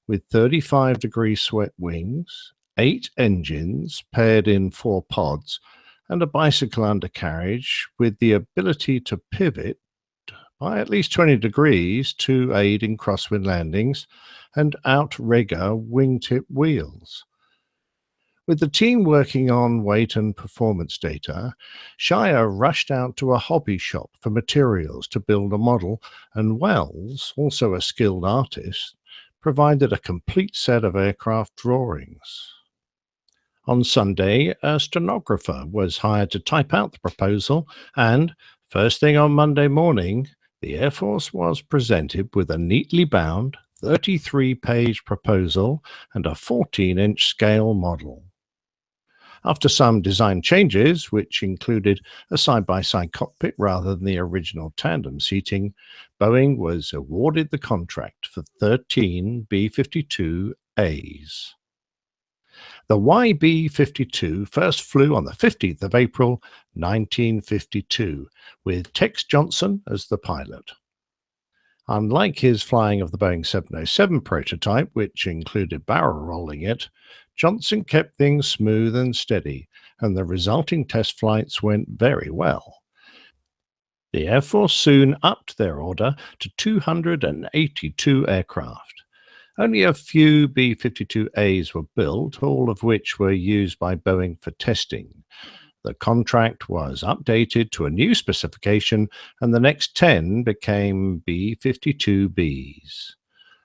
with 35-degree swept wings, 8 engines paired in 4 pods, and a bicycle undercarriage with the ability to pivot by at least 20 degrees to aid in crosswind landings and outrigger wingtip wheels. With the team working on weight and performance data, Shire rushed out to a hobby shop for materials to build a model, and Wells, also a skilled artist, provided a complete set of aircraft drawings. On Sunday, a stenographer was hired to type out the proposal, and first thing on Monday morning, the Air Force was presented with a neatly bound 33-page proposal and a 14-inch scale model. After some design changes, which included a side-by-side cockpit rather than the original tandem seating, Boeing was awarded the contract for 13 B-52As. The YB-52 first flew on the 15th of April, 1952, with Tex Johnson as the pilot. Unlike his flying of the Boeing 707 prototype, which included barrel rolling it, Johnson kept things smooth and steady, and the resulting test flights went very well. The Air Force soon upped their order to 282 aircraft. Only a few B-52As were built, all of which were used by Boeing for testing. The contract was updated to a new specification, and the next 10 became B-52Bs.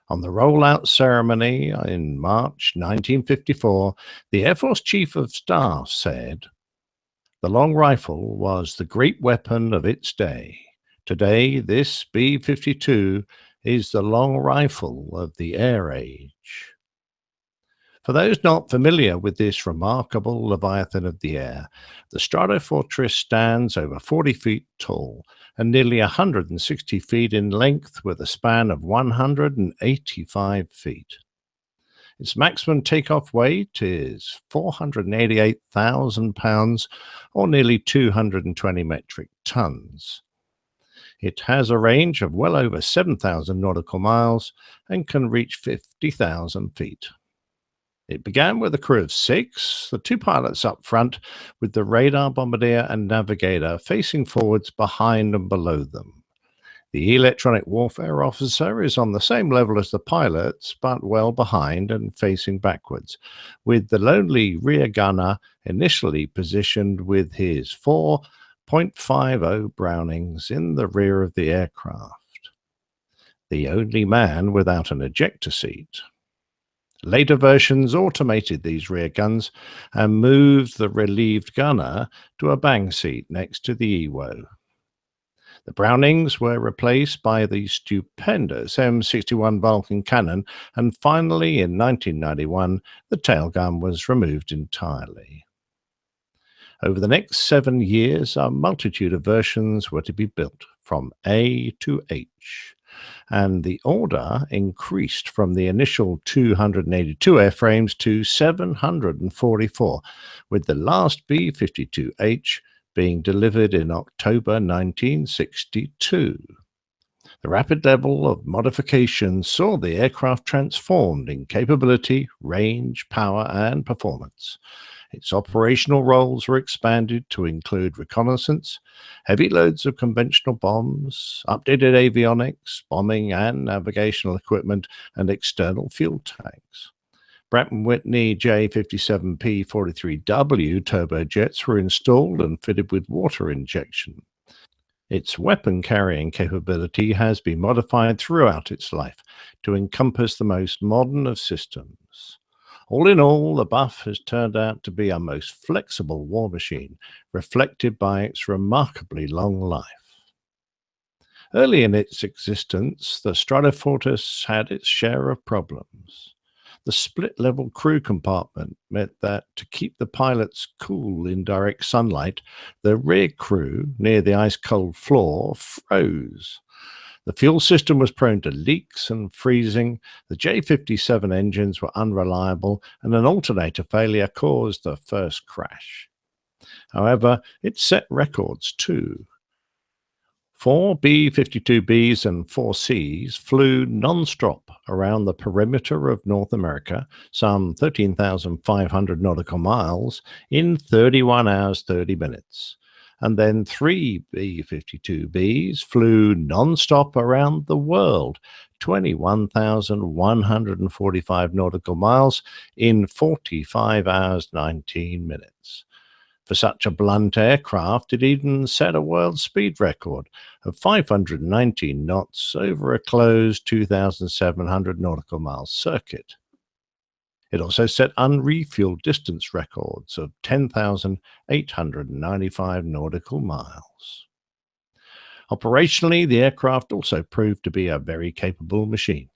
On the rollout ceremony in March 1954, the Air Force Chief of Staff said, "The long rifle was the great weapon of its day. Today, this B-52 is the long rifle of the air age." For those not familiar with this remarkable Leviathan of the air, the Stratofortress stands over 40 feet tall and nearly 160 feet in length with a span of 185 feet. Its maximum takeoff weight is 488,000 pounds or nearly 220 metric tons. It has a range of well over 7,000 nautical miles and can reach 50,000 feet. It began with a crew of 6, the 2 pilots up front, with the radar bombardier and navigator facing forwards behind and below them. The electronic warfare officer is on the same level as the pilots, but well behind and facing backwards, with the lonely rear gunner initially positioned with his 4.50 Brownings in the rear of the aircraft. The only man without an ejector seat. Later versions automated these rear guns and moved the relieved gunner to a bang seat next to the EWO. The Brownings were replaced by the stupendous M61 Vulcan cannon, and finally in 1991 the tailgun was removed entirely. Over the next 7 years, a multitude of versions were to be built, from A to H, and the order increased from the initial 282 airframes to 744, with the last B-52H being delivered in October 1962. The rapid level of modification saw the aircraft transformed in capability, range, power, and performance. Its operational roles were expanded to include reconnaissance, heavy loads of conventional bombs, updated avionics, bombing and navigational equipment, and external fuel tanks. Pratt & Whitney J57P-43W turbojets were installed and fitted with water injection. Its weapon carrying capability has been modified throughout its life to encompass the most modern of systems. All in all, the Buff has turned out to be a most flexible war machine, reflected by its remarkably long life. Early in its existence, the Stratofortress had its share of problems. The split-level crew compartment meant that to keep the pilots cool in direct sunlight, the rear crew, near the ice-cold floor, froze. The fuel system was prone to leaks and freezing, the J-57 engines were unreliable, and an alternator failure caused the first crash. However, it set records too. 4 B-52Bs and 4 Cs flew non-stop around the perimeter of North America, some 13,500 nautical miles, in 31 hours 30 minutes. And then 3 B-52Bs flew non-stop around the world, 21,145 nautical miles, in 45 hours 19 minutes. For such a blunt aircraft, it even set a world speed record of 519 knots over a closed 2,700 nautical mile circuit. It also set unrefueled distance records of 10,895 nautical miles. Operationally, the aircraft also proved to be a very capable machine.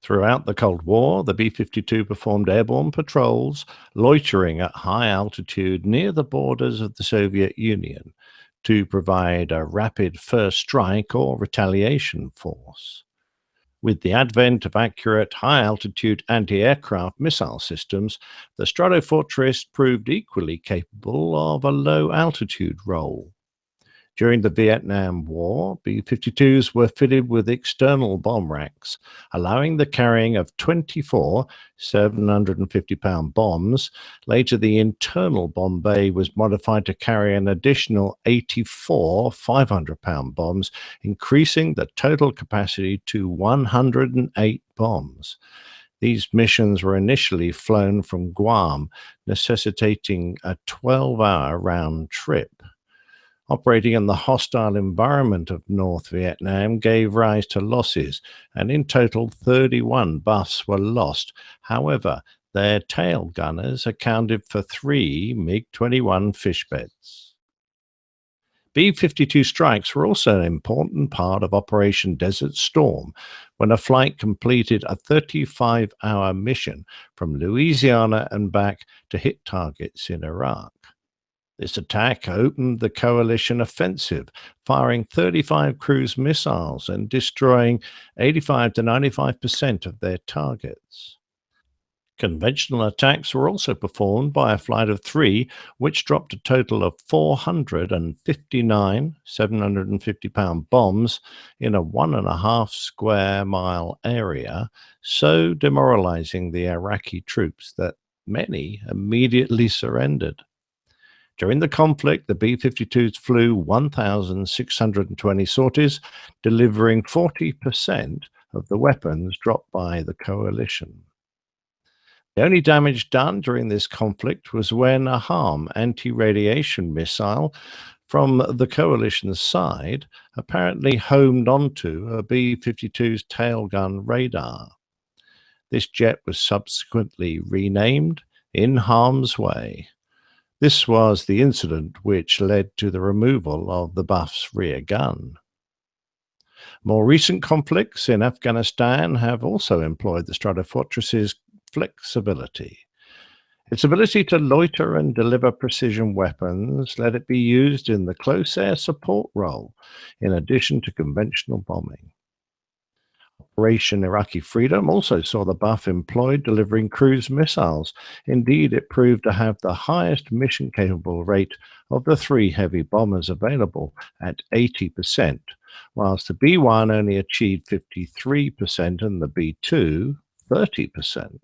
Throughout the Cold War, the B-52 performed airborne patrols, loitering at high altitude near the borders of the Soviet Union to provide a rapid first strike or retaliation force. With the advent of accurate high-altitude anti-aircraft missile systems, the Stratofortress proved equally capable of a low-altitude role. During the Vietnam War, B-52s were fitted with external bomb racks, allowing the carrying of 24 750-pound bombs. Later, the internal bomb bay was modified to carry an additional 84 500-pound bombs, increasing the total capacity to 108 bombs. These missions were initially flown from Guam, necessitating a 12-hour round trip. Operating in the hostile environment of North Vietnam gave rise to losses, and in total 31 buffs were lost. However, their tail gunners accounted for 3 MiG-21 fish beds. B-52 strikes were also an important part of Operation Desert Storm, when a flight completed a 35-hour mission from Louisiana and back to hit targets in Iraq. This attack opened the coalition offensive, firing 35 cruise missiles and destroying 85 to 95% of their targets. Conventional attacks were also performed by a flight of 3, which dropped a total of 459 750-pound bombs in a 1.5 square mile area, so demoralizing the Iraqi troops that many immediately surrendered. During the conflict, the B-52s flew 1,620 sorties, delivering 40% of the weapons dropped by the coalition. The only damage done during this conflict was when a HARM anti-radiation missile from the coalition's side apparently homed onto a B-52's tailgun radar. This jet was subsequently renamed In Harm's Way. This was the incident which led to the removal of the Buff's rear gun. More recent conflicts in Afghanistan have also employed the Stratofortress's flexibility. Its ability to loiter and deliver precision weapons let it be used in the close air support role, in addition to conventional bombing. Operation Iraqi Freedom also saw the Buff employed delivering cruise missiles. Indeed, it proved to have the highest mission-capable rate of the 3 heavy bombers available at 80%, whilst the B-1 only achieved 53% and the B-2 30%.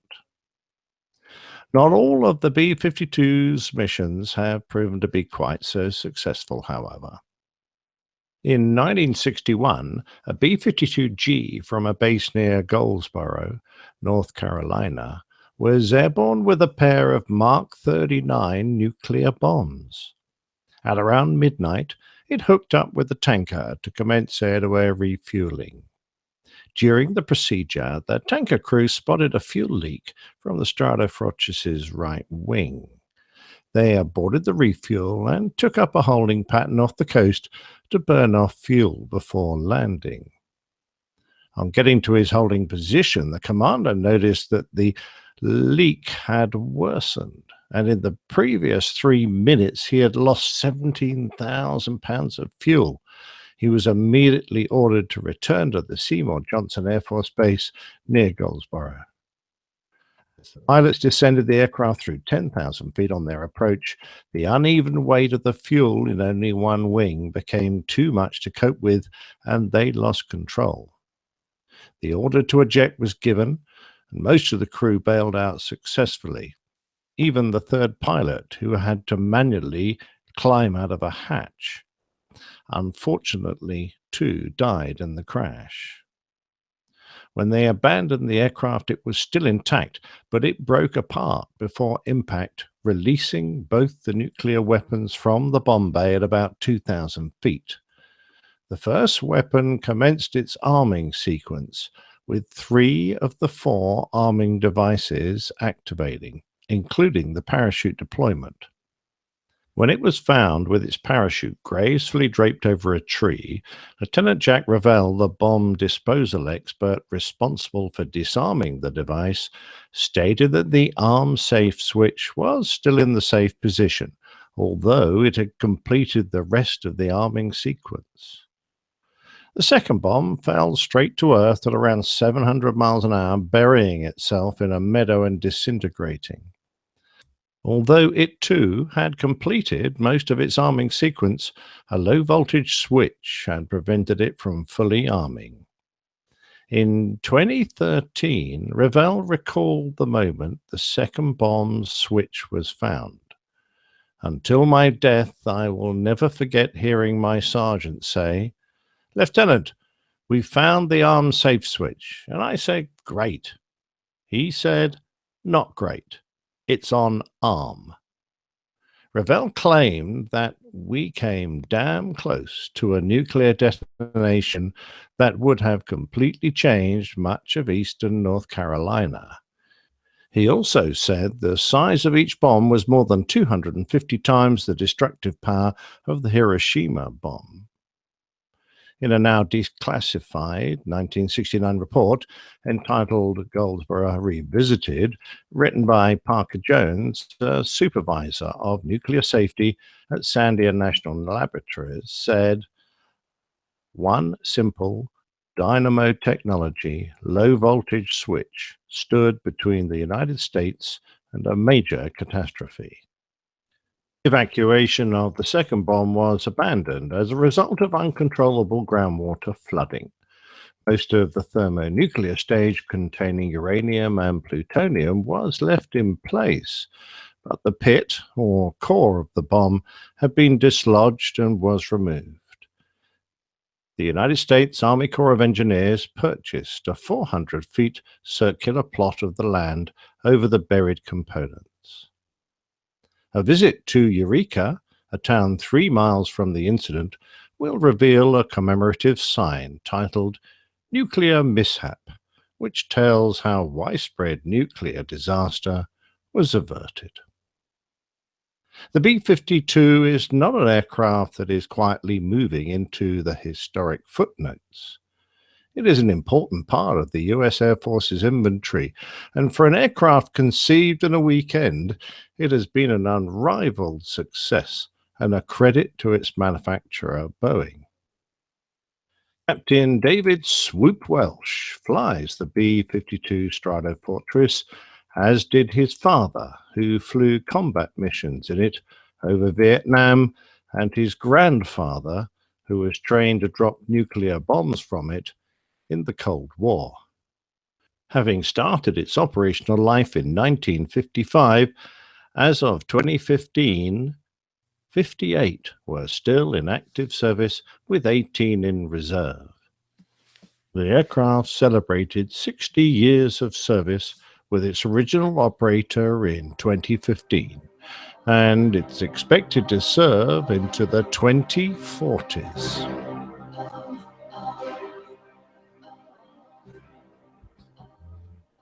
Not all of the B-52's missions have proven to be quite so successful, however. In 1961, a B-52G from a base near Goldsboro, North Carolina, was airborne with a pair of Mark 39 nuclear bombs. At around midnight, it hooked up with the tanker to commence air-to-air refueling. During the procedure, the tanker crew spotted a fuel leak from the Stratofortress's right wing. They aborted the refuel and took up a holding pattern off the coast to burn off fuel before landing. On getting to his holding position, the commander noticed that the leak had worsened, and in the previous 3 minutes he had lost 17,000 pounds of fuel. He was immediately ordered to return to the Seymour Johnson Air Force Base near Goldsboro. As the pilots descended the aircraft through 10,000 feet on their approach, the uneven weight of the fuel in only one wing became too much to cope with, and they lost control. The order to eject was given, and most of the crew bailed out successfully. Even the third pilot, who had to manually climb out of a hatch. Unfortunately, 2 died in the crash. When they abandoned the aircraft, it was still intact, but it broke apart before impact, releasing both the nuclear weapons from the bomb bay at about 2,000 feet. The first weapon commenced its arming sequence, with 3 of the 4 arming devices activating, including the parachute deployment. When it was found with its parachute gracefully draped over a tree, Lieutenant Jack Revell, the bomb disposal expert responsible for disarming the device, stated that the arm safe switch was still in the safe position, although it had completed the rest of the arming sequence. The second bomb fell straight to Earth at around 700 miles an hour, burying itself in a meadow and disintegrating. Although it too had completed most of its arming sequence, a low-voltage switch had prevented it from fully arming. In 2013, Revell recalled the moment the second bomb's switch was found. "Until my death, I will never forget hearing my sergeant say, 'Lieutenant, we found the arm safe switch.' And I said, 'Great.' He said, 'Not great. It's on arm.'" Revell claimed that we came damn close to a nuclear detonation that would have completely changed much of eastern North Carolina. He also said the size of each bomb was more than 250 times the destructive power of the Hiroshima bomb. In a now declassified 1969 report entitled Goldsboro Revisited, written by Parker Jones, a supervisor of nuclear safety at Sandia National Laboratories, said, "One simple dynamo technology low-voltage switch stood between the United States and a major catastrophe." Evacuation of the second bomb was abandoned as a result of uncontrollable groundwater flooding. Most of the thermonuclear stage containing uranium and plutonium was left in place, but the pit, or core of the bomb, had been dislodged and was removed. The United States Army Corps of Engineers purchased a 400 feet circular plot of the land over the buried components. A visit to Eureka, a town 3 miles from the incident, will reveal a commemorative sign titled "Nuclear Mishap," which tells how widespread nuclear disaster was averted. The B-52 is not an aircraft that is quietly moving into the historic footnotes. It is an important part of the U.S. Air Force's inventory, and for an aircraft conceived in a weekend, it has been an unrivaled success and a credit to its manufacturer, Boeing. Captain David "Swoop" Welsh flies the B-52 Stratofortress, as did his father, who flew combat missions in it over Vietnam, and his grandfather, who was trained to drop nuclear bombs from it in the Cold War. Having started its operational life in 1955, as of 2015, 58 were still in active service, with 18 in reserve. The aircraft celebrated 60 years of service with its original operator in 2015, and it's expected to serve into the 2040s.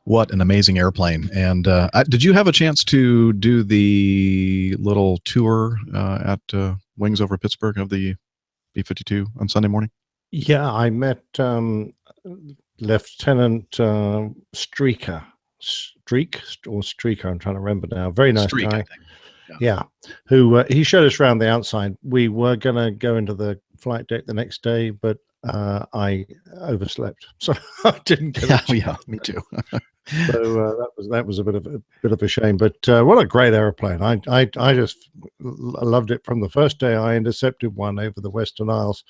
What an amazing airplane. And did you have a chance to do the little tour at Wings over Pittsburgh of the B-52 on Sunday morning? Yeah, I met Lieutenant Streaker. Streaker, I'm trying to remember now. Very nice Streak, guy. I think. Yeah, who he showed us around the outside. We were going to go into the flight deck the next day, but I overslept, so I didn't get a chance. Yeah, me too. So that was a bit of a shame. But what a great airplane! I just loved it from the first day. I intercepted one over the Western Isles,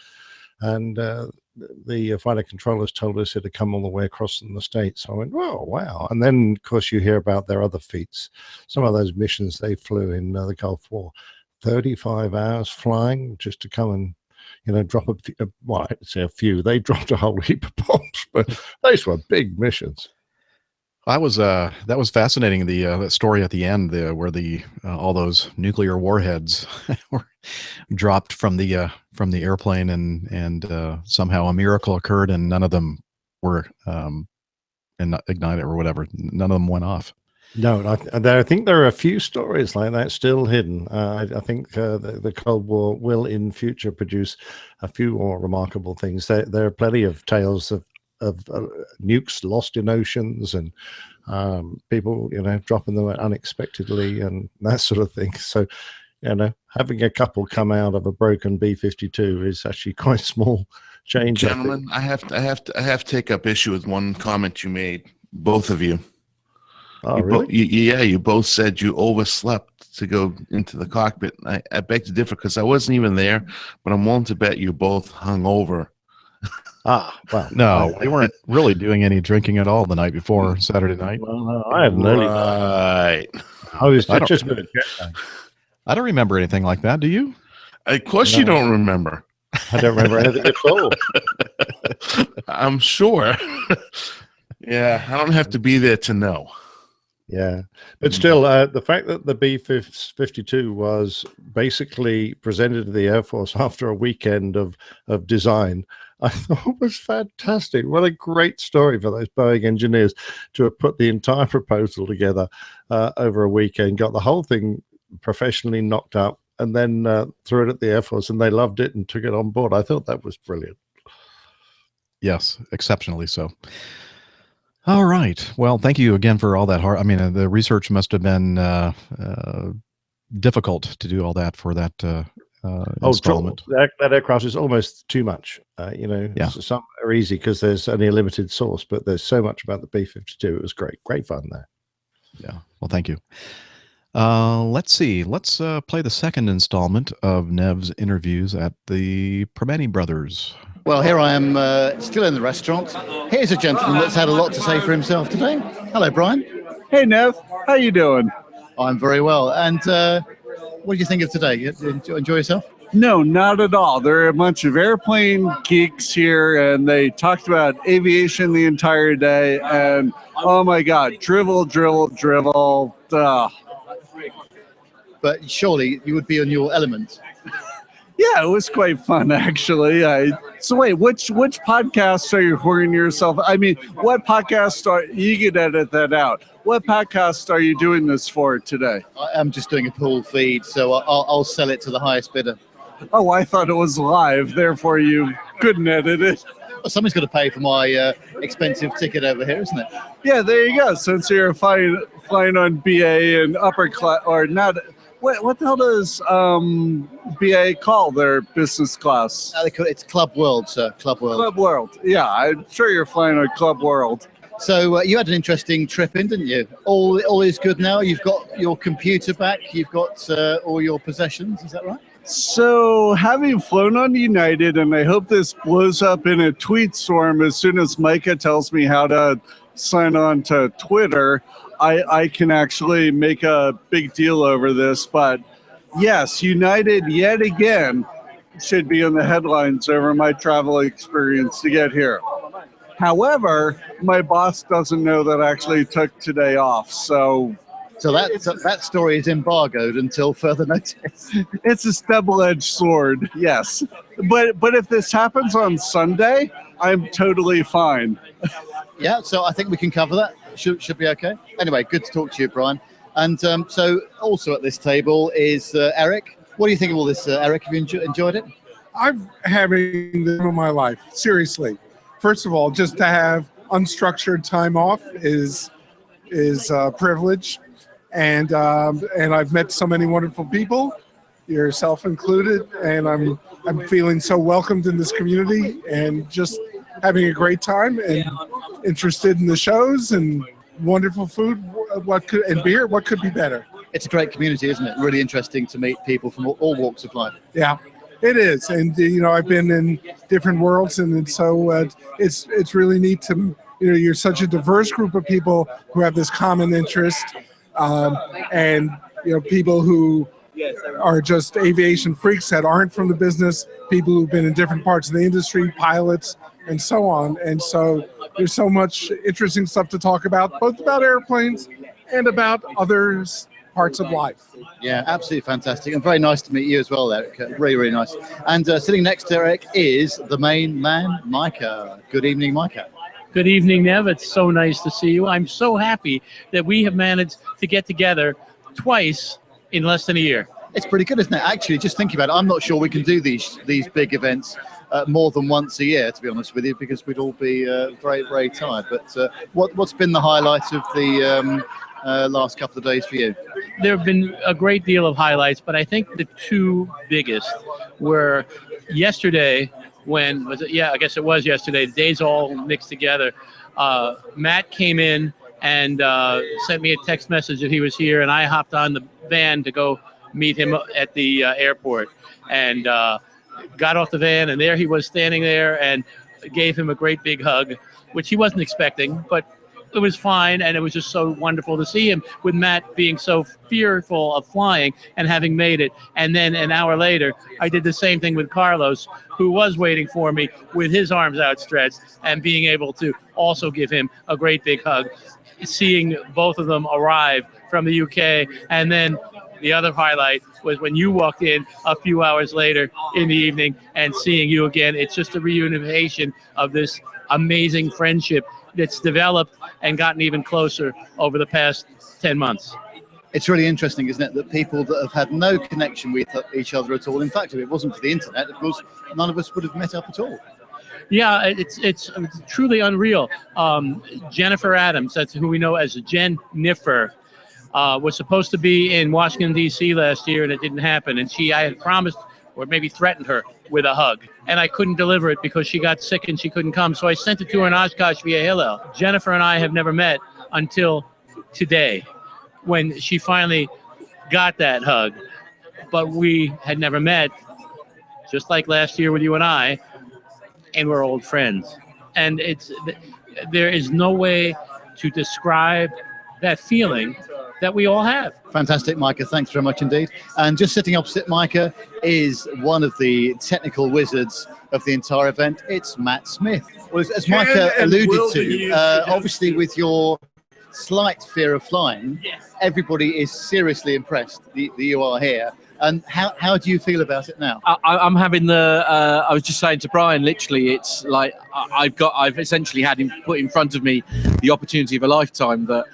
and the fighter controllers told us it had come all the way across in the States. So I went, "Oh, wow!" And then, of course, you hear about their other feats. Some of those missions they flew in the Gulf War, 35 hours flying just to come and drop well, I'd say a few. They dropped a whole heap of bombs, but those were big missions. That was fascinating. The story at the end, where all those nuclear warheads were dropped from the airplane, and somehow a miracle occurred, and none of them were ignited or whatever. None of them went off. No, I think there are a few stories like that still hidden. I think the Cold War will in future produce a few more remarkable things. There are plenty of tales of nukes lost in oceans and people dropping them unexpectedly and that sort of thing. So having a couple come out of a broken B-52 is actually quite small change. Gentlemen, I have to take up issue with one comment you made, both of you. Oh, really? You both said you overslept to go into the cockpit. I beg to differ because I wasn't even there, but I'm willing to bet you both hung over. Ah, well, no, we weren't really doing any drinking at all the night before Saturday night. Well, no, I had an early night. I was just a bit of jet lag. I don't remember anything like that. Do you? Of course you don't remember. I don't remember anything at all. I'm sure. Yeah, I don't have to be there to know. Yeah, but still, the fact that the B-52 was basically presented to the Air Force after a weekend of design, I thought was fantastic. What a great story for those Boeing engineers to have put the entire proposal together over a weekend, got the whole thing professionally knocked up, and then threw it at the Air Force, and they loved it and took it on board. I thought that was brilliant. Yes, exceptionally so. All right. Well, thank you again for all that hard. I mean, the research must have been difficult to do all that for that installment. That aircraft is almost too much. Yeah. So some are easy because there's only a limited source, but there's so much about the B-52. It was great fun there. Yeah. Well, thank you. Let's see. Let's play the second installment of Nev's interviews at the Primanti Brothers. Well, here I am still in the restaurant. Here's a gentleman that's had a lot to say for himself today. Hello, Brian. Hey, Nev. How you doing? I'm very well. And what do you think of today? You enjoy yourself? No, not at all. There are a bunch of airplane geeks here, and they talked about aviation the entire day. And, oh, my God, drivel. But surely you would be on your element. Yeah, it was quite fun, actually. So wait, which podcast are you referring to yourself? I mean, what podcast you could edit that out. What podcast are you doing this for today? I'm just doing a pool feed, so I'll sell it to the highest bidder. Oh, I thought it was live, therefore you couldn't edit it. Well, someone's got to pay for my expensive ticket over here, isn't it? Yeah, there you go. Since you're flying on BA and upper class, or not. What the hell does BA call their business class? It's Club World, sir. Club World. Club World. Yeah, I'm sure you're flying on Club World. So you had an interesting trip in, didn't you? All is good now. You've got your computer back. You've got all your possessions. Is that right? So having flown on United, and I hope this blows up in a tweet storm as soon as Micah tells me how to sign on to Twitter, I can actually make a big deal over this. But yes, United yet again should be in the headlines over my travel experience to get here. However, my boss doesn't know that I actually took today off. So that story is embargoed until further notice. It's a double-edged sword, yes. But if this happens on Sunday, I'm totally fine. Yeah, so I think we can cover that. should be okay. Anyway, good to talk to you, Brian. And so also at this table is Eric. What do you think of all this, Eric? Have you enjoyed it? I'm having the time of my life. Seriously. First of all, just to have unstructured time off is a privilege, and I've met so many wonderful people, yourself included, and I'm feeling so welcomed in this community and just having a great time and interested in the shows and wonderful food. And beer? What could be better? It's a great community, isn't it? Really interesting to meet people from all walks of life. Yeah, it is. And I've been in different worlds, and so it's really neat to you're such a diverse group of people who have this common interest, and people who are just aviation freaks that aren't from the business, people who've been in different parts of the industry, pilots, and so on. And so there's so much interesting stuff to talk about, both about airplanes and about other parts of life. Yeah, absolutely fantastic. And very nice to meet you as well, Eric. Really, really nice. And sitting next to Eric is the main man, Micah. Good evening, Micah. Good evening, Nev. It's so nice to see you. I'm so happy that we have managed to get together twice in less than a year. It's pretty good, isn't it? Actually, just thinking about it, I'm not sure we can do these big events more than once a year, to be honest with you, because we'd all be very, very tired. But what's been the highlight of the last couple of days for you? There have been a great deal of highlights, but I think the two biggest were yesterday when, was it? Yeah, I guess it was yesterday. The days all mixed together. Matt came in and sent me a text message that he was here, and I hopped on the van to go meet him at the airport, and got off the van, and there he was standing there, and gave him a great big hug, which he wasn't expecting, but it was fine, and it was just so wonderful to see him, with Matt being so fearful of flying and having made it. And then an hour later, I did the same thing with Carlos, who was waiting for me with his arms outstretched, and being able to also give him a great big hug. Seeing both of them arrive from the UK, and then the other highlight was when you walked in a few hours later in the evening, and seeing you again. It's just a reunification of this amazing friendship that's developed and gotten even closer over the past 10 months. It's really interesting, isn't it, that people that have had no connection with each other at all, in fact, if it wasn't for the internet, of course, none of us would have met up at all. Yeah, it's truly unreal. Jennifer Adams, that's who we know as Jen Niffer, was supposed to be in Washington, D.C. last year, and it didn't happen. And I had promised, or maybe threatened her with a hug, and I couldn't deliver it because she got sick and she couldn't come. So I sent it to her in Oshkosh via Hillel. Jennifer and I have never met until today, when she finally got that hug. But we had never met, just like last year with you and I, and we're old friends. And there is no way to describe that feeling that we all have. Fantastic, Micah. Thanks very much indeed. And just sitting opposite Micah is one of the technical wizards of the entire event. It's Matt Smith. Well, as Micah alluded to, obviously with your slight fear of flying, everybody is seriously impressed that you are here. And how do you feel about it now? I'm having I was just saying to Brian, literally, it's like I've essentially had him put in front of me the opportunity of a lifetime that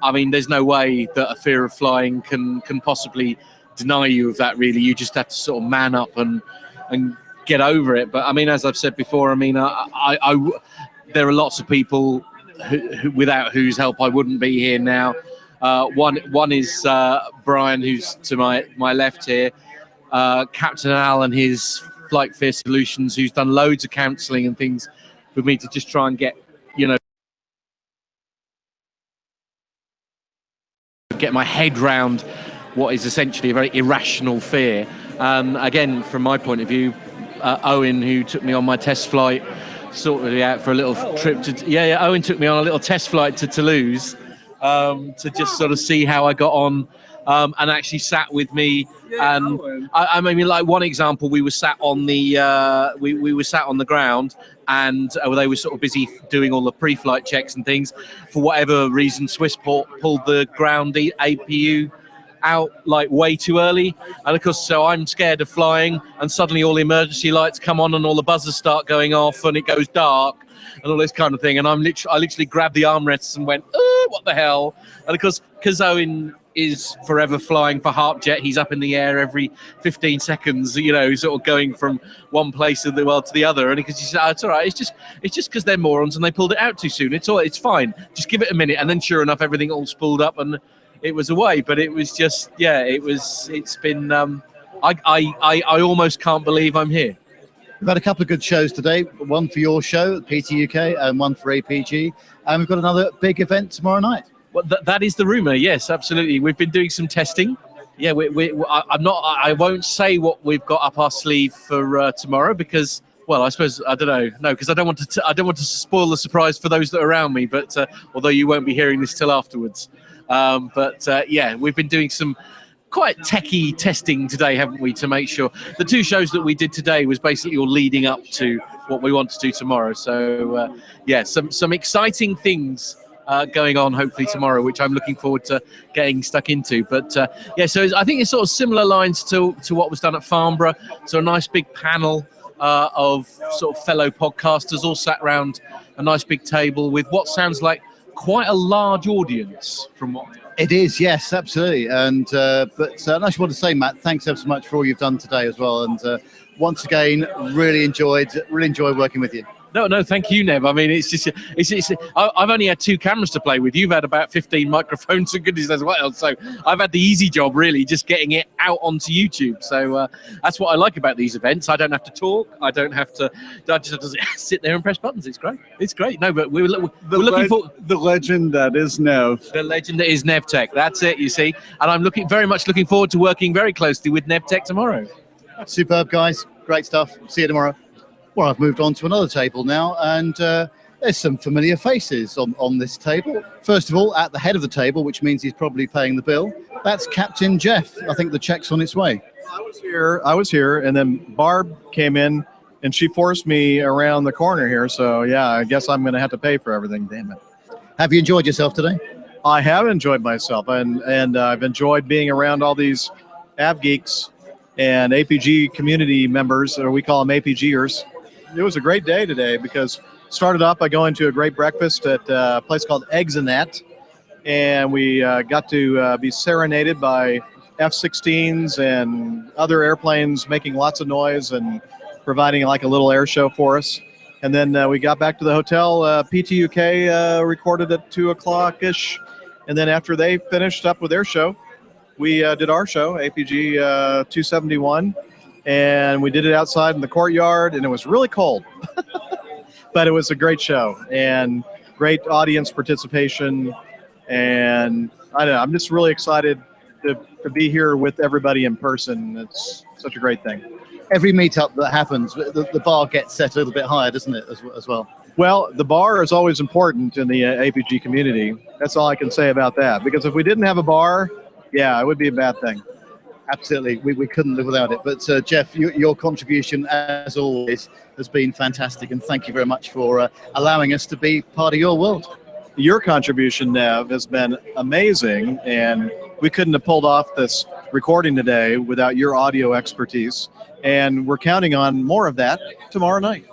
I mean, there's no way that a fear of flying can possibly deny you of that, really. You just have to sort of man up and get over it. But I mean, as I've said before, I mean, there are lots of people who without whose help I wouldn't be here now. One is Brian, who's to my left here, Captain Al and his Flight Fear Solutions, who's done loads of counselling and things with me to just try and get my head round what is essentially a very irrational fear. Again, from my point of view, Owen, who took me on my test flight, sorted me out for a little trip to Owen took me on a little test flight to Toulouse to just sort of see how I got on, and actually sat with me. I mean, like one example, we were sat on the we were sat on the ground, and they were sort of busy doing all the pre-flight checks and things. For whatever reason, Swissport pulled the ground APU out like way too early, and of course, so I'm scared of flying, and suddenly all the emergency lights come on and all the buzzers start going off and it goes dark and all this kind of thing, and I literally grabbed the armrests and went, "Ooh!" what the hell? And of course, because Owen is forever flying for Harpjet, he's up in the air every 15 seconds, sort of going from one place of the world to the other. And because he said, it's all right, it's just because they're morons and they pulled it out too soon. It's fine. Just give it a minute. And then sure enough, everything all spooled up and it was away. But it was just, it's been, I almost can't believe I'm here. We've had a couple of good shows today, one for your show, PT UK, and one for APG. And we've got another big event tomorrow night. Well, that is the rumor. Yes, absolutely. We've been doing some testing. Yeah, I won't say what we've got up our sleeve for tomorrow because, well, I suppose I don't know. No, because I don't want to spoil the surprise for those that are around me. But although you won't be hearing this till afterwards. Yeah, we've been doing some quite techie testing today, haven't we, to make sure the two shows that we did today was basically all leading up to what we want to do tomorrow. So yeah, some exciting things going on hopefully tomorrow, which I'm looking forward to getting stuck into. But yeah, so I think it's sort of similar lines to what was done at Farnborough. So a nice big panel of sort of fellow podcasters all sat around a nice big table with what sounds like quite a large audience from what it is. Yes, absolutely. And but I just want to say, Matt, thanks ever so much for all you've done today as well. And once again, really enjoyed working with you. No, thank you, Nev. I mean, I've only had 2 cameras to play with. You've had about 15 microphones and goodness as well. So I've had the easy job, really, just getting it out onto YouTube. So that's what I like about these events. I don't have to talk. I don't have to. I just have to sit there and press buttons. It's great. It's great. No, but we're looking for the legend that is Nev. The legend that is NevTech. That's it. You see, and I'm very much looking forward to working very closely with NevTech tomorrow. Superb, guys. Great stuff. See you tomorrow. Well, I've moved on to another table now, and there's some familiar faces on this table. First of all, at the head of the table, which means he's probably paying the bill, that's Captain Jeff. I think the check's on its way. I was here, and then Barb came in, and she forced me around the corner here. So, yeah, I guess I'm going to have to pay for everything. Damn it. Have you enjoyed yourself today? I have enjoyed myself, and I've enjoyed being around all these av geeks and APG community members, or we call them APGers. It was a great day today because started off by going to a great breakfast at a place called Eggs and That, and we got to be serenaded by F-16s and other airplanes making lots of noise and providing like a little air show for us. And then we got back to the hotel. PTUK recorded at 2 o'clock-ish, and then after they finished up with their show, we did our show, APG 271. And we did it outside in the courtyard, and it was really cold. But it was a great show and great audience participation. And I don't know, I'm just really excited to be here with everybody in person. It's such a great thing. Every meetup that happens, the bar gets set a little bit higher, doesn't it, as well? Well, the bar is always important in the APG community. That's all I can say about that. Because if we didn't have a bar, yeah, it would be a bad thing. Absolutely, we couldn't live without it. But Jeff, your contribution, as always, has been fantastic, and thank you very much for allowing us to be part of your world. Your contribution, Nev, has been amazing, and we couldn't have pulled off this recording today without your audio expertise, and we're counting on more of that tomorrow night.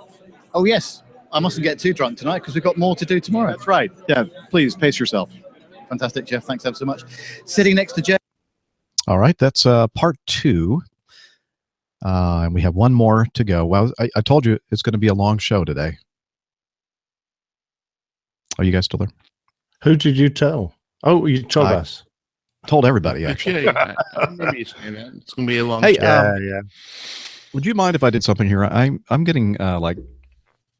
Oh, yes. I mustn't get too drunk tonight because we've got more to do tomorrow. That's right. Yeah, please pace yourself. Fantastic, Jeff. Thanks ever so much. Sitting next to Jeff. All right, that's part 2. And we have one more to go. Well, I told you it's going to be a long show today. Are you guys still there? Who did you tell? Oh, you told us. Told everybody, actually. Yeah, maybe you say that. It's going to be a long Hey, show. Yeah. Would you mind if I did something here? I'm getting like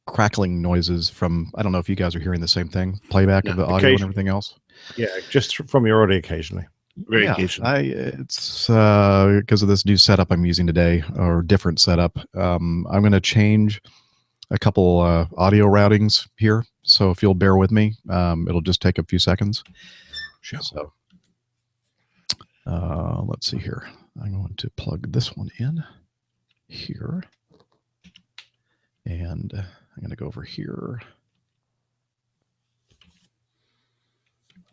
crackling noises from, I don't know if you guys are hearing the same thing, playback of the audio and everything else. Yeah, just from your audio occasionally. Very Yeah, occasionally. it's because of this new setup I'm using today, or different setup. I'm going to change a couple audio routings here, so if you'll bear with me, it'll just take a few seconds. Sure. So let's see here. I'm going to plug this one in here, and I'm going to go over here,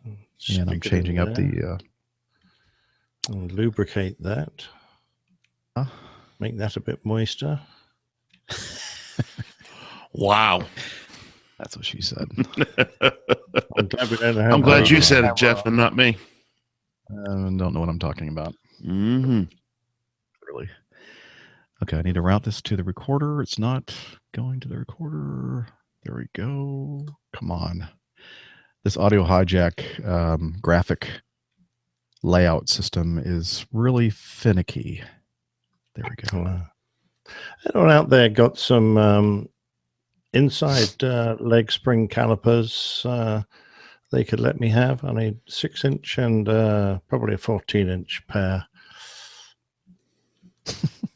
and I'm changing up the. And lubricate that. Make that a bit moister. Wow. That's what she said. I'm glad I'm glad you said it, Jeff, and not me. Don't know what I'm talking about. Mm-hmm. Really. Okay, I need to route this to the recorder. It's not going to the recorder. There we go. Come on. This audio hijack graphic layout system is really finicky. There we go. Anyone out there got some inside leg spring calipers they could let me have? I need 6-inch and probably a 14-inch pair.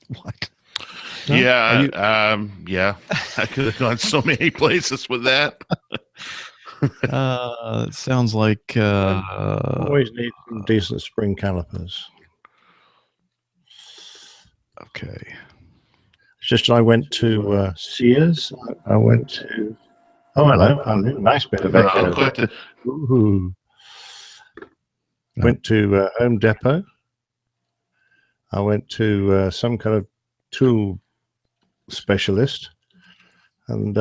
What? No? Yeah, yeah. I could have gone so many places with that. It sounds like always need some decent spring calipers. Okay. It's just I went to Sears. I went to. Oh, hello. Nice bit of echo. Ooh. Went to Home Depot. I went to some kind of tool specialist, and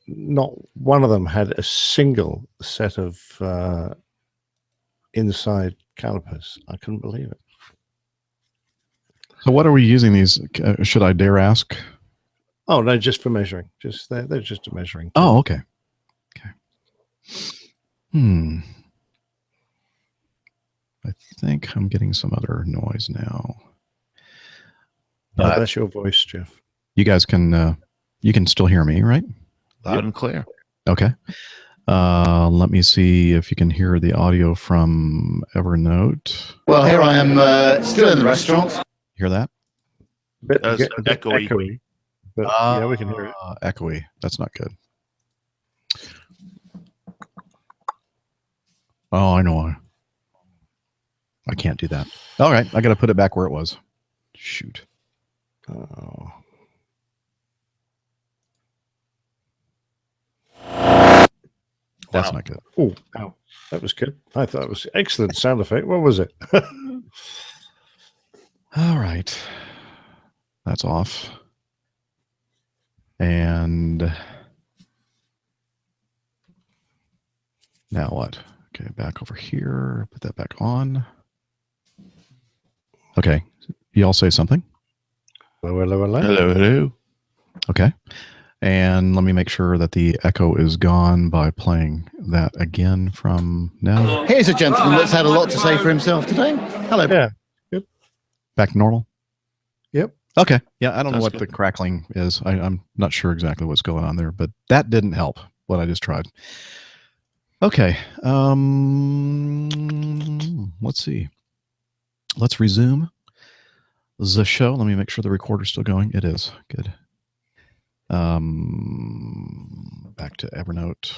not one of them had a single set of inside calipers. I couldn't believe it. So what are we using these? Should I dare ask? Oh, no, just for measuring. Just they're just a measuring. Oh, okay. Okay. I think I'm getting some other noise now. Oh, that's your voice, Jeff. You guys can you can still hear me, right? Loud and clear. Okay. Let me see if you can hear the audio from Evernote. Well, here I am still in the restaurant. Hear that? Bit echoey. But yeah, we can hear it. Echoey. That's not good. Oh, I know why. I can't do that. All right, I got to put it back where it was. Shoot. Oh. That's not good. Oh, ow. That was good. I thought it was excellent sound effect. What was it? All right. That's off. And now what? Okay, back over here. Put that back on. Okay. You all say something. Hello, hello, hello. Hello, hello. Okay. And let me make sure that the echo is gone by playing that again from now. Here's a gentleman that's had a lot to say for himself today. Hello. Yeah. Good. Back to normal? Yep. Okay. Yeah, I don't know Sounds what good. the crackling is. I'm not sure exactly what's going on there, but that didn't help what I just tried. Okay. Let's see. Let's resume the show. Let me make sure the recorder's still going. It is. Good. Back to Evernote.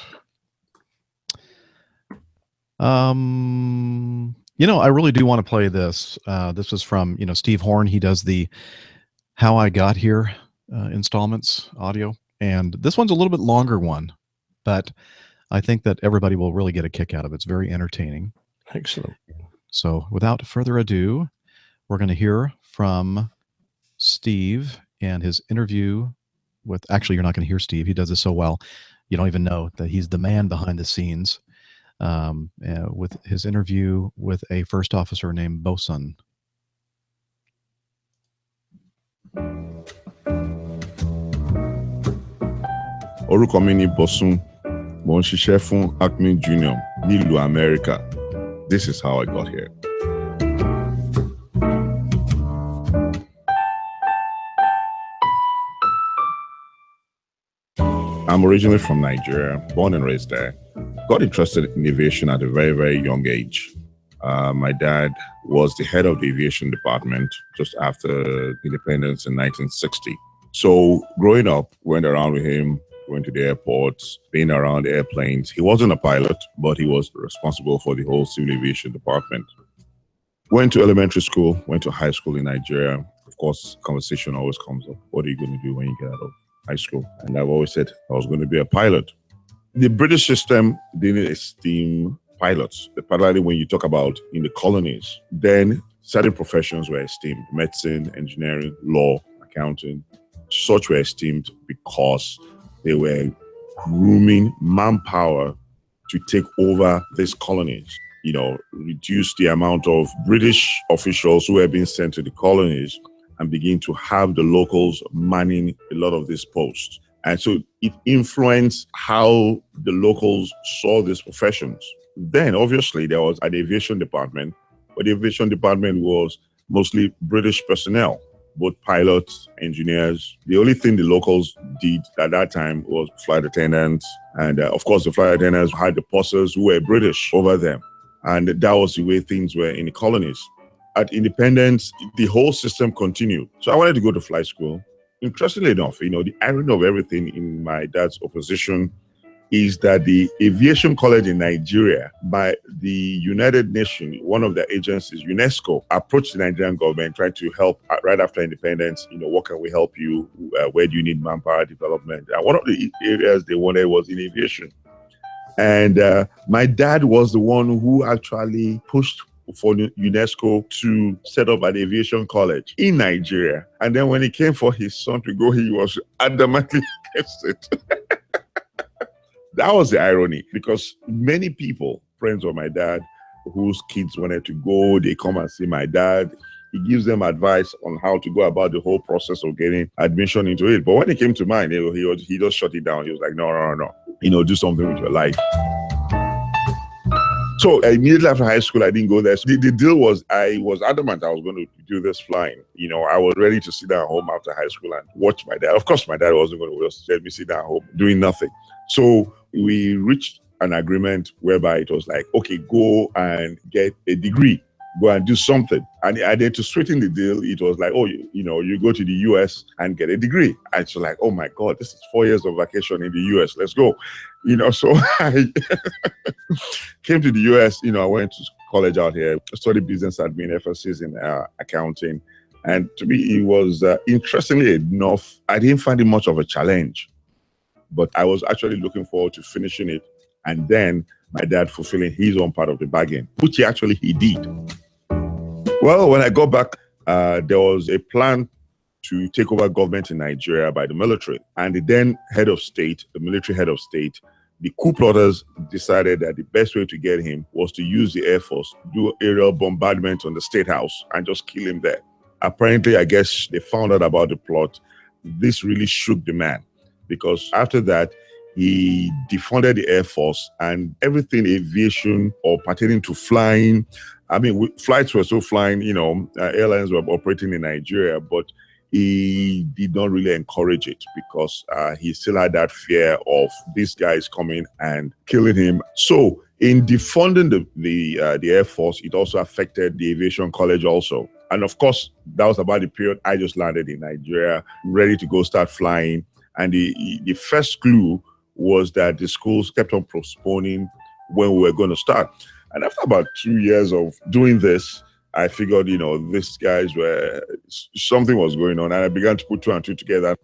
You know, I really do want to play this. This is from, Steve Horn. He does the How I Got Here installments audio. And this one's a little bit longer one, but I think that everybody will really get a kick out of it. It's very entertaining. Excellent. So without further ado, we're going to hear from Steve and his interview with, actually, you're not going to hear Steve. He does this so well. You don't even know that he's the man behind the scenes with his interview with a first officer named Bosun. Orúkọ mi ni Bosun. Mo ń ṣiṣẹ́ fún Acme Junior nílùú America. This is how I got here. I'm originally from Nigeria, born and raised there. Got interested in aviation at a very, very young age. My dad was the head of the aviation department just after independence in 1960. So growing up, went around with him, going to the airports, being around airplanes. He wasn't a pilot, but he was responsible for the whole civil aviation department. Went to elementary school, went to high school in Nigeria. Of course, conversation always comes up. What are you going to do when you get out of high school? And I've always said I was going to be a pilot. The British system didn't esteem pilots, particularly when you talk about in the colonies. Then certain professions were esteemed: medicine, engineering, law, accounting. Such were esteemed because they were grooming manpower to take over these colonies, reduce the amount of British officials who were being sent to the colonies and begin to have the locals manning a lot of these posts. And so it influenced how the locals saw these professions. Then, obviously, there was an aviation department, but the aviation department was mostly British personnel, both pilots, engineers. The only thing the locals did at that time was flight attendants. And of course, the flight attendants had the pursers who were British over them. And that was the way things were in the colonies. At independence, the whole system continued. So I wanted to go to flight school. Interestingly enough, the irony of everything in my dad's opposition is that the Aviation College in Nigeria, by the United Nations, one of their agencies, UNESCO, approached the Nigerian government trying to help right after independence. What can we help you? Where do you need manpower development? And one of the areas they wanted was in aviation. And my dad was the one who actually pushed for UNESCO to set up an aviation college in Nigeria. And then when it came for his son to go, he was adamantly against it. That was the irony, because many people, friends of my dad, whose kids wanted to go, they come and see my dad. He gives them advice on how to go about the whole process of getting admission into it. But when it came to mine, he just shut it down. He was like, no. Do something with your life. So immediately after high school, I didn't go there. So the deal was, I was adamant I was going to do this flying. I was ready to sit down at home after high school and watch my dad. Of course, my dad wasn't going to just let me sit down at home doing nothing. So we reached an agreement whereby it was like, okay, go and get a degree, go and do something. And then to sweeten the deal, it was like, you go to the US and get a degree. And it's like, oh my God, this is 4 years of vacation in the US. Let's go. So I came to the US. I went to college out here, studied business admin, emphasis in accounting. And to me, it was, interestingly enough, I didn't find it much of a challenge. But I was actually looking forward to finishing it, and then my dad fulfilling his own part of the bargain, which he did. Well, when I got back, there was a plan to take over government in Nigeria by the military. And the then head of state, the military head of state, the coup plotters decided that the best way to get him was to use the Air Force, do aerial bombardment on the State House and just kill him there. Apparently, I guess they found out about the plot. This really shook the man, because after that, he defunded the Air Force and everything aviation or pertaining to flying. Flights were still flying, airlines were operating in Nigeria, but he did not really encourage it because he still had that fear of these guys coming and killing him. So in defunding the Air Force, it also affected the Aviation College also. And of course, that was about the period I just landed in Nigeria, ready to go start flying. And the first clue was that the schools kept on postponing when we were going to start. And after about 2 years of doing this, I figured, these guys something was going on. And I began to put two and two together.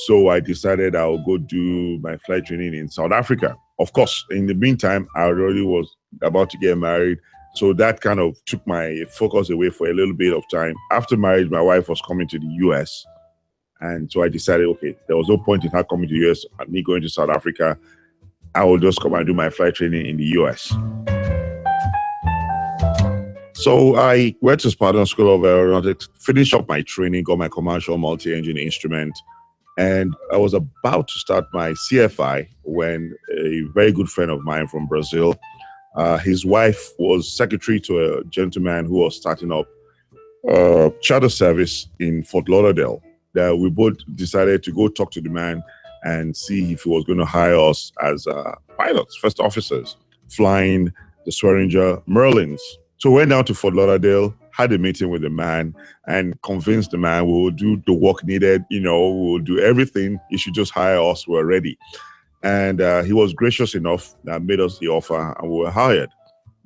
So I decided I'll go do my flight training in South Africa. Of course, in the meantime, I already was about to get married. So that kind of took my focus away for a little bit of time. After marriage, my wife was coming to the US. And so I decided, okay, there was no point in her coming to the US and me going to South Africa. I will just come and do my flight training in the US. So I went to Spartan School of Aeronautics, finished up my training, got my commercial multi-engine instrument, and I was about to start my CFI when a very good friend of mine from Brazil, his wife was secretary to a gentleman who was starting up a charter service in Fort Lauderdale. That we both decided to go talk to the man and see if he was going to hire us as pilots, first officers, flying the Sweringer Merlins. So we went down to Fort Lauderdale, had a meeting with the man, and convinced the man we will do the work needed. We will do everything. You should just hire us. We're ready. And he was gracious enough that made us the offer, and we were hired.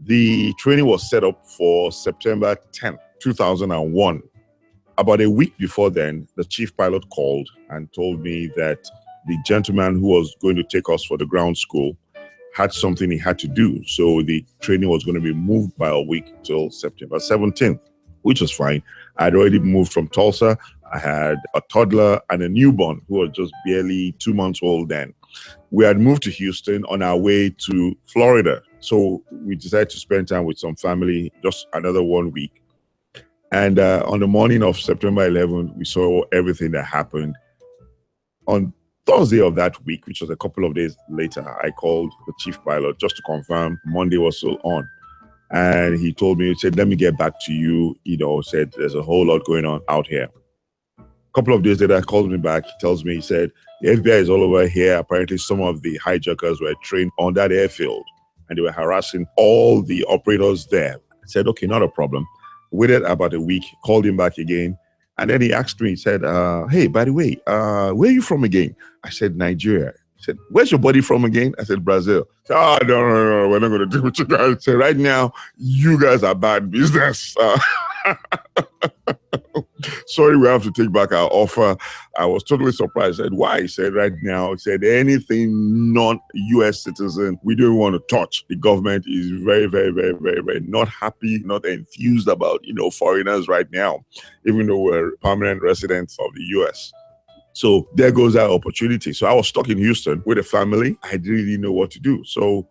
The training was set up for September 10th, 2001. About a week before then, the chief pilot called and told me that the gentleman who was going to take us for the ground school had something he had to do. So the training was going to be moved by a week till September 17th, which was fine. I'd already moved from Tulsa. I had a toddler and a newborn who was just barely 2 months old then. we had moved to Houston on our way to Florida. So we decided to spend time with some family, just another 1 week. And on the morning of September 11th, we saw everything that happened. On Thursday of that week, which was a couple of days later, I called the chief pilot just to confirm Monday was still on. And he told me, he said, let me get back to you. Said there's a whole lot going on out here. A couple of days later, he called me back. He tells me, he said, the FBI is all over here. Apparently, some of the hijackers were trained on that airfield and they were harassing all the operators there. I said, okay, not a problem. Waited about a week, called him back again. And then he asked me, he said, hey, by the way, where are you from again? I said, Nigeria. He said, where's your buddy from again? I said, Brazil. He said, oh, no, we're not going to deal with you guys. I said, right now, you guys are bad business. Sorry, we have to take back our offer. I was totally surprised. I said, why? He said, right now, he said, anything non-US citizen, we don't want to touch. The government is very, very, very, very, very not happy, not enthused about, foreigners right now, even though we're permanent residents of the US. So there goes our opportunity. So I was stuck in Houston with a family. I didn't really know what to do. So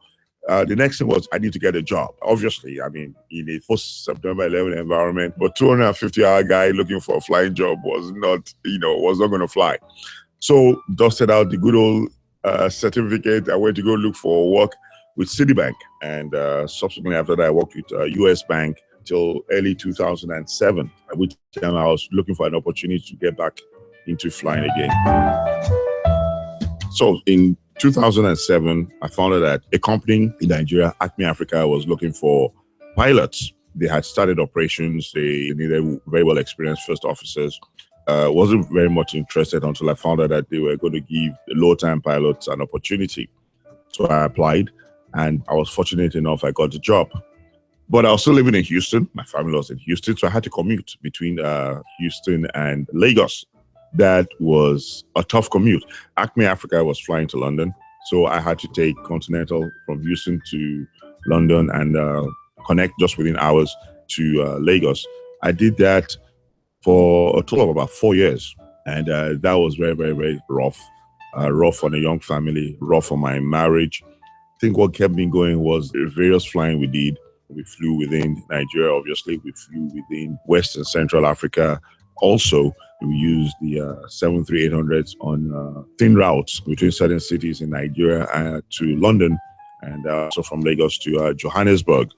the next thing was I need to get a job. Obviously, in a post-September 11 environment, but 250-hour guy looking for a flying job was not going to fly. So dusted out the good old certificate. I went to go look for work with Citibank. And subsequently after that, I worked with US Bank till early 2007, at which time I was looking for an opportunity to get back into flying again. So in 2007, I found out that a company in Nigeria, Acme Africa, was looking for pilots. They had started operations. They needed very well experienced first officers. Wasn't very much interested until I found out that they were going to give the low-time pilots an opportunity. So I applied, and I was fortunate enough I got the job. But I was still living in Houston. My family was in Houston, so I had to commute between Houston and Lagos. That was a tough commute. Acme Africa was flying to London, so I had to take Continental from Houston to London and connect just within hours to Lagos. I did that for a total of about 4 years, and that was very, very, very rough. Rough on a young family, rough on my marriage. I think what kept me going was the various flying we did. We flew within Nigeria, obviously. We flew within West and Central Africa. Also, we used the 737-800s on thin routes between certain cities in Nigeria to London, and also from Lagos to Johannesburg.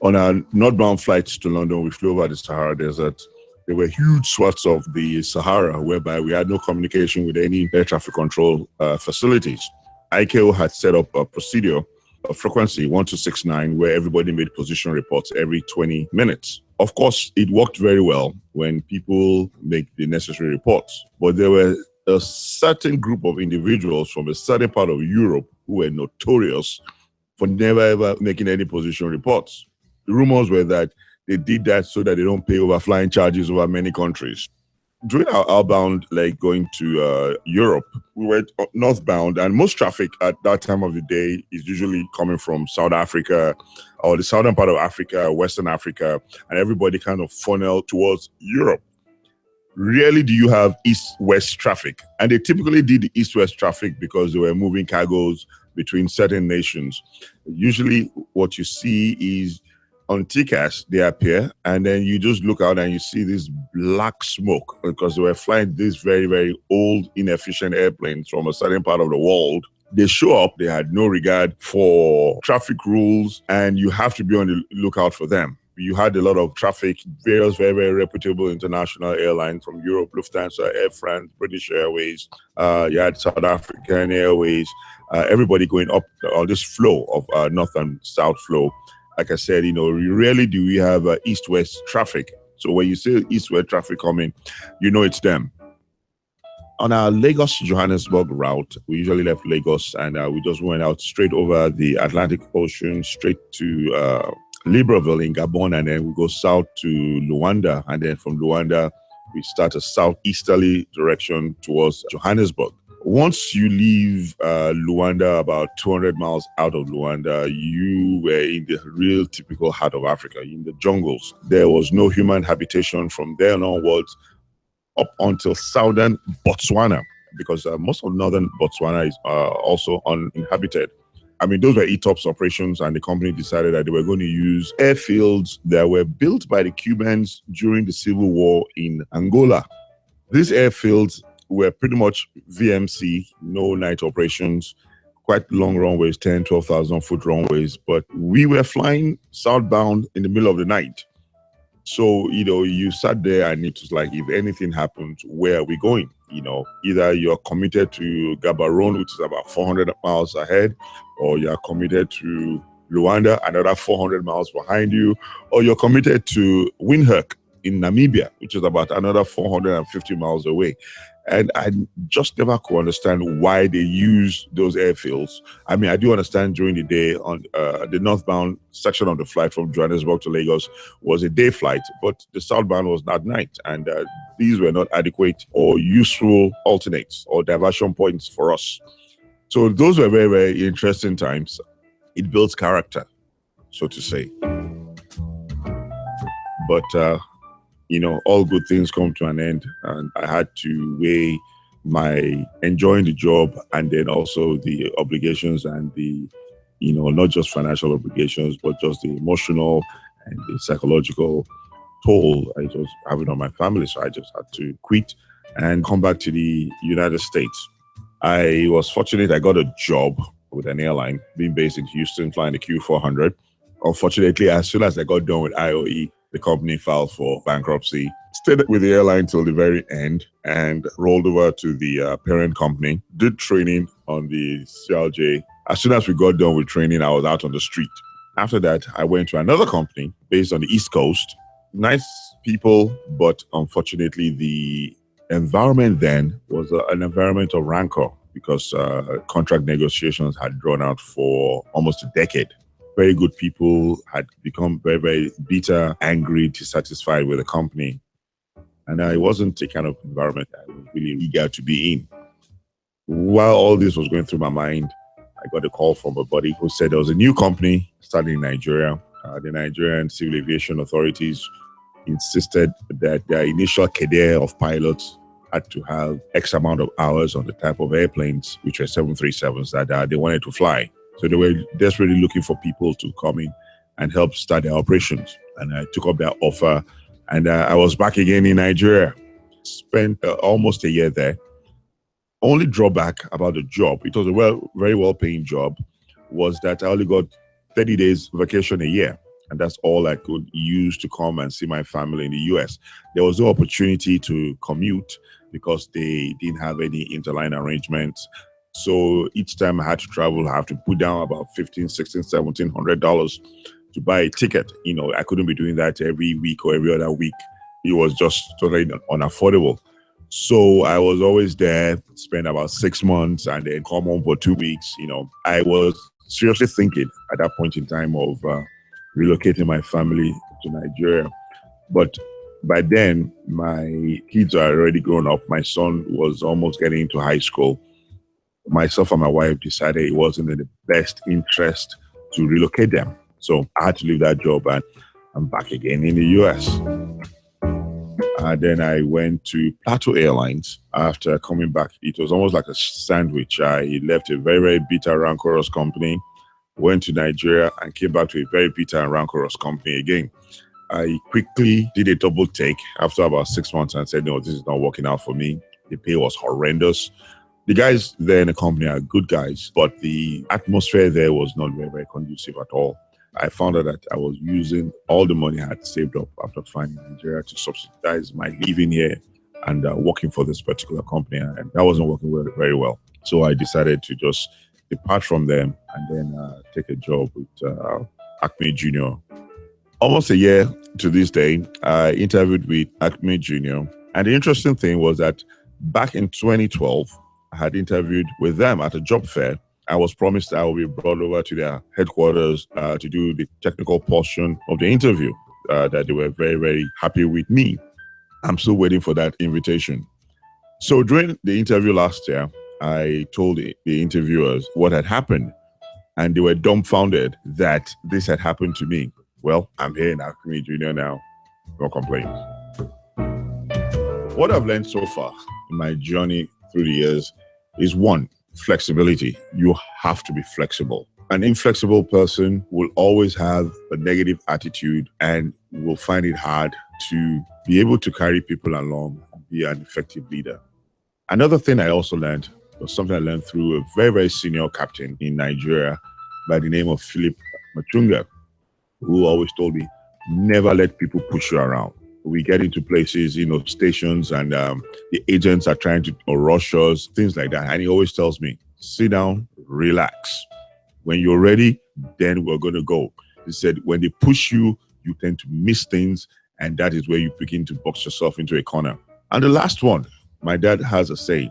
On our northbound flights to London, we flew over the Sahara Desert. There were huge swaths of the Sahara whereby we had no communication with any air traffic control facilities. ICAO had set up a procedure, a frequency 1269, where everybody made position reports every 20 minutes. Of course, it worked very well when people make the necessary reports, but there were a certain group of individuals from a certain part of Europe who were notorious for never ever making any position reports. The rumors were that they did that so that they don't pay overflying charges over many countries. During our outbound leg going to Europe, we went northbound, and most traffic at that time of the day is usually coming from South Africa or the southern part of Africa, Western Africa, and everybody kind of funneled towards Europe. Rarely do you have east-west traffic, and they typically did the east-west traffic because they were moving cargoes between certain nations. Usually what you see is on TCAS, they appear, and then you just look out and you see this black smoke because they were flying these very, very old, inefficient airplanes from a certain part of the world. They show up, they had no regard for traffic rules, and you have to be on the lookout for them. You had a lot of traffic, various very, very reputable international airlines from Europe, Lufthansa, Air France, British Airways, you had South African Airways, everybody going up on this flow of north and south flow. Like I said, rarely do we have east-west traffic. So when you see east-west traffic coming, it's them. On our Lagos-Johannesburg route, we usually left Lagos and we just went out straight over the Atlantic Ocean, straight to Libreville in Gabon, and then we go south to Luanda. And then from Luanda, we start a southeasterly direction towards Johannesburg. Once you leave Luanda, about 200 miles out of Luanda, you were in the real typical heart of Africa, in the jungles. There was no human habitation from there onwards up until southern Botswana. because most of northern Botswana is also uninhabited. I mean, those were ETOPS operations, and the company decided that they were going to use airfields that were built by the Cubans during the civil war in Angola. These airfields were pretty much VMC, no night operations, quite long runways, 10, 12,000 foot runways, but we were flying southbound in the middle of the night. So, you sat there and it was like, if anything happens, where are we going? Either you're committed to Gaborone, which is about 400 miles ahead, or you're committed to Luanda, another 400 miles behind you, or you're committed to Windhoek in Namibia, which is about another 450 miles away. And I just never could understand why they use those airfields. I mean, I do understand during the day on the northbound section of the flight from Johannesburg to Lagos was a day flight, but the southbound was at night. And these were not adequate or useful alternates or diversion points for us. So those were very, very interesting times. It builds character, so to say. But all good things come to an end, and I had to weigh my enjoying the job and then also the obligations and the, not just financial obligations, but just the emotional and the psychological toll I was having on my family. So I just had to quit and come back to the United States. I was fortunate I got a job with an airline, being based in Houston, flying the Q400. Unfortunately, as soon as I got done with IOE, the company filed for bankruptcy. Stayed with the airline till the very end and rolled over to the parent company. Did training on the CLJ. As soon as we got done with training, I was out on the street. After that, I went to another company based on the East Coast. Nice people, but unfortunately, the environment then was an environment of rancor because contract negotiations had drawn out for almost a decade. Very good people had become very, very bitter, angry, dissatisfied with the company. And it wasn't the kind of environment I was really eager to be in. While all this was going through my mind, I got a call from a buddy who said there was a new company starting in Nigeria. The Nigerian Civil Aviation authorities insisted that their initial cadre of pilots had to have X amount of hours on the type of airplanes, which were 737s, that they wanted to fly. So they were desperately looking for people to come in and help start their operations. And I took up their offer, and I was back again in Nigeria. Spent almost a year there. Only drawback about the job, it was a very well-paying job, was that I only got 30 days vacation a year. And that's all I could use to come and see my family in the US. There was no opportunity to commute because they didn't have any interline arrangements. So each time I had to travel, I have to put down about $1,500, $1,600, $1,700 to buy a ticket. I couldn't be doing that every week or every other week. It was just totally unaffordable. So I was always there, spend about 6 months and then come home for 2 weeks. I was seriously thinking at that point in time of relocating my family to Nigeria. But by then, my kids are already grown up. My son was almost getting into high school. Myself and my wife decided it wasn't in the best interest to relocate them. So I had to leave that job and I'm back again in the US. Then I went to Plateau Airlines after coming back. It was almost like a sandwich. I left a very, very bitter, rancorous company, went to Nigeria and came back to a very bitter and rancorous company again. I quickly did a double take after about 6 months and said, no, this is not working out for me. The pay was horrendous. The guys there in the company are good guys, but the atmosphere there was not very, very conducive at all. I found out that I was using all the money I had saved up after flying in Nigeria to subsidize my living here and working for this particular company, and that wasn't working very well. So I decided to just depart from them and then take a job with Acme Junior. Almost a year to this day, I interviewed with Acme Junior, and the interesting thing was that back in 2012, I had interviewed with them at a job fair. I was promised I would be brought over to their headquarters to do the technical portion of the interview, that they were very, very happy with me. I'm still waiting for that invitation. So during the interview last year, I told the interviewers what had happened, and they were dumbfounded that this had happened to me. Well, I'm here in Acme Junior now. No complaints. What I've learned so far in my journey through through the years is one, flexibility. You have to be flexible. An inflexible person will always have a negative attitude and will find it hard to be able to carry people along and be an effective leader. Another thing I also learned was something I learned through a very, very senior captain in Nigeria by the name of Philip Machunga, who always told me, never let people push you around. We get into places, stations, and the agents are trying to rush us, things like that. And he always tells me, sit down, relax. When you're ready, then we're going to go. He said, when they push you, you tend to miss things, and that is where you begin to box yourself into a corner. And the last one, my dad has a saying,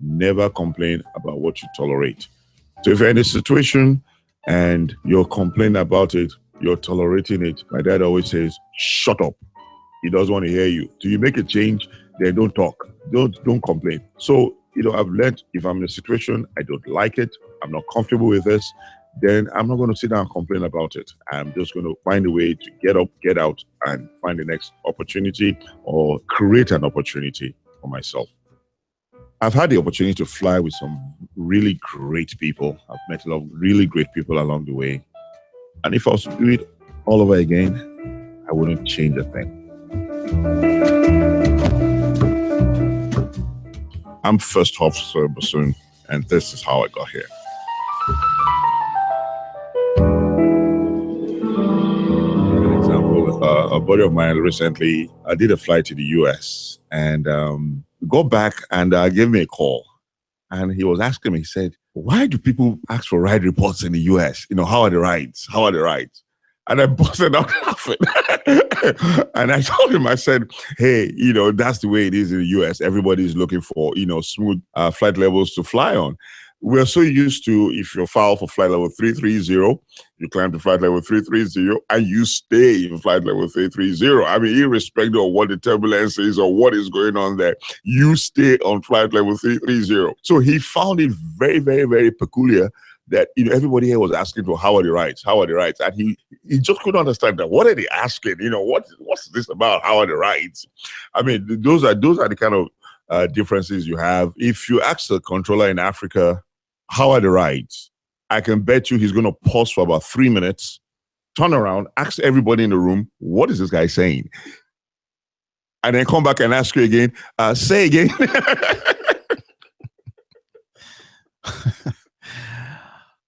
never complain about what you tolerate. So if you're in a situation and you're complaining about it, you're tolerating it, my dad always says, shut up. He doesn't want to hear you. Do you make a change? Then don't talk. Don't complain. So, I've learned if I'm in a situation, I don't like it, I'm not comfortable with this, then I'm not going to sit down and complain about it. I'm just going to find a way to get up, get out, and find the next opportunity or create an opportunity for myself. I've had the opportunity to fly with some really great people. I've met a lot of really great people along the way. And if I was to do it all over again, I wouldn't change a thing. I'm First Officer Bassoon, and this is how I got here. An example, a buddy of mine recently, I did a flight to the US, and got back and gave me a call. And he was asking me, he said, why do people ask for ride reports in the US? How are the rides? How are the rides? And I busted out laughing. And I told him, I said, hey, that's the way it is in the US. Everybody's looking for, smooth flight levels to fly on. We're so used to, if you file for flight level 330, you climb to flight level 330, and you stay in flight level 330. I mean, irrespective of what the turbulence is or what is going on there, you stay on flight level 330. So he found it very, very, very peculiar that everybody here was asking for how are the rights, and he just couldn't understand that. What are they asking? What's this about? How are the rights? I mean, those are the kind of differences you have. If you ask the controller in Africa, how are the rights? I can bet you he's going to pause for about 3 minutes, turn around, ask everybody in the room, what is this guy saying? And then come back and ask you again, say again.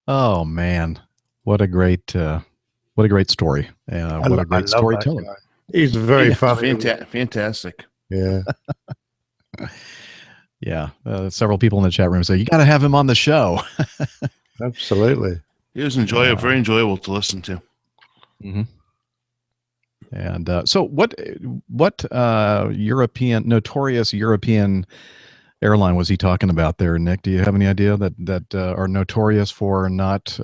Oh man, what a great story! What a great storyteller. He's very funny. Fantastic. Yeah. Yeah. Several people in the chat room say you got to have him on the show. Absolutely. It was very enjoyable to listen to. Mm-hmm. And so, what notorious European airline was he talking about there, Nick? Do you have any idea that are notorious for not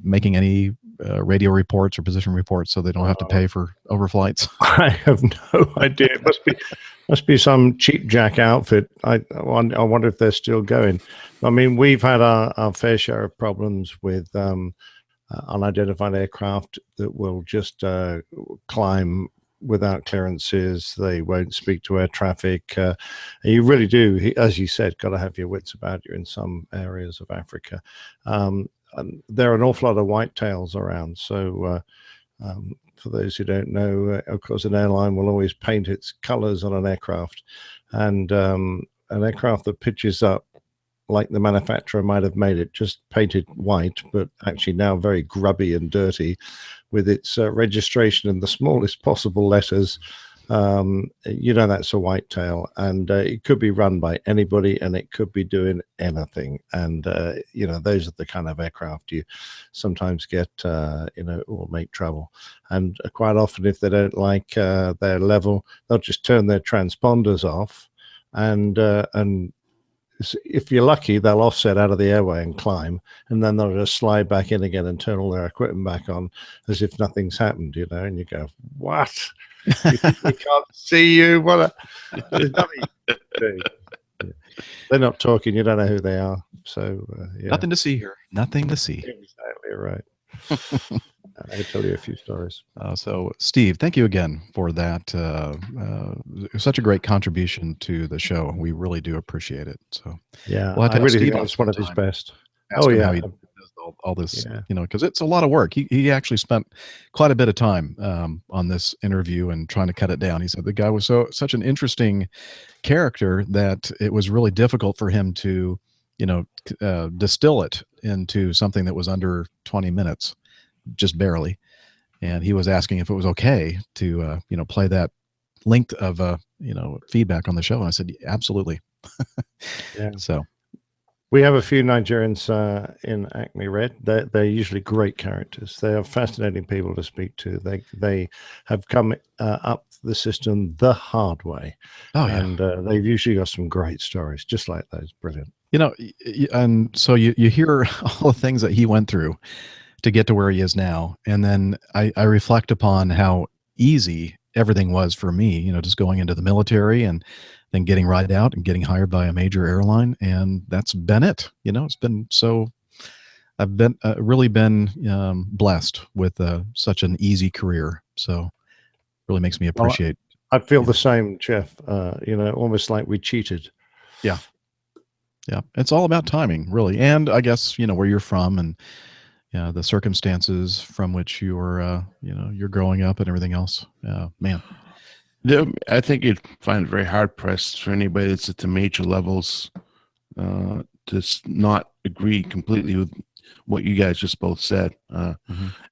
making any radio reports or position reports, so they don't have to pay for overflights? I have no idea. It must be some cheap jack outfit. I wonder if they're still going. I mean, we've had our fair share of problems with unidentified aircraft that will just climb without clearances. They won't speak to air traffic. You really do, as you said, got to have your wits about you in some areas of Africa. And there are an awful lot of whitetails around. So for those who don't know, of course, an airline will always paint its colors on an aircraft. And an aircraft that pitches up like the manufacturer might have made it, just painted white, but actually now very grubby and dirty, with its registration in the smallest possible letters, that's a whitetail, and it could be run by anybody, and it could be doing anything. And those are the kind of aircraft you sometimes get, will make trouble. And quite often, if they don't like their level, they'll just turn their transponders off, and if you're lucky, they'll offset out of the airway and climb, and then they'll just slide back in again and turn all their equipment back on as if nothing's happened, and you go, what? We can't see you. There's nothing you can do. They're not talking. You don't know who they are. So, Nothing to see here. Nothing to see. Exactly right. I could tell you a few stories. So, Steve, thank you again for that. Such a great contribution to the show. We really do appreciate it. So, Yeah, we'll have to I have really Steve think on it's one of his sometime. best. Ask Oh him yeah, how he does all this, Yeah. because it's a lot of work. He actually spent quite a bit of time on this interview and trying to cut it down. He said the guy was such an interesting character that it was really difficult for him to, distill it into something that was under 20 minutes, just barely. And he was asking if it was okay to, play that length of, feedback on the show. And I said, absolutely. Yeah. So we have a few Nigerians in Acme Red. They're usually great characters. They are fascinating people to speak to. They have come up the system the hard way. Oh, yeah. And they've usually got some great stories, just like those. Brilliant. And so you hear all the things that he went through to get to where he is now. And then I reflect upon how easy everything was for me, just going into the military and then getting right out and getting hired by a major airline. And that's been it. It's been I've been really been blessed with such an easy career. So really makes me appreciate. I feel the same, Jeff. Almost like we cheated. Yeah. Yeah. It's all about timing, really. And I guess, where you're from and the circumstances from which you're growing up and everything else. Man. Yeah, I think you'd find it very hard pressed for anybody that's at the major levels to not agree completely with what you guys just both said.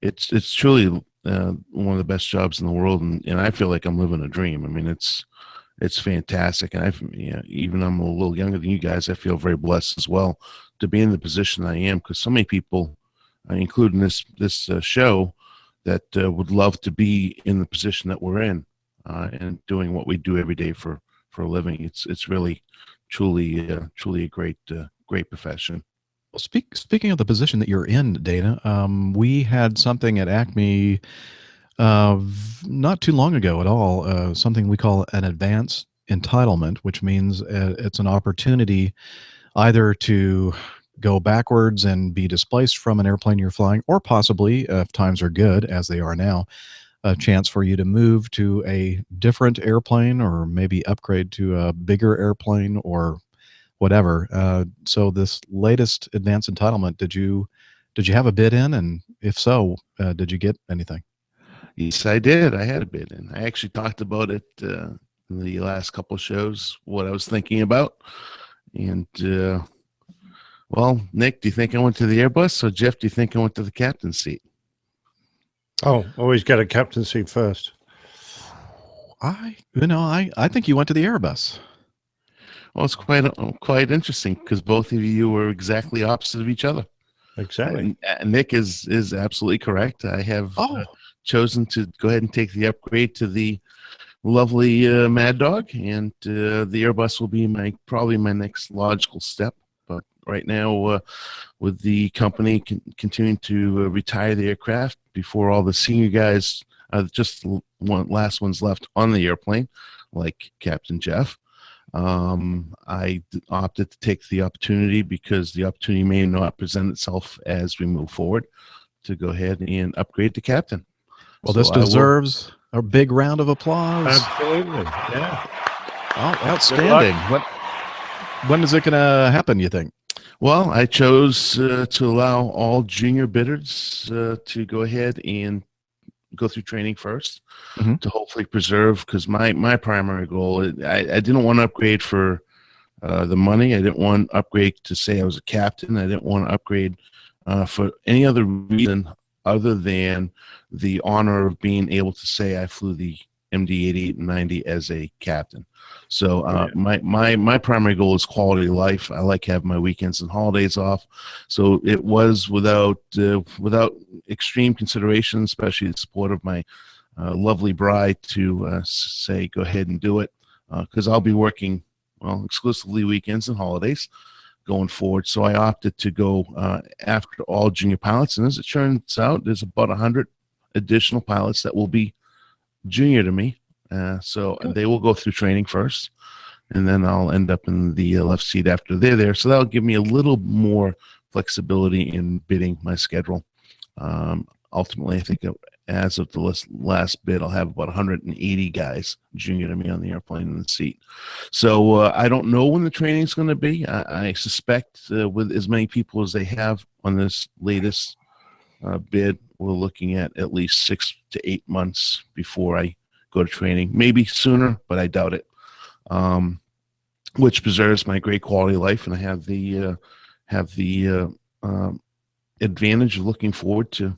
It's truly one of the best jobs in the world, and I feel like I'm living a dream. I mean, it's fantastic, and even I'm a little younger than you guys. I feel very blessed as well to be in the position I am, because so many people, including this show, that would love to be in the position that we're in. And doing what we do every day for a living. It's really, truly a great profession. Well, speaking of the position that you're in, Dana, we had something at Acme not too long ago at all, something we call an advance entitlement, which means it's an opportunity either to go backwards and be displaced from an airplane you're flying, or possibly, if times are good, as they are now, a chance for you to move to a different airplane or maybe upgrade to a bigger airplane or whatever. So this latest advance entitlement, did you have a bid in? And if so, did you get anything? Yes, I did. I had a bid in. I actually talked about it in the last couple of shows, what I was thinking about. And, well, Nick, do you think I went to the Airbus? Or Jeff, do you think I went to the captain's seat? Oh, always get a captain's seat first. I think you went to the Airbus. Well, it's quite interesting because both of you were exactly opposite of each other. Exactly. Nick is absolutely correct. I have chosen to go ahead and take the upgrade to the lovely Mad Dog, and the Airbus will be probably my next logical step. But right now, with the company continuing to retire the aircraft before all the senior guys, just last ones left on the airplane, like Captain Jeff, I opted to take the opportunity because the opportunity may not present itself as we move forward to go ahead and upgrade to captain. Well, this deserves a big round of applause. Absolutely. Yeah. Oh, outstanding. When is it going to happen, you think? Well, I chose to allow all junior bidders to go ahead and go through training first to hopefully preserve, because my primary goal, I didn't want to upgrade for the money. I didn't want to upgrade to say I was a captain. I didn't want to upgrade for any other reason other than the honor of being able to say I flew the MD 88 and 90 as a captain. So my primary goal is quality of life. I like having my weekends and holidays off. So it was without extreme consideration, especially the support of my lovely bride, to say go ahead and do it, because I'll be working exclusively weekends and holidays going forward. So I opted to go after all junior pilots, and as it turns out, there's about 100 additional pilots that will be junior to me. So they will go through training first, and then I'll end up in the left seat after they're there. So that'll give me a little more flexibility in bidding my schedule. ultimately, I think as of the last bid, I'll have about 180 guys junior to me on the airplane in the seat. So I don't know when the training is going to be. I suspect with as many people as they have on this latest bid, we're looking at least 6 to 8 months before I go to training. Maybe sooner, but I doubt it. Which preserves my great quality of life, and I have the advantage of looking forward to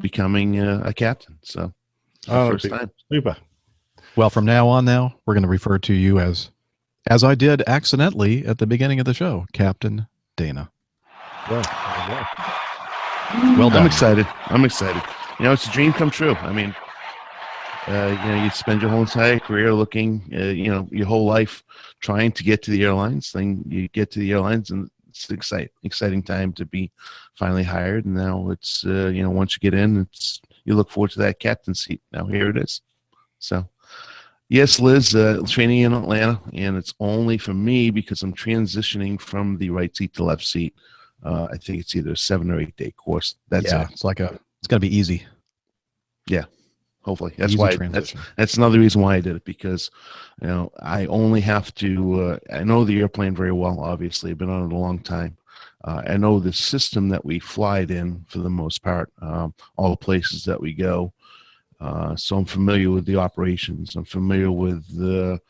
becoming a captain. So, first time. Super. Well, from now on, we're going to refer to you as I did accidentally at the beginning of the show, Captain Dana. Well done. I'm excited. It's a dream come true. I mean, you spend your whole entire career looking, your whole life trying to get to the airlines. Then you get to the airlines, and it's an exciting time to be finally hired. And now it's, once you get in, you look forward to that captain seat. Now here it is. So, yes, Liz, training in Atlanta, and it's only for me because I'm transitioning from the right seat to left seat. I think it's either a 7 or 8 day course. It's going to be easy. Yeah. Hopefully. That's Easy why transition. that's another reason why I did it, because I only have to I know the airplane very well. Obviously, I've been on it a long time. I know the system that we fly it in for the most part, all the places that we go. So I'm familiar with the operations. I'm familiar with the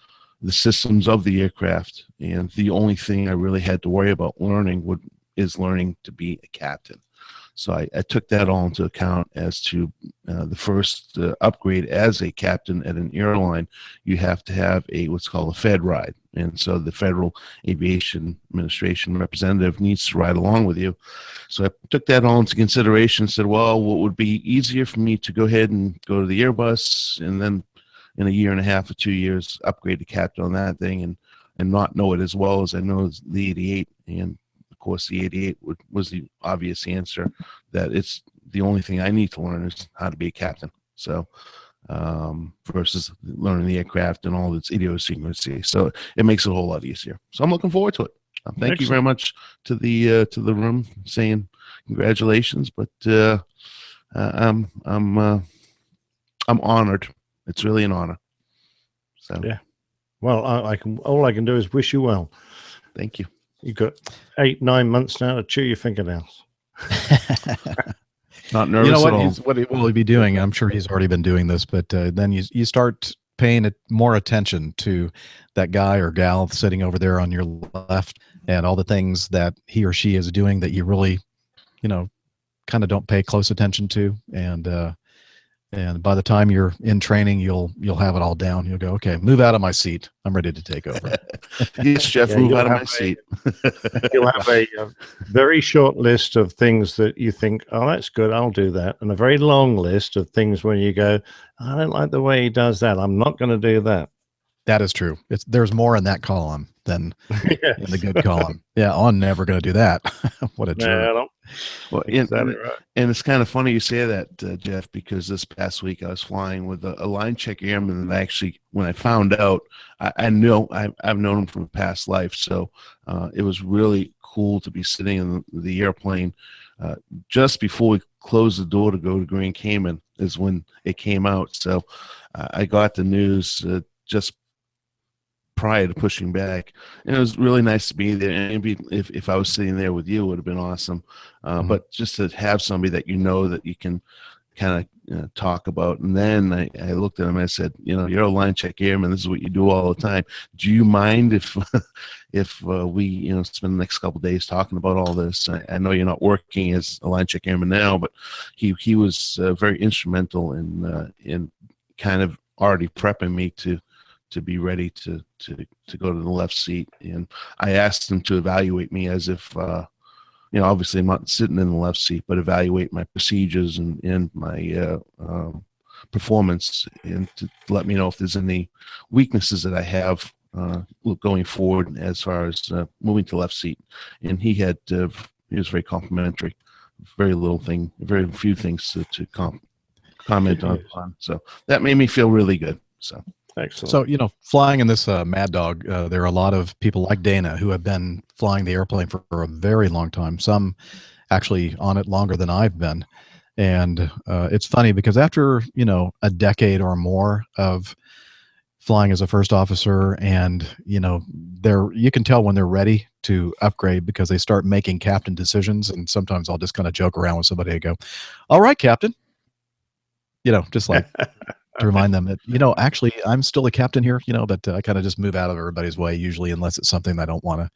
systems of the aircraft, and the only thing I really had to worry about learning is learning to be a captain. So I took that all into account as to the first upgrade as a captain at an airline. You have to have what's called a Fed ride. And so the Federal Aviation Administration representative needs to ride along with you. So I took that all into consideration and said, well, what would be easier for me to go ahead and go to the Airbus, and then in a year and a half or 2 years upgrade to captain on that thing, and not know it as well as I know the 88. And of course, the 88 was the obvious answer, that it's the only thing I need to learn is how to be a captain. So versus learning the aircraft and all its idiosyncrasy. So it makes it a whole lot easier. So I'm looking forward to it. Thank you very much to the room saying congratulations, but I'm honored. It's really an honor. So yeah. Well, all I can do is wish you well. Thank you. You've got 8-9 months now to chew your fingernails. Not nervous. You know at all. What will he be doing? I'm sure he's already been doing this, but then you start paying more attention to that guy or gal sitting over there on your left, and all the things that he or she is doing that you really, kind of don't pay close attention to, and by the time you're in training, you'll have it all down. You'll go, okay, move out of my seat. I'm ready to take over. Yes, Jeff, move out of my seat. You'll have a very short list of things that you think, oh, that's good, I'll do that. And a very long list of things when you go, I don't like the way he does that. I'm not going to do that. That is true. There's more in that column than in the good column. Yeah, I'm never going to do that. What a jerk. Well, and it's kind of funny you say that, Jeff, because this past week I was flying with a line check airman, and actually, when I found out, I know I've known him from a past life. So it was really cool to be sitting in the airplane just before we closed the door to go to Grand Cayman is when it came out. So I got the news just prior to pushing back, and it was really nice to be there. And maybe if I was sitting there with you, it would have been awesome. But just to have somebody that that you can kind of talk about. And then I looked at him and I said, you're a line check airman. This is what you do all the time. Do you mind if we spend the next couple of days talking about all this? I know you're not working as a line check airman now, but he was very instrumental in kind of already prepping me to be ready to go to the left seat. And I asked him to evaluate me as if, obviously I'm not sitting in the left seat, but evaluate my procedures and my performance, and to let me know if there's any weaknesses that I have going forward as far as moving to left seat. And he was very complimentary, very few things to comment on. So that made me feel really good. So. Excellent. So, flying in this Mad Dog, there are a lot of people like Dana who have been flying the airplane for a very long time, some actually on it longer than I've been. And it's funny because after, a decade or more of flying as a first officer, and, you can tell when they're ready to upgrade because they start making captain decisions. And sometimes I'll just kind of joke around with somebody and go, all right, captain, just like to remind them that, actually I'm still a captain here, but I kind of just move out of everybody's way usually, unless it's something I don't want to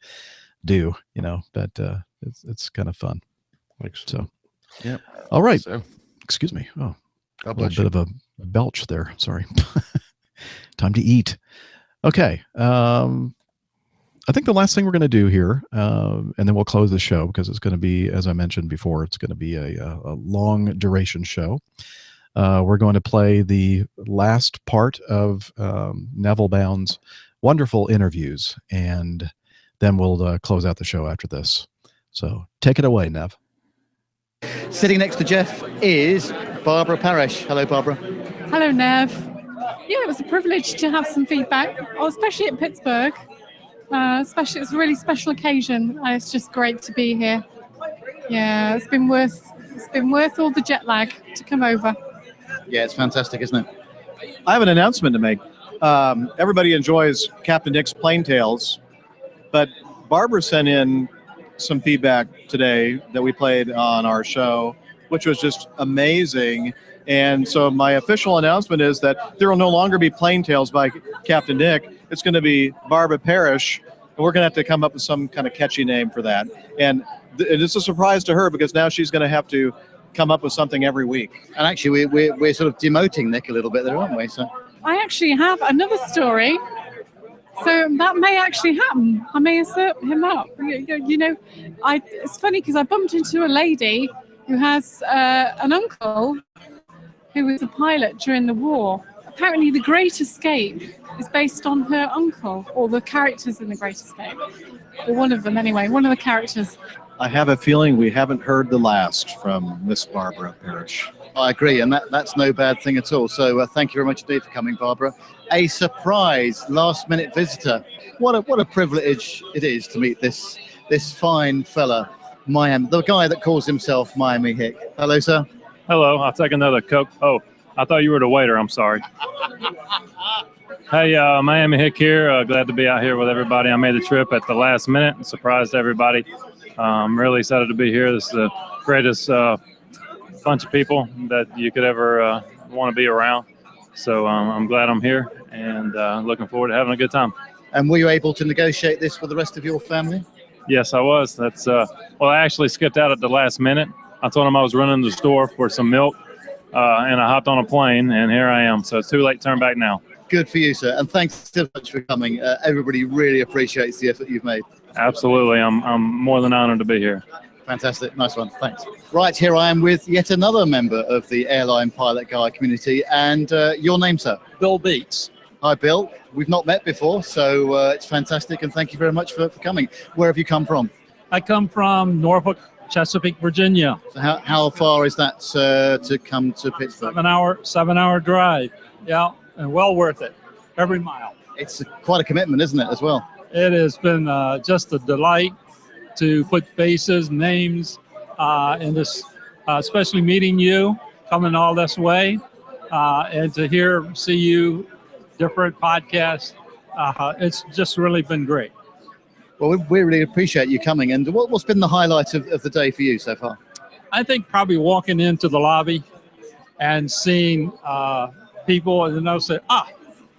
do, but it's kind of fun. So, Yep. All right. So, excuse me. Oh, a bless little bit of a belch there. Sorry. Time to eat. Okay. I think the last thing we're going to do here, and then we'll close the show because it's going to be, as I mentioned before, it's going to be a long duration show. We're going to play the last part of Neville Bound's wonderful interviews, and then we'll close out the show after this. So take it away, Nev. Sitting next to Jeff is Barbara Parrish. Hello, Barbara. Hello, Nev. Yeah, it was a privilege to have some feedback, especially at Pittsburgh. Especially, it's a really special occasion, and it's just great to be here. Yeah, it's been worth all the jet lag to come over. Yeah, it's fantastic, isn't it? I have an announcement to make. Everybody enjoys Captain Nick's Plain Tales, but Barbara sent in some feedback today that we played on our show, which was just amazing. And so my official announcement is that there will no longer be Plain Tales by Captain Nick. It's going to be Barbara Parrish, and we're going to have to come up with some kind of catchy name for that. And it's a surprise to her because now she's going to have to come up with something every week. And actually, we're sort of demoting Nick a little bit there, aren't we? So I actually have another story. So that may actually happen. I may assert him up. It's funny because I bumped into a lady who has an uncle who was a pilot during the war. Apparently The Great Escape is based on her uncle, or the characters in The Great Escape. Or one of them anyway, one of the characters. I have a feeling we haven't heard the last from Miss Barbara Parrish. I agree, and that's no bad thing at all. So thank you very much indeed for coming, Barbara. A surprise last-minute visitor. What a privilege it is to meet this fine fella, the guy that calls himself Miami Hick. Hello, sir. Hello, I'll take another Coke. Oh, I thought you were the waiter. I'm sorry. Hey, Miami Hick here. Glad to be out here with everybody. I made the trip at the last minute and surprised everybody. I'm really excited to be here. This is the greatest bunch of people that you could ever want to be around. So I'm glad I'm here and looking forward to having a good time. And were you able to negotiate this with the rest of your family? Yes, I was. That's well, I actually skipped out at the last minute. I told them I was running to the store for some milk, and I hopped on a plane, and here I am. So it's too late to turn back now. Good for you, sir. And thanks so much for coming. Everybody really appreciates the effort you've made. Absolutely. I'm more than honored to be here. Fantastic. Nice one. Thanks. Right, here I am with yet another member of the Airline Pilot Guy community. And your name, sir? Bill Beats. Hi, Bill. We've not met before, so it's fantastic. And thank you very much for coming. Where have you come from? I come from Norfolk, Chesapeake, Virginia. So how far is that to come to Pittsburgh? 7-hour drive. Yeah, and well worth it. Every mile. It's quite a commitment, isn't it, as well? It has been just a delight to put faces, names in this, especially meeting you, coming all this way, and to see you, different podcasts. It's just really been great. Well, we really appreciate you coming. And what's been the highlight of the day for you so far? I think probably walking into the lobby and seeing people and they'll say,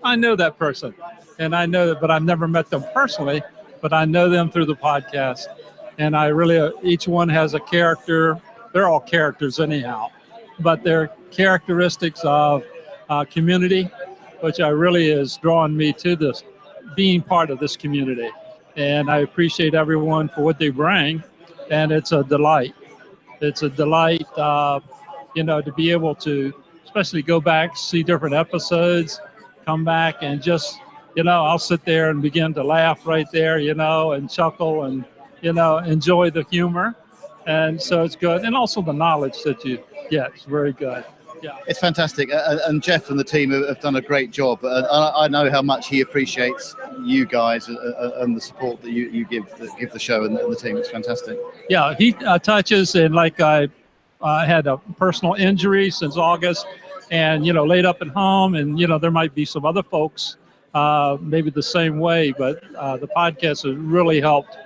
I know that person. And I know that, but I've never met them personally, but I know them through the podcast. And I really, each one has a character. They're all characters anyhow, but they're characteristics of community, which really is drawing me to this, being part of this community. And I appreciate everyone for what they bring. And it's a delight. It's a delight, to be able to, especially go back, see different episodes, come back and just, I'll sit there and begin to laugh right there, and chuckle and, enjoy the humor. And so it's good. And also the knowledge that you get is very good. Yeah. It's fantastic. And Jeff and the team have done a great job. I know how much he appreciates you guys and the support that you give the show and the team. It's fantastic. Yeah, he touches, and like I had a personal injury since August, and laid up at home, and there might be some other folks maybe the same way, but the podcast has really helped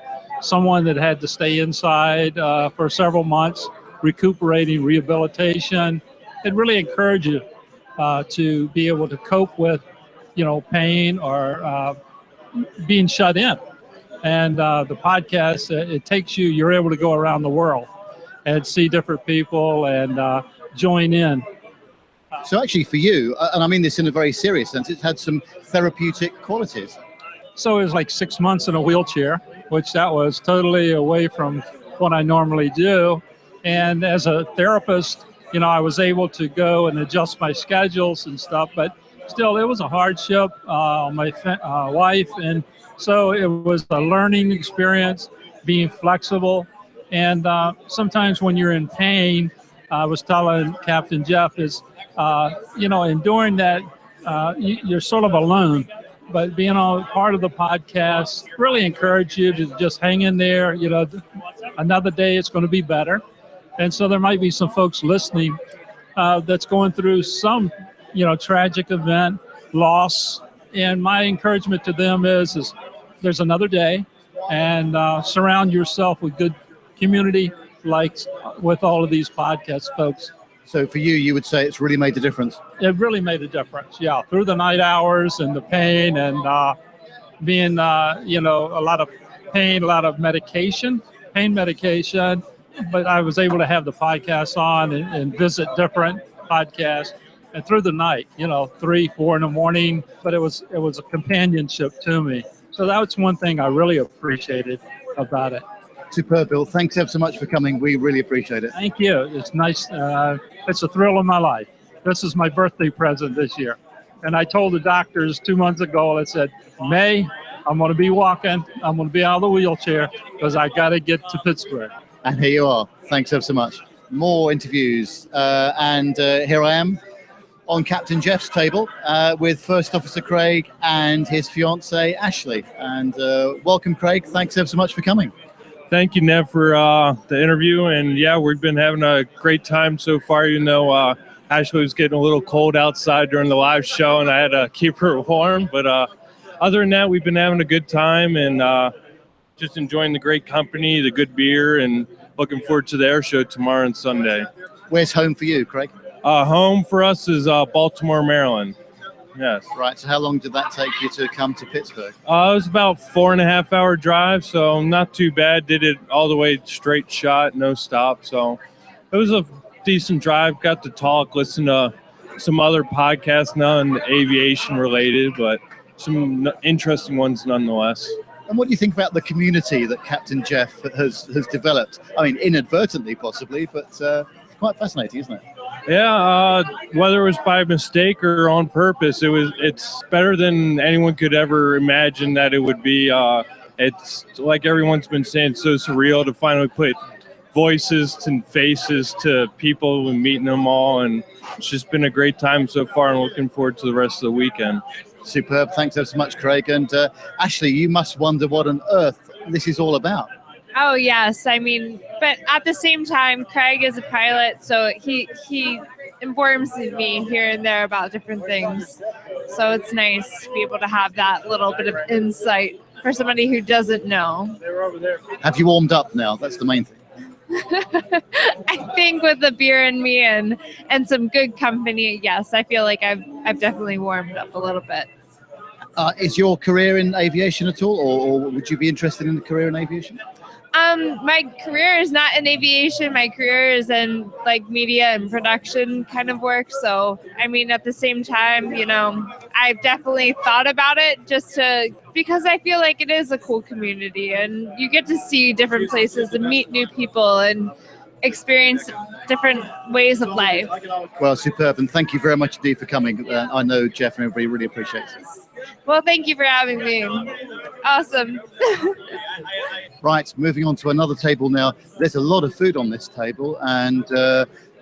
someone that had to stay inside for several months, recuperating, rehabilitation. It really encourages you to be able to cope with pain or being shut in. And the podcast, it takes you're able to go around the world and see different people and join in. So actually for you, and I mean this in a very serious sense, it's had some therapeutic qualities. So it was like 6 months in a wheelchair, which that was totally away from what I normally do. And as a therapist, I was able to go and adjust my schedules and stuff, but still it was a hardship on my wife. And so it was a learning experience, being flexible. And sometimes when you're in pain, I was telling Captain Jeff is, enduring that, you're sort of alone, but being on part of the podcast really encourage you to just hang in there. Another day it's going to be better. And so there might be some folks listening that's going through some, tragic event, loss. And my encouragement to them is there's another day, and surround yourself with good community like with all of these podcast folks. So for you, you would say it's really made a difference? It really made a difference, yeah. Through the night hours and the pain and being, a lot of pain, a lot of pain medication. But I was able to have the podcast on and visit different podcasts. And through the night, 3, 4 in the morning, but it was a companionship to me. So that's one thing I really appreciated about it. Superb, Bill. Thanks ever so much for coming. We really appreciate it. Thank you. It's nice. It's a thrill of my life. This is my birthday present this year. And I told the doctors 2 months ago, I said, May, I'm going to be walking. I'm going to be out of the wheelchair because I got to get to Pittsburgh. And here you are. Thanks ever so much. More interviews. And here I am on Captain Jeff's table with First Officer Craig and his fiancée, Ashley. And welcome, Craig. Thanks ever so much for coming. Thank you, Nev, for the interview. And yeah, we've been having a great time so far. Ashley was getting a little cold outside during the live show, and I had to keep her warm. But other than that, we've been having a good time and just enjoying the great company, the good beer, and looking forward to the air show tomorrow and Sunday. Where's home for you, Craig? Home for us is Baltimore, Maryland. Yes. Right. So how long did that take you to come to Pittsburgh? It was about 4.5 hour drive, so not too bad. Did it all the way straight shot, no stop. So it was a decent drive. Got to talk, listen to some other podcasts, none aviation related, but some interesting ones nonetheless. And what do you think about the community that Captain Jeff has developed? I mean, inadvertently possibly, but it's quite fascinating, isn't it? Yeah, whether it was by mistake or on purpose, it's better than anyone could ever imagine that it would be. It's like everyone's been saying, so surreal to finally put voices and faces to people and meeting them all, and it's just been a great time so far, and looking forward to the rest of the weekend. Superb. Thanks ever so much, Craig. And Ashley, you must wonder what on earth this is all about. Oh, yes. I mean, but at the same time, Craig is a pilot, so he informs me here and there about different things. So it's nice to be able to have that little bit of insight for somebody who doesn't know. Have you warmed up now? That's the main thing. I think with the beer in me and some good company, yes, I feel like I've definitely warmed up a little bit. Is your career in aviation at all, or would you be interested in a career in aviation? My career is not in aviation. My career is in like media and production kind of work. So, I mean, at the same time, I've definitely thought about it because I feel like it is a cool community and you get to see different places and meet new people and experience different ways of life. Well, superb. And thank you very much indeed for coming. I know Jeff and everybody really appreciates it. Well, thank you for having me. Awesome. Right, moving on to another table now. There's a lot of food on this table, and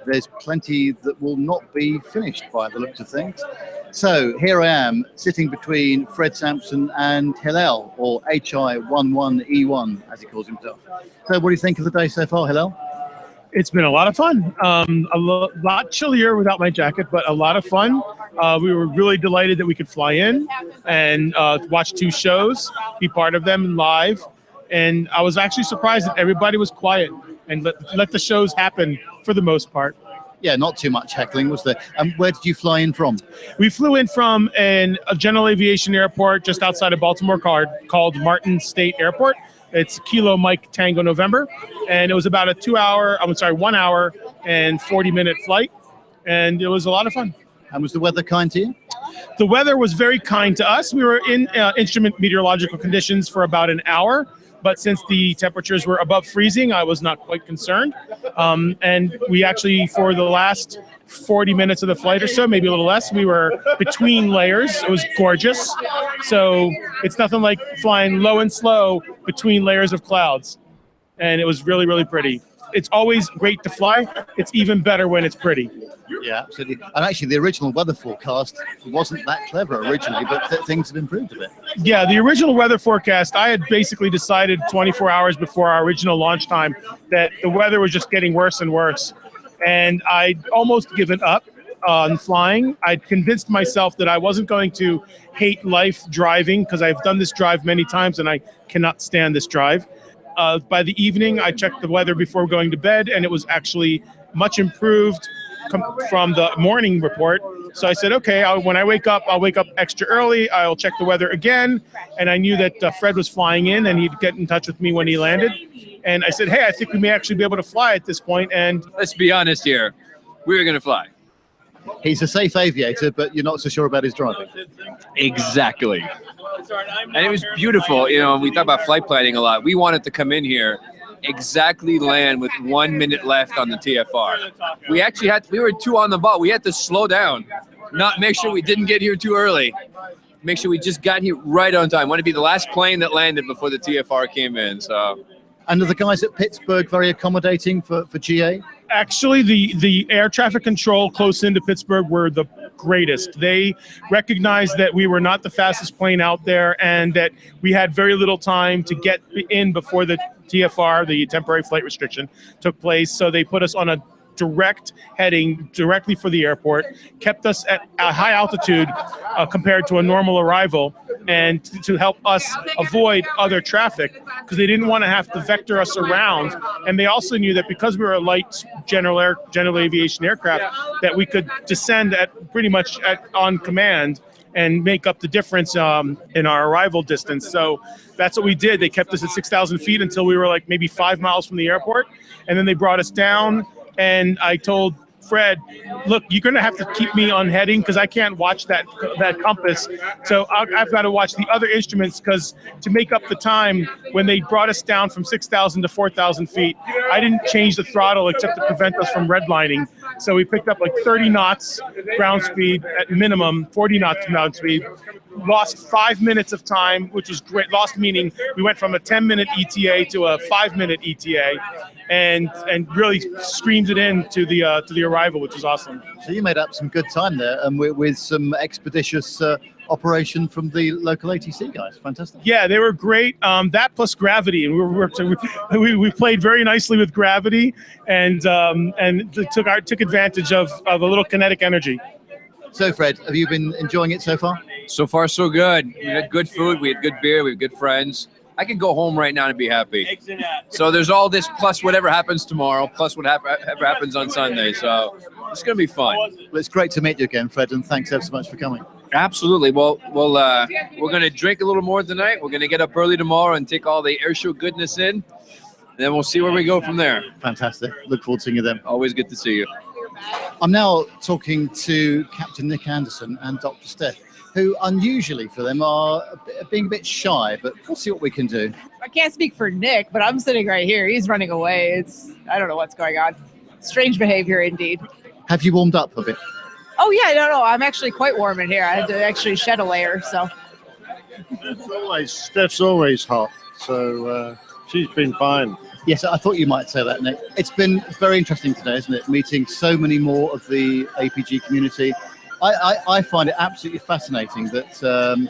there's plenty that will not be finished by the looks of things. So here I am, sitting between Fred Sampson and Hillel, or HI11E1, as he calls himself. So what do you think of the day so far, Hillel? It's been a lot of fun. Lot chillier without my jacket, but a lot of fun. We were really delighted that we could fly in and watch 2 shows, be part of them live. And I was actually surprised that everybody was quiet and let the shows happen for the most part. Yeah, not too much heckling, was there? And where did you fly in from? We flew in from a general aviation airport just outside of Baltimore called Martin State Airport. It's Kilo Mike Tango November, and it was about a 1 hour and 40-minute flight, and it was a lot of fun. And was the weather kind to you? The weather was very kind to us. We were in instrument meteorological conditions for about an hour, but since the temperatures were above freezing, I was not quite concerned. And we actually, for the last 40 minutes of the flight or so, maybe a little less, we were between layers. It was gorgeous. So it's nothing like flying low and slow between layers of clouds. And it was really, really pretty. It's always great to fly. It's even better when it's pretty. Yeah, absolutely. And actually, the original weather forecast wasn't that clever originally, but things have improved a bit. Yeah, the original weather forecast, I had basically decided 24 hours before our original launch time that the weather was just getting worse and worse. And I'd almost given up on flying. I'd convinced myself that I wasn't going to hate life driving because I've done this drive many times and I cannot stand this drive. By the evening, I checked the weather before going to bed, and it was actually much improved from the morning report. So I said, okay, when I wake up, I'll wake up extra early. I'll check the weather again. And I knew that Fred was flying in, and he'd get in touch with me when he landed. And I said, hey, I think we may actually be able to fly at this point. And let's be honest here, we were going to fly. He's a safe aviator, but you're not so sure about his driving. Exactly. And it was beautiful. You know, we talk about flight planning a lot. We wanted to come in here, exactly land with 1 minute left on the TFR. We were 2 on the ball. We had to slow down, not make sure we didn't get here too early. Make sure we just got here right on time. Want to be the last plane that landed before the TFR came in. So. And are the guys at Pittsburgh very accommodating for GA? Actually, the air traffic control close into Pittsburgh were the greatest. They recognized that we were not the fastest plane out there and that we had very little time to get in before the TFR, the temporary flight restriction, took place. So they put us on a direct heading directly for the airport, kept us at a high altitude compared to a normal arrival, and to help us avoid other traffic because they didn't want to have to vector us around. And they also knew that because we were a light general aviation aircraft, that we could descend at pretty much on command and make up the difference in our arrival distance. So that's what we did. They kept us at 6,000 feet until we were like maybe 5 miles from the airport. And then they brought us down. And I told Fred, look, you're going to have to keep me on heading because I can't watch that compass. So I've got to watch the other instruments because to make up the time when they brought us down from 6,000 to 4,000 feet, I didn't change the throttle except to prevent us from redlining. So we picked up like 30 knots ground speed at minimum, 40 knots ground speed. Lost 5 minutes of time, which was great. Lost meaning we went from a 10-minute ETA to a 5-minute ETA, and really screamed it in to the arrival, which was awesome. So you made up some good time there, and with some expeditious operation from the local ATC guys. Fantastic. Yeah, they were great. That plus gravity, and we played very nicely with gravity, and took advantage of a little kinetic energy. So, Fred, have you been enjoying it so far? So far, so good. We had good food. We had good beer. We had good friends. I can go home right now and be happy. So there's all this plus whatever happens tomorrow, plus whatever happens on Sunday. So it's going to be fun. Well, it's great to meet you again, Fred, and thanks ever so much for coming. Absolutely. Well, we're going to drink a little more tonight. We're going to get up early tomorrow and take all the airshow goodness in. And then we'll see where we go from there. Fantastic. Look forward to seeing you then. Always good to see you. I'm now talking to Captain Nick Anderson and Dr. Steph, who unusually for them are being a bit shy, but we'll see what we can do. I can't speak for Nick, but I'm sitting right here. He's running away. I don't know what's going on. Strange behavior indeed. Have you warmed up a bit? Oh yeah, no, I'm actually quite warm in here. I had to actually shed a layer, so. Steph's always hot, so she's been fine. Yes, I thought you might say that, Nick. It's been very interesting today, isn't it? Meeting so many more of the APG community. I find it absolutely fascinating that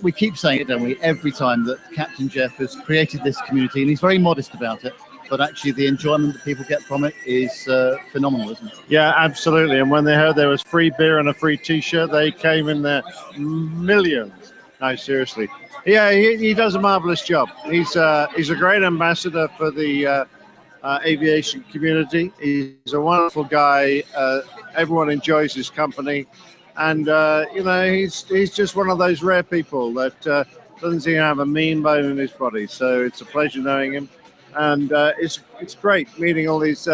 we keep saying it, don't we, every time that Captain Jeff has created this community, and he's very modest about it, but actually the enjoyment that people get from it is phenomenal, isn't it? Yeah, absolutely. And when they heard there was free beer and a free T-shirt, they came in their millions. No, seriously. Yeah, he does a marvelous job. He's a great ambassador for the aviation community. He's a wonderful guy. Everyone enjoys his company, and he's just one of those rare people that doesn't seem to have a mean bone in his body. So it's a pleasure knowing him, and it's great meeting all these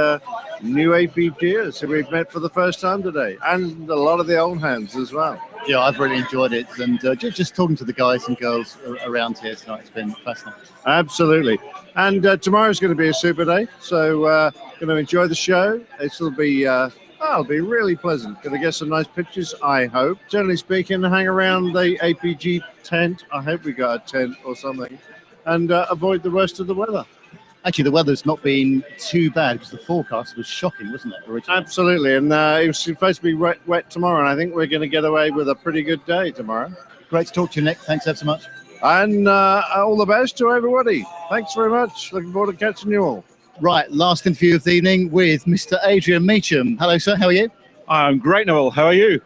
new APGers who we've met for the first time today, and a lot of the old hands as well. Yeah, I've really enjoyed it, and just talking to the guys and girls around here tonight, it's been fascinating. Absolutely. And tomorrow's going to be a super day, so going to enjoy the show. It'll be really pleasant. Going to get some nice pictures, I hope. Generally speaking, hang around the APG tent. I hope we got a tent or something, and avoid the worst of the weather. Actually, the weather's not been too bad because the forecast was shocking, wasn't it, originally? Absolutely, and it was supposed to be wet tomorrow, and I think we're going to get away with a pretty good day tomorrow. Great to talk to you, Nick. Thanks ever so much. And all the best to everybody. Thanks very much. Looking forward to catching you all. Right, last interview of the evening with Mr. Adrian Meacham. Hello, sir. How are you? I'm great, Noel. How are you?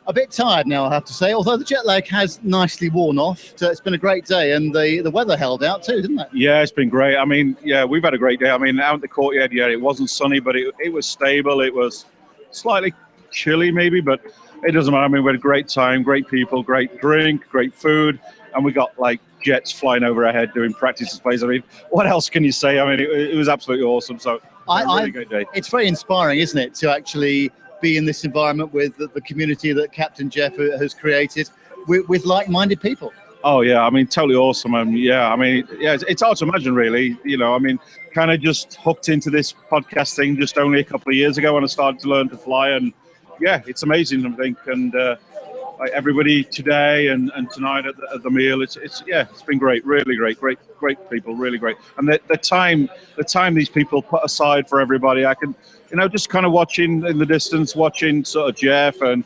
A bit tired now, I have to say, although the jet lag has nicely worn off. So it's been a great day, and the weather held out too, didn't it? Yeah, it's been great. I mean, yeah, we've had a great day. I mean, out in the courtyard, yeah, it wasn't sunny, but it was stable. It was slightly chilly maybe, but it doesn't matter. I mean, we had a great time, great people, great drink, great food, and we got like jets flying over our head doing practice displays. I mean, what else can you say? I mean, it was absolutely awesome. So really great day. It's very inspiring, isn't it, to actually be in this environment with the community that Captain Jeff has created with like-minded people. Oh yeah, I mean, totally awesome. Yeah, I mean, yeah, it's hard to imagine, really. You know, I mean, kind of just hooked into this podcast thing just only a couple of years ago when I started to learn to fly, and yeah, it's amazing, I think. And like everybody today and tonight at the meal, it's been great, really great people, really great. And the time these people put aside for everybody, I can, just kind of watching in the distance, watching sort of Jeff and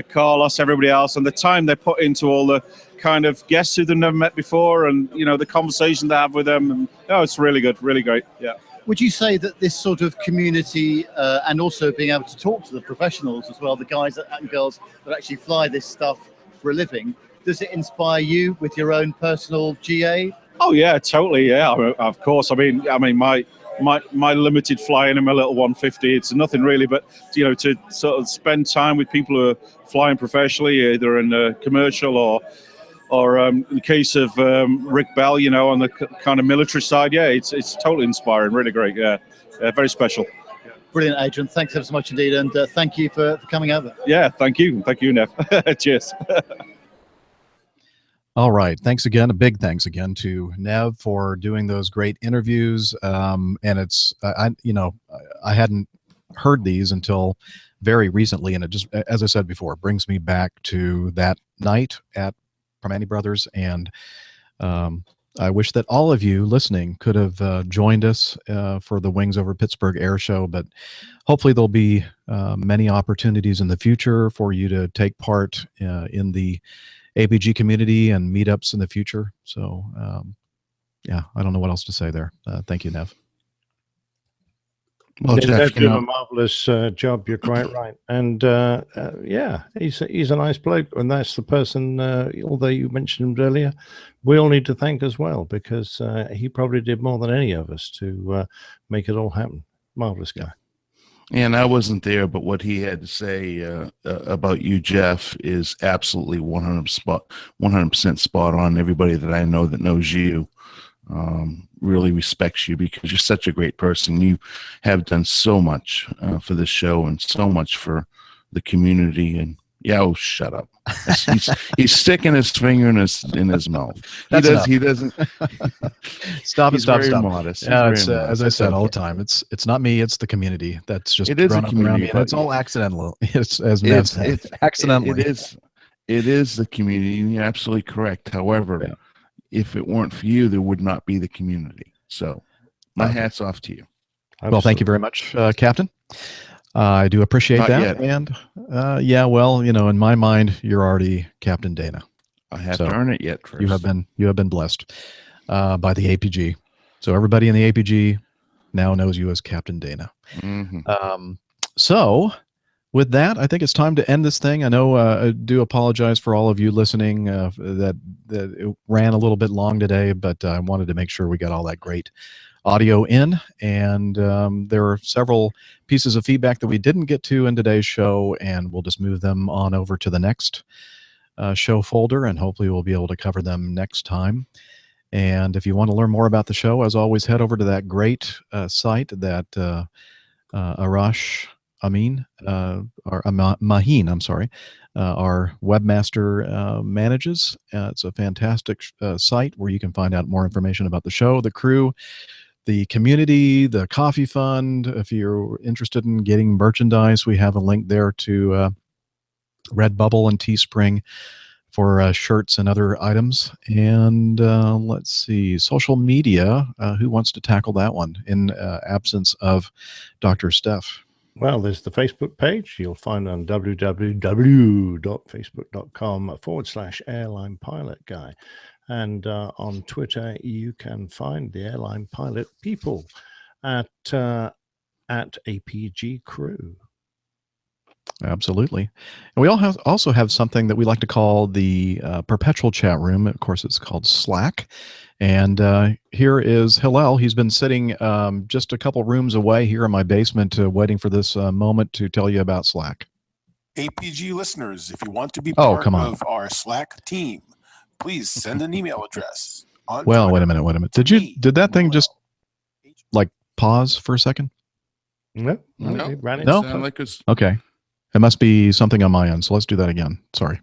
Carlos, everybody else, and the time they put into all the kind of guests who they've never met before, and the conversation they have with them, and it's really good, really great. Yeah. Would you say that this sort of community and also being able to talk to the professionals as well, the guys and girls that actually fly this stuff for a living, does it inspire you with your own personal GA? Oh yeah, totally. Yeah, of course. I mean, my limited flying in my little 150, it's nothing really, but to sort of spend time with people who are flying professionally, either in a commercial or in the case of Rick Bell, on the kind of military side, yeah, it's totally inspiring, really great, yeah, very special. Brilliant, Adrian. Thanks ever so much indeed, and thank you for coming over. Yeah, thank you, Nev. Cheers. All right, thanks again. A big thanks again to Nev for doing those great interviews. And it's I hadn't heard these until very recently, and it just, as I said before, brings me back to that night at Primanti Brothers, and I wish that all of you listening could have joined us for the Wings Over Pittsburgh Air Show, but hopefully there'll be many opportunities in the future for you to take part in the APG community and meetups in the future. So yeah, I don't know what else to say there. Thank you, Nev. Well, Jeff, did a marvelous job. You're quite right, and yeah, he's a nice bloke, and that's the person. Although you mentioned him earlier, we all need to thank as well, because he probably did more than any of us to make it all happen. Marvelous guy. And I wasn't there, but what he had to say about you, Jeff, is absolutely 100% spot on. Everybody that I know that knows you really respects you, because you're such a great person. You have done so much for this show and so much for the community. And yeah, oh, shut up. He's sticking his finger in his mouth. He doesn't. Stop it. Stop. Modest. Yeah, it's, as I said all the time, it's not me. It's the community that's just grown up around me, and it's all accidental. It's as Nev said, it's accidentally. It is the community, and you're absolutely correct. However, if it weren't for you, there would not be the community. So my hat's off to you. Absolutely. Well, thank you very much, Captain. I do appreciate Not that. yet. And yeah, well, in my mind, you're already Captain Dana. I have to earn it yet first. You have been blessed by the APG. So everybody in the APG now knows you as Captain Dana. So with that, I think it's time to end this thing. I know I do apologize for all of you listening that it ran a little bit long today, but I wanted to make sure we got all that great audio in. And there are several pieces of feedback that we didn't get to in today's show, and we'll just move them on over to the next show folder, and hopefully we'll be able to cover them next time. And if you want to learn more about the show, as always, head over to that great site that Arash Amin, or Maheen, I'm sorry, our webmaster manages. It's a fantastic site where you can find out more information about the show, the crew, the community, the coffee fund. If you're interested in getting merchandise, we have a link there to Redbubble and Teespring for shirts and other items. And let's see, social media. Who wants to tackle that one in absence of Dr. Steph? Well, there's the Facebook page. You'll find on www.facebook.com/airline pilot guy. And on Twitter, you can find the Airline Pilot people at APG Crew. Absolutely. And we also have something that we like to call the perpetual chat room. Of course, it's called Slack. And here is Hillel. He's been sitting just a couple rooms away here in my basement waiting for this moment to tell you about Slack. APG listeners, if you want to be part of our Slack team, please send an email address. Well, wait a minute. Did that thing just like pause for a second? No. Okay. It must be something on my end. So let's do that again. Sorry.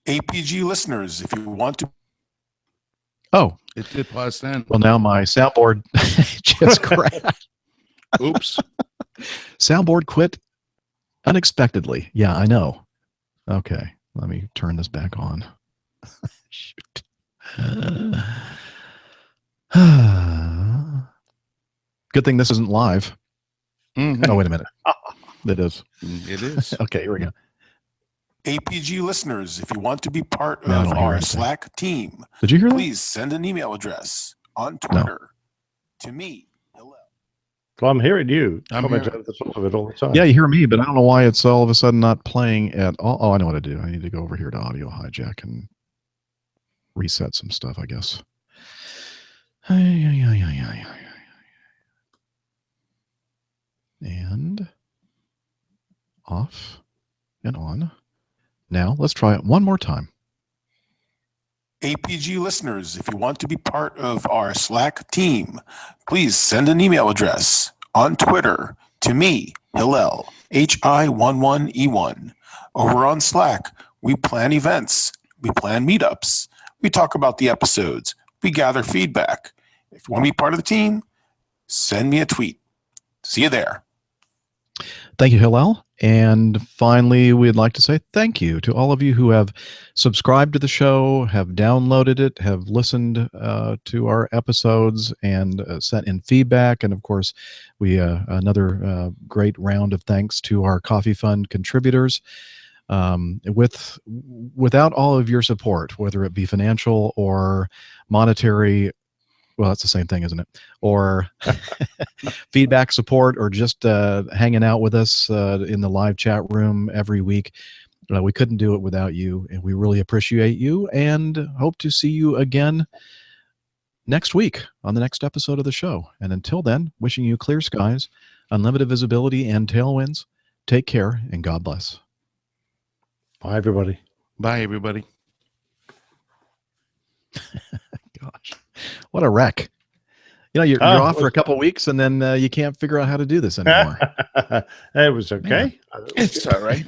APG listeners, if you want to. Oh, it did pause then. Well, now my soundboard just crashed. Oops. Soundboard quit unexpectedly. Yeah, I know. Okay. Let me turn this back on. Shoot. Good thing this isn't live. Oh, wait a minute. It is. It is. Okay, here we go. APG listeners, if you want to be part of our Slack team, did you hear that? Please send an email address on Twitter to me. Well, I'm hearing you. I'm comment here. over the top of it all the time. Yeah, you hear me, but I don't know why it's all of a sudden not playing at all. Oh, I know what to do. I need to go over here to Audio Hijack and reset some stuff, I guess. And off and on. Now, let's try it one more time. APG listeners, if you want to be part of our Slack team, please send an email address on Twitter to me, Hillel, HI11E1. Over on Slack, we plan events, we plan meetups, we talk about the episodes, we gather feedback. If you want to be part of the team, send me a tweet. See you there. Thank you, Hillel. And finally, we'd like to say thank you to all of you who have subscribed to the show, have downloaded it, have listened to our episodes, and sent in feedback. And of course, we another great round of thanks to our Coffee Fund contributors. Without all of your support, whether it be financial or monetary, well, that's the same thing, isn't it? Or feedback support, or just hanging out with us in the live chat room every week. We couldn't do it without you, and we really appreciate you and hope to see you again next week on the next episode of the show. And until then, wishing you clear skies, unlimited visibility, and tailwinds. Take care, and God bless. Bye, everybody. Bye, everybody. Gosh. What a wreck. You know, you're off for a couple of weeks, and then you can't figure out how to do this anymore. It was okay. Yeah. It's all right.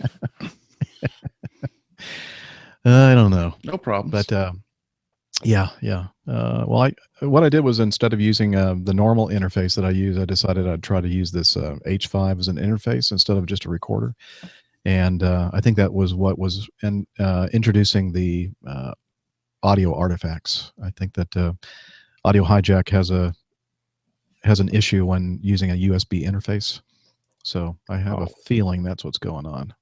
I don't know. No problem. But yeah. Well, what I did was, instead of using the normal interface that I use, I decided I'd try to use this H5 as an interface instead of just a recorder. And I think that was what was introducing the audio artifacts. I think that Audio Hijack has an issue when using a USB interface. So I have a feeling that's what's going on.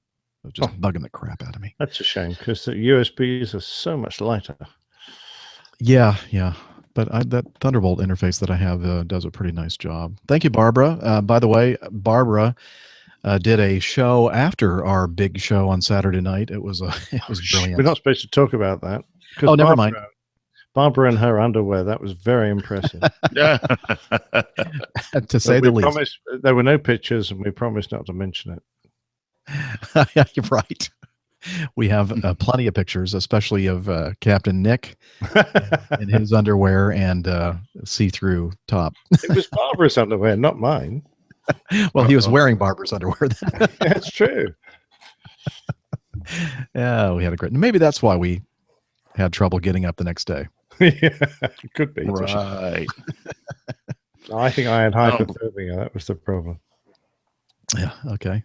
It's just bugging the crap out of me. That's a shame, because the USBs are so much lighter. Yeah. but that Thunderbolt interface that I have does a pretty nice job. Thank you, Barbara. By the way, Barbara did a show after our big show on Saturday night. It was brilliant. We're not supposed to talk about that. Oh, never mind. Barbara in her underwear. That was very impressive. Yeah. To say the least. Promised, there were no pictures, and we promised not to mention it. Yeah, you're right. We have plenty of pictures, especially of Captain Nick in his underwear and see-through top. It was Barbara's underwear, not mine. Well, he was wearing Barbara's underwear then. That's true. Yeah, we had a great. Maybe that's why we had trouble getting up the next day. Yeah, it could be. Right. I think I had hypothermia. That was the problem. Yeah. Okay.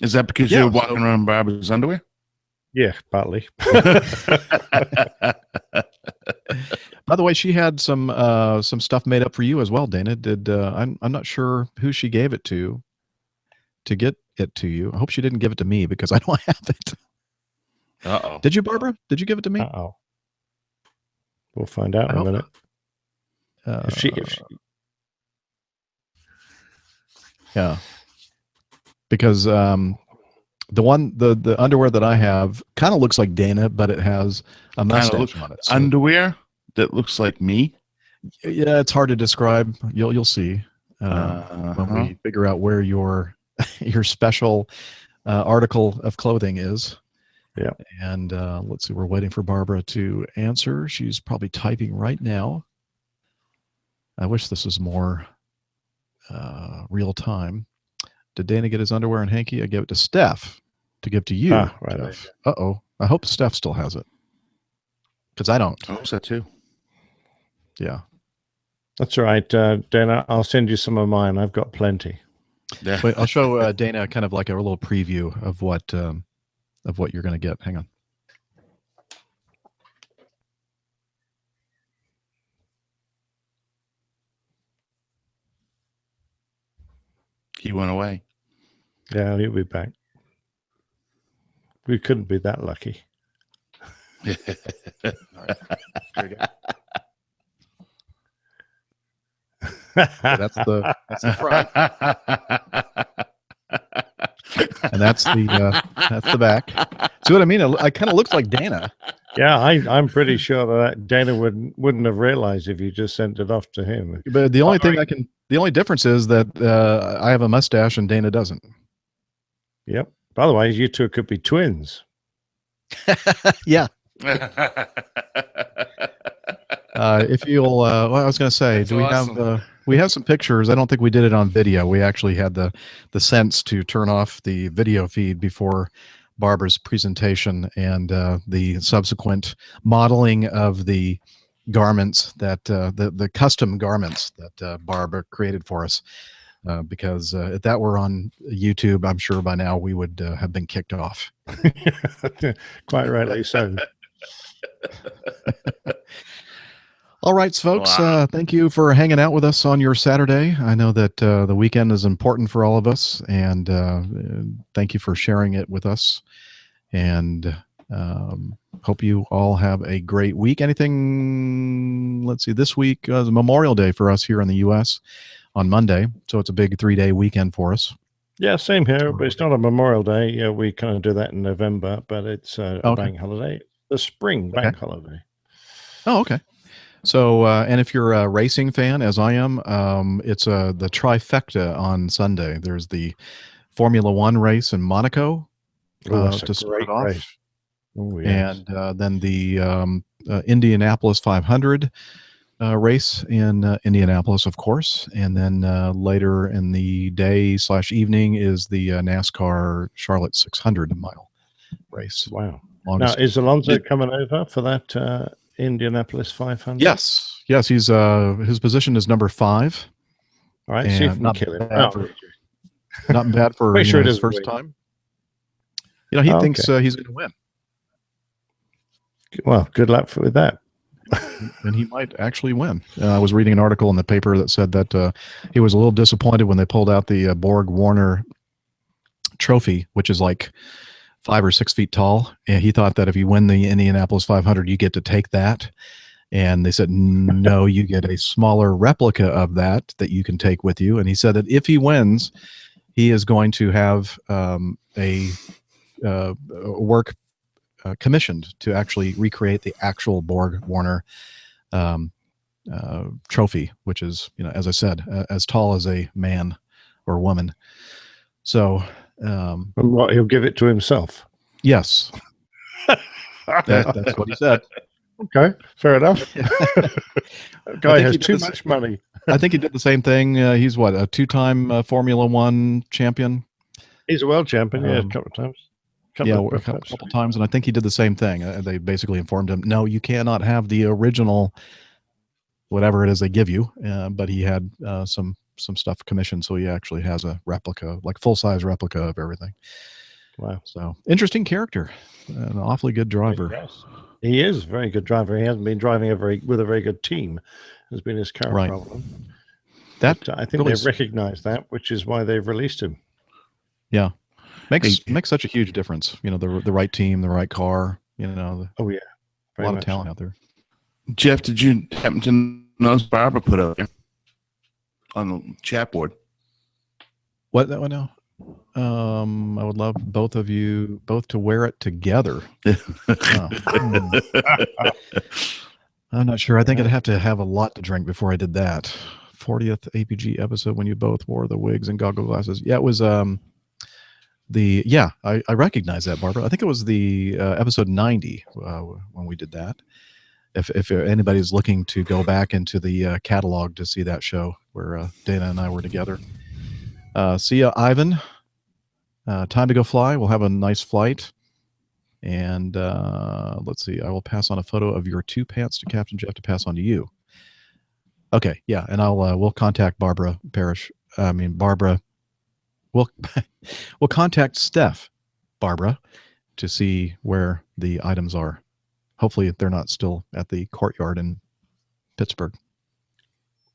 Is that because you're walking around in Barbara's underwear? Yeah, partly. By the way, she had some stuff made up for you as well, Dana. Did I'm not sure who she gave it to get it to you. I hope she didn't give it to me because I don't have it. Uh-oh. Did you, Barbara? Did you give it to me? Uh-oh. We'll find out in a minute. If she Yeah, because the underwear that I have kind of looks like Dana, but it has a mustache on it. So. Underwear that looks like me. Yeah, it's hard to describe. You'll see when we figure out where your special article of clothing is. Yeah, and let's see. We're waiting for Barbara to answer. She's probably typing right now. I wish this was more real time. Did Dana get his underwear and hanky? I gave it to Steph to give to you. Right. Jeff. Uh-oh. I hope Steph still has it. Because I don't. I hope so too. Yeah. That's all right, Dana. I'll send you some of mine. I've got plenty. Yeah. Wait, I'll show Dana kind of like a little preview of what you're going to get. Hang on. He went away. Yeah, he'll be back. We couldn't be that lucky. All right. Here we go. That's the front. And that's the back. See what I mean? I kind of looks like Dana. Yeah, I'm pretty sure that Dana wouldn't have realized if you just sent it off to him. But the only the only difference is that I have a mustache and Dana doesn't. Yep. By the way, you two could be twins. Yeah. If you'll, well, I was going to say, that's do we awesome. have we have some pictures? I don't think we did it on video. We actually had the sense to turn off the video feed before Barbara's presentation and the subsequent modeling of the garments that the custom garments that Barbara created for us. Because if that were on YouTube, I'm sure by now we would have been kicked off. Quite rightly so. All right, folks. Wow. Thank you for hanging out with us on your Saturday. I know that the weekend is important for all of us, and thank you for sharing it with us. And hope you all have a great week. Anything? Let's see. This week is Memorial Day for us here in the U.S. on Monday, so it's a big 3-day weekend for us. Yeah, same here, but it's not a Memorial Day. Yeah, we kind of do that in November, but it's a bank holiday. The spring bank holiday. Oh, okay. So, and if you're a racing fan, as I am, it's the trifecta on Sunday. There's the Formula One race in Monaco to start off. Race. Oh, yes. And then the Indianapolis 500 race in Indianapolis, of course. And then later in the day / evening is the NASCAR Charlotte 600-mile race. Wow. Longest. Now, is Alonso coming over for that Indianapolis 500? Yes. He's his position is number 5. All right, see if we can kill him. Not bad for Make sure it his is first win. time. You know, he thinks he's going to win. Well, good luck with that. And he might actually win. I was reading an article in the paper that said that he was a little disappointed when they pulled out the Borg Warner trophy, which is like 5 or 6 feet tall. And he thought that if you win the Indianapolis 500, you get to take that. And they said, no, you get a smaller replica of that you can take with you. And he said that if he wins, he is going to have a work commissioned to actually recreate the actual Borg Warner trophy, which is, as I said, as tall as a man or woman. So, and what, he'll give it to himself? Yes. That's what he said. Okay, fair enough. Guy has too much money. I think he did the same thing. He's what, a 2-time Formula One champion? He's a world champion, yeah, a couple of times. A couple times, and I think he did the same thing. They basically informed him, no, you cannot have the original, whatever it is they give you. But he had some stuff commissioned, so he actually has a replica, like full-size replica of everything. Wow. So interesting character, an awfully good driver. Yes. He is a very good driver. He hasn't been driving with a very good team. Has been his current problem. But I think they've recognized that, which is why they've released him. Yeah, makes such a huge difference. The right team, the right car. Oh yeah, a lot of talent out there. Jeff, did you happen to notice Barbara put up there on the chat board? What that one now? I would love both of you to wear it together. I'm not sure. I think I'd have to have a lot to drink before I did that. 40th APG episode when you both wore the wigs and goggle glasses. Yeah, it was I recognize that, Barbara. I think it was the episode 90 when we did that. If anybody's looking to go back into the catalog to see that show where Dana and I were together. See ya, Ivan. Time to go fly. We'll have a nice flight. And let's see. I will pass on a photo of your 2 pants to Captain Jeff to pass on to you. Okay, yeah, and we'll contact Barbara Parrish. Barbara. We'll contact Steph, Barbara, to see where the items are. Hopefully, they're not still at the courtyard in Pittsburgh.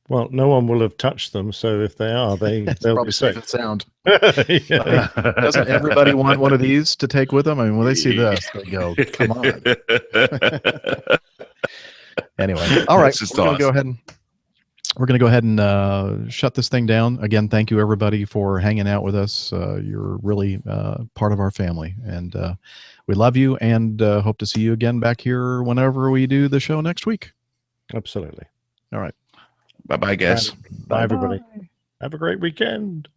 Well, no one will have touched them, so if they are, they'll probably be safe safe. and sound. Doesn't everybody want one of these to take with them? I mean, when they see this, they go, "Come on!" Anyway, all right, we're going to go ahead and shut this thing down. Again, thank you everybody for hanging out with us. You're really part of our family, and we love you. And hope to see you again back here whenever we do the show next week. Absolutely. All right. Bye-bye, guys. Bye, everybody. Have a great weekend.